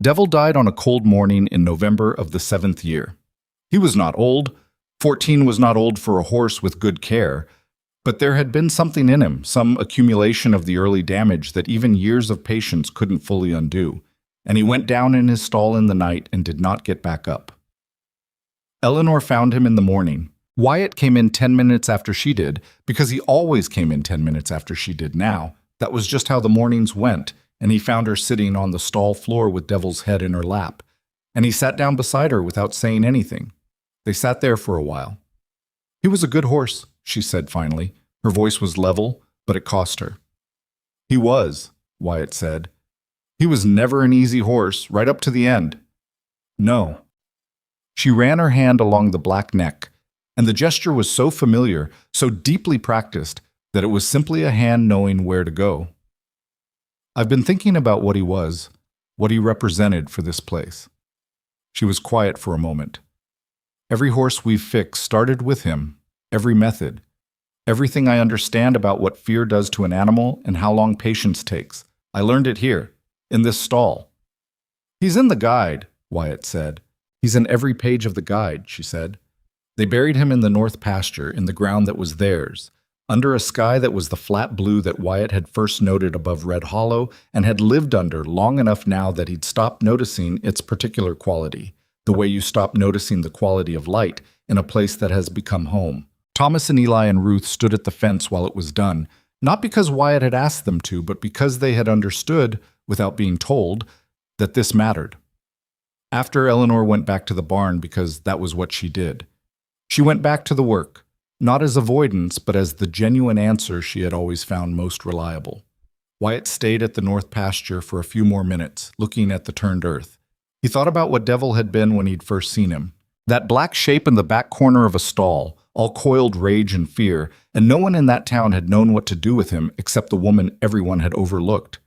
Devil died on a cold morning in November of the 7th year. He was not old. 14 was not old for a horse with good care. But there had been something in him, some accumulation of the early damage that even years of patience couldn't fully undo, and he went down in his stall in the night and did not get back up. Eleanor found him in the morning. Wyatt came in 10 minutes after she did, because he always came in 10 minutes after she did now. That was just how the mornings went, and he found her sitting on the stall floor with Devil's head in her lap, and he sat down beside her without saying anything. They sat there for a while. He was a good horse, she said finally. Her voice was level, but it cost her. He was, Wyatt said. He was never an easy horse, right up to the end. No. She ran her hand along the black neck, and the gesture was so familiar, so deeply practiced, that it was simply a hand knowing where to go. I've been thinking about what he was, what he represented for this place. She was quiet for a moment. Every horse we've fixed started with him, every method. Everything I understand about what fear does to an animal and how long patience takes. I learned it here, in this stall. He's in the guide, Wyatt said. He's in every page of the guide, she said. They buried him in the north pasture, in the ground that was theirs, under a sky that was the flat blue that Wyatt had first noted above Red Hollow and had lived under long enough now that he'd stopped noticing its particular quality, the way you stop noticing the quality of light in a place that has become home. Thomas and Eli and Ruth stood at the fence while it was done, not because Wyatt had asked them to, but because they had understood, without being told, that this mattered. After Eleanor went back to the barn because that was what she did. She went back to the work, not as avoidance, but as the genuine answer she had always found most reliable. Wyatt stayed at the north pasture for a few more minutes, looking at the turned earth. He thought about what Devil had been when he'd first seen him. That black shape in the back corner of a stall, all coiled rage and fear, and no one in that town had known what to do with him except the woman everyone had overlooked.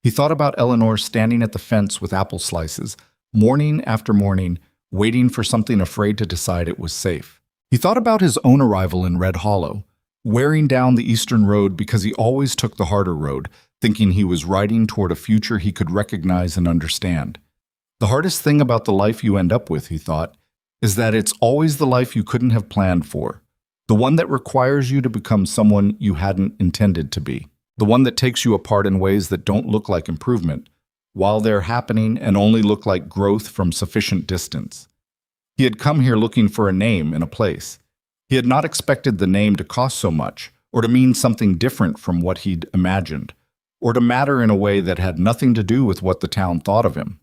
He thought about Eleanor standing at the fence with apple slices, morning after morning, waiting for something, afraid to decide it was safe. He thought about his own arrival in Red Hollow, wearing down the eastern road because he always took the harder road, thinking he was riding toward a future he could recognize and understand. The hardest thing about the life you end up with, he thought, is that it's always the life you couldn't have planned for. The one that requires you to become someone you hadn't intended to be. The one that takes you apart in ways that don't look like improvement, while they're happening and only look like growth from sufficient distance. He had come here looking for a name and a place. He had not expected the name to cost so much, or to mean something different from what he'd imagined, or to matter in a way that had nothing to do with what the town thought of him.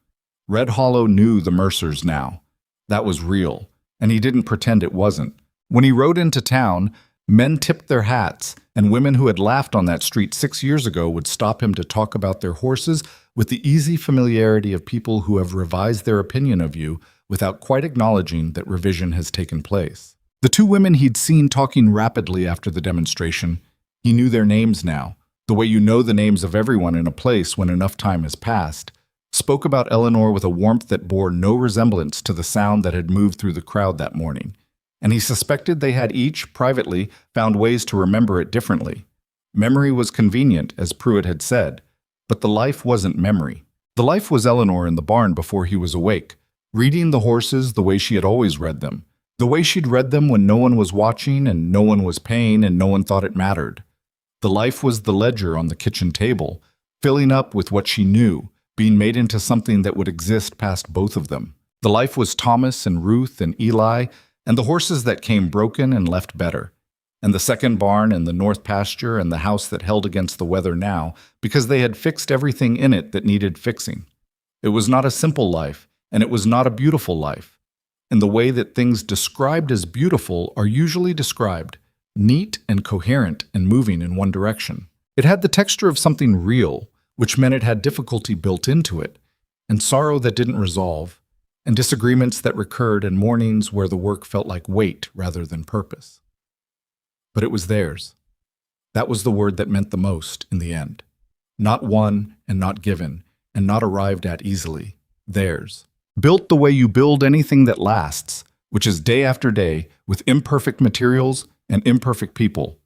Red Hollow knew the Mercers now. That was real, and he didn't pretend it wasn't. When he rode into town, men tipped their hats, and women who had laughed on that street 6 years ago would stop him to talk about their horses with the easy familiarity of people who have revised their opinion of you without quite acknowledging that revision has taken place. The two women he'd seen talking rapidly after the demonstration, he knew their names now, the way you know the names of everyone in a place when enough time has passed, spoke about Eleanor with a warmth that bore no resemblance to the sound that had moved through the crowd that morning, and he suspected they had each, privately, found ways to remember it differently. Memory was convenient, as Pruitt had said, but the life wasn't memory. The life was Eleanor in the barn before he was awake, reading the horses the way she had always read them, the way she'd read them when no one was watching and no one was paying and no one thought it mattered. The life was the ledger on the kitchen table, filling up with what she knew, being made into something that would exist past both of them. The life was Thomas and Ruth and Eli, and the horses that came broken and left better, and the second barn and the north pasture and the house that held against the weather now, because they had fixed everything in it that needed fixing. It was not a simple life, and it was not a beautiful life. In the way that things described as beautiful are usually described, neat and coherent and moving in one direction. It had the texture of something real, which meant it had difficulty built into it, and sorrow that didn't resolve, and disagreements that recurred and mornings where the work felt like weight rather than purpose. But it was theirs. That was the word that meant the most in the end. Not won and not given, and not arrived at easily. Theirs. Built the way you build anything that lasts, which is day after day, with imperfect materials and imperfect people.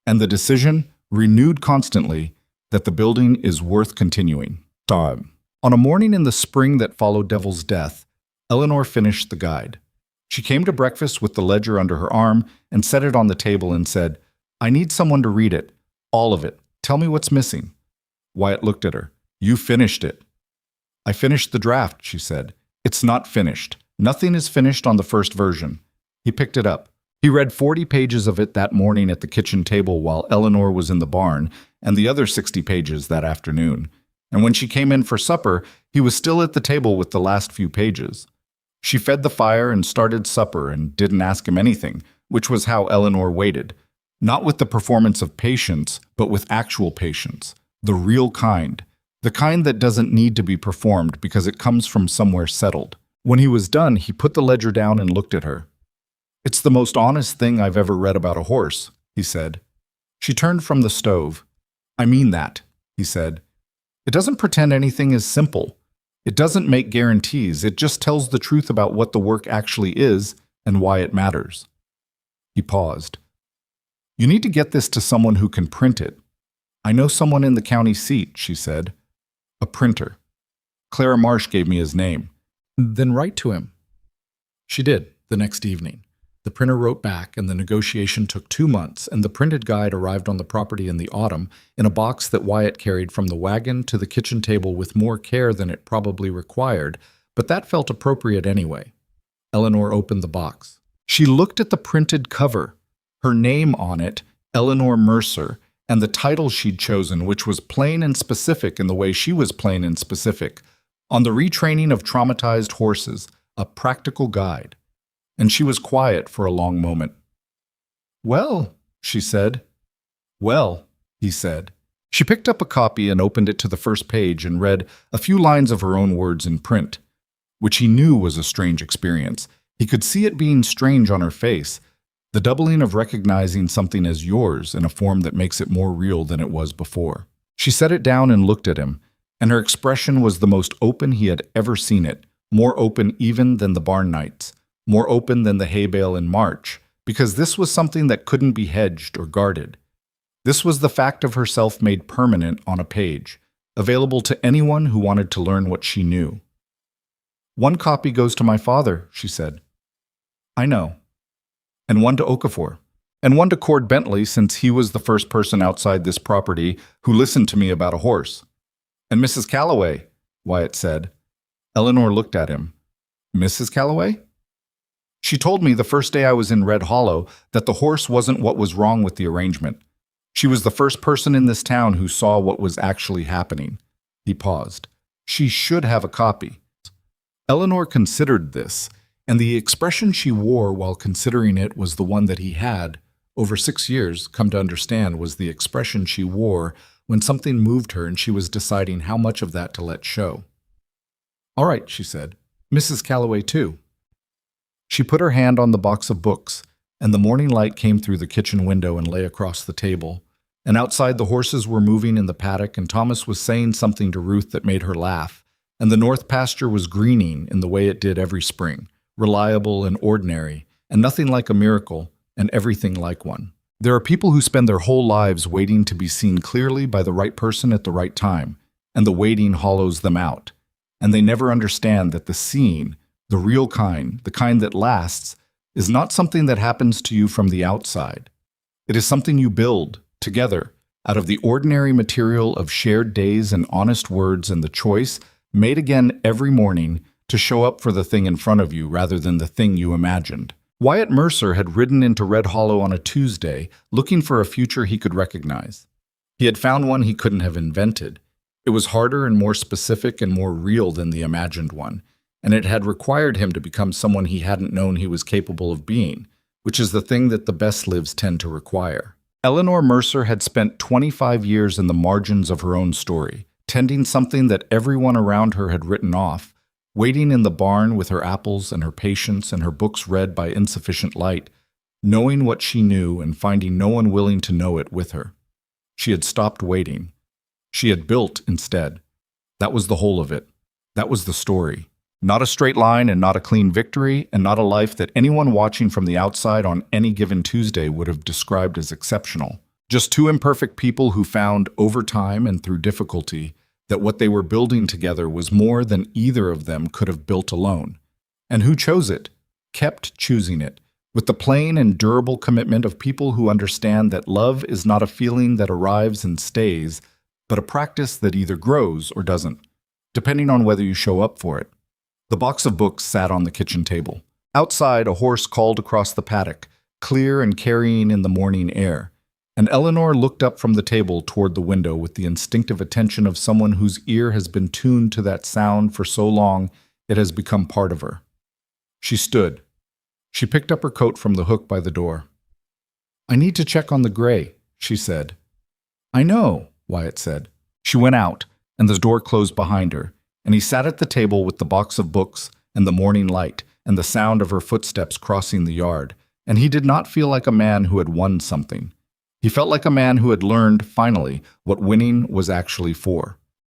And the decision, renewed constantly, that the building is worth continuing. Time. On a morning in the spring that followed Devil's death, Eleanor finished the guide. She came to breakfast with the ledger under her arm and set it on the table and said, "I need someone to read it. All of it. Tell me what's missing." Wyatt looked at her. "You finished it." "I finished the draft," she said. "It's not finished. Nothing is finished on the first version." He picked it up. He read 40 pages of it that morning at the kitchen table while Eleanor was in the barn, and the other 60 pages that afternoon. And when she came in for supper, he was still at the table with the last few pages. She fed the fire and started supper and didn't ask him anything, which was how Eleanor waited. Not with the performance of patience, but with actual patience. The real kind. The kind that doesn't need to be performed because it comes from somewhere settled. When he was done, he put the ledger down and looked at her. "It's the most honest thing I've ever read about a horse," he said. She turned from the stove. "I mean that," he said. "It doesn't pretend anything is simple. It doesn't make guarantees. It just tells the truth about what the work actually is and why it matters." He paused. "You need to get this to someone who can print it." "I know someone in the county seat," she said. "A printer. Clara Marsh gave me his name." "Then write to him." She did, the next evening. The printer wrote back, and the negotiation took 2 months, and the printed guide arrived on the property in the autumn in a box that Wyatt carried from the wagon to the kitchen table with more care than it probably required, but that felt appropriate anyway. Eleanor opened the box. She looked at the printed cover, her name on it, Eleanor Mercer, and the title she'd chosen, which was plain and specific in the way she was plain and specific, On the Retraining of Traumatized Horses, a Practical Guide. And she was quiet for a long moment. "Well," she said. "Well," he said. She picked up a copy and opened it to the first page and read a few lines of her own words in print, which he knew was a strange experience. He could see it being strange on her face, the doubling of recognizing something as yours in a form that makes it more real than it was before. She set it down and looked at him, and her expression was the most open he had ever seen it, more open even than the barn nights. More open than the hay bale in March, because this was something that couldn't be hedged or guarded. This was the fact of herself made permanent on a page, available to anyone who wanted to learn what she knew. One copy goes to my father, she said. I know. And one to Okafor. And one to Cord Bentley, since he was the first person outside this property who listened to me about a horse. And Mrs. Calloway, Wyatt said. Eleanor looked at him. Mrs. Calloway? She told me the first day I was in Red Hollow that the horse wasn't what was wrong with the arrangement. She was the first person in this town who saw what was actually happening. He paused. She should have a copy. Eleanor considered this, and the expression she wore while considering it was the one that he had, over 6 years, come to understand was the expression she wore when something moved her and she was deciding how much of that to let show. All right, she said. Mrs. Calloway, too. She put her hand on the box of books, and the morning light came through the kitchen window and lay across the table. And outside the horses were moving in the paddock, and Thomas was saying something to Ruth that made her laugh, and the north pasture was greening in the way it did every spring, reliable and ordinary, and nothing like a miracle, and everything like one. There are people who spend their whole lives waiting to be seen clearly by the right person at the right time, and the waiting hollows them out. And they never understand that the seeing, the real kind, the kind that lasts, is not something that happens to you from the outside. It is something you build, together, out of the ordinary material of shared days and honest words and the choice, made again every morning, to show up for the thing in front of you rather than the thing you imagined. Wyatt Mercer had ridden into Red Hollow on a Tuesday, looking for a future he could recognize. He had found one he couldn't have invented. It was harder and more specific and more real than the imagined one, and it had required him to become someone he hadn't known he was capable of being, which is the thing that the best lives tend to require. Eleanor Mercer had spent 25 years in the margins of her own story, tending something that everyone around her had written off, waiting in the barn with her apples and her patience and her books read by insufficient light, knowing what she knew and finding no one willing to know it with her. She had stopped waiting. She had built instead. That was the whole of it. That was the story. Not a straight line and not a clean victory, and not a life that anyone watching from the outside on any given Tuesday would have described as exceptional. Just two imperfect people who found, over time and through difficulty, that what they were building together was more than either of them could have built alone. And who chose it, kept choosing it, with the plain and durable commitment of people who understand that love is not a feeling that arrives and stays, but a practice that either grows or doesn't, depending on whether you show up for it. The box of books sat on the kitchen table. Outside, a horse called across the paddock, clear and carrying in the morning air, and Eleanor looked up from the table toward the window with the instinctive attention of someone whose ear has been tuned to that sound for so long it has become part of her. She stood. She picked up her coat from the hook by the door. I need to check on the gray, she said. I know, Wyatt said. She went out, and the door closed behind her, and he sat at the table with the box of books and the morning light and the sound of her footsteps crossing the yard, and he did not feel like a man who had won something. He felt like a man who had learned, finally, what winning was actually for.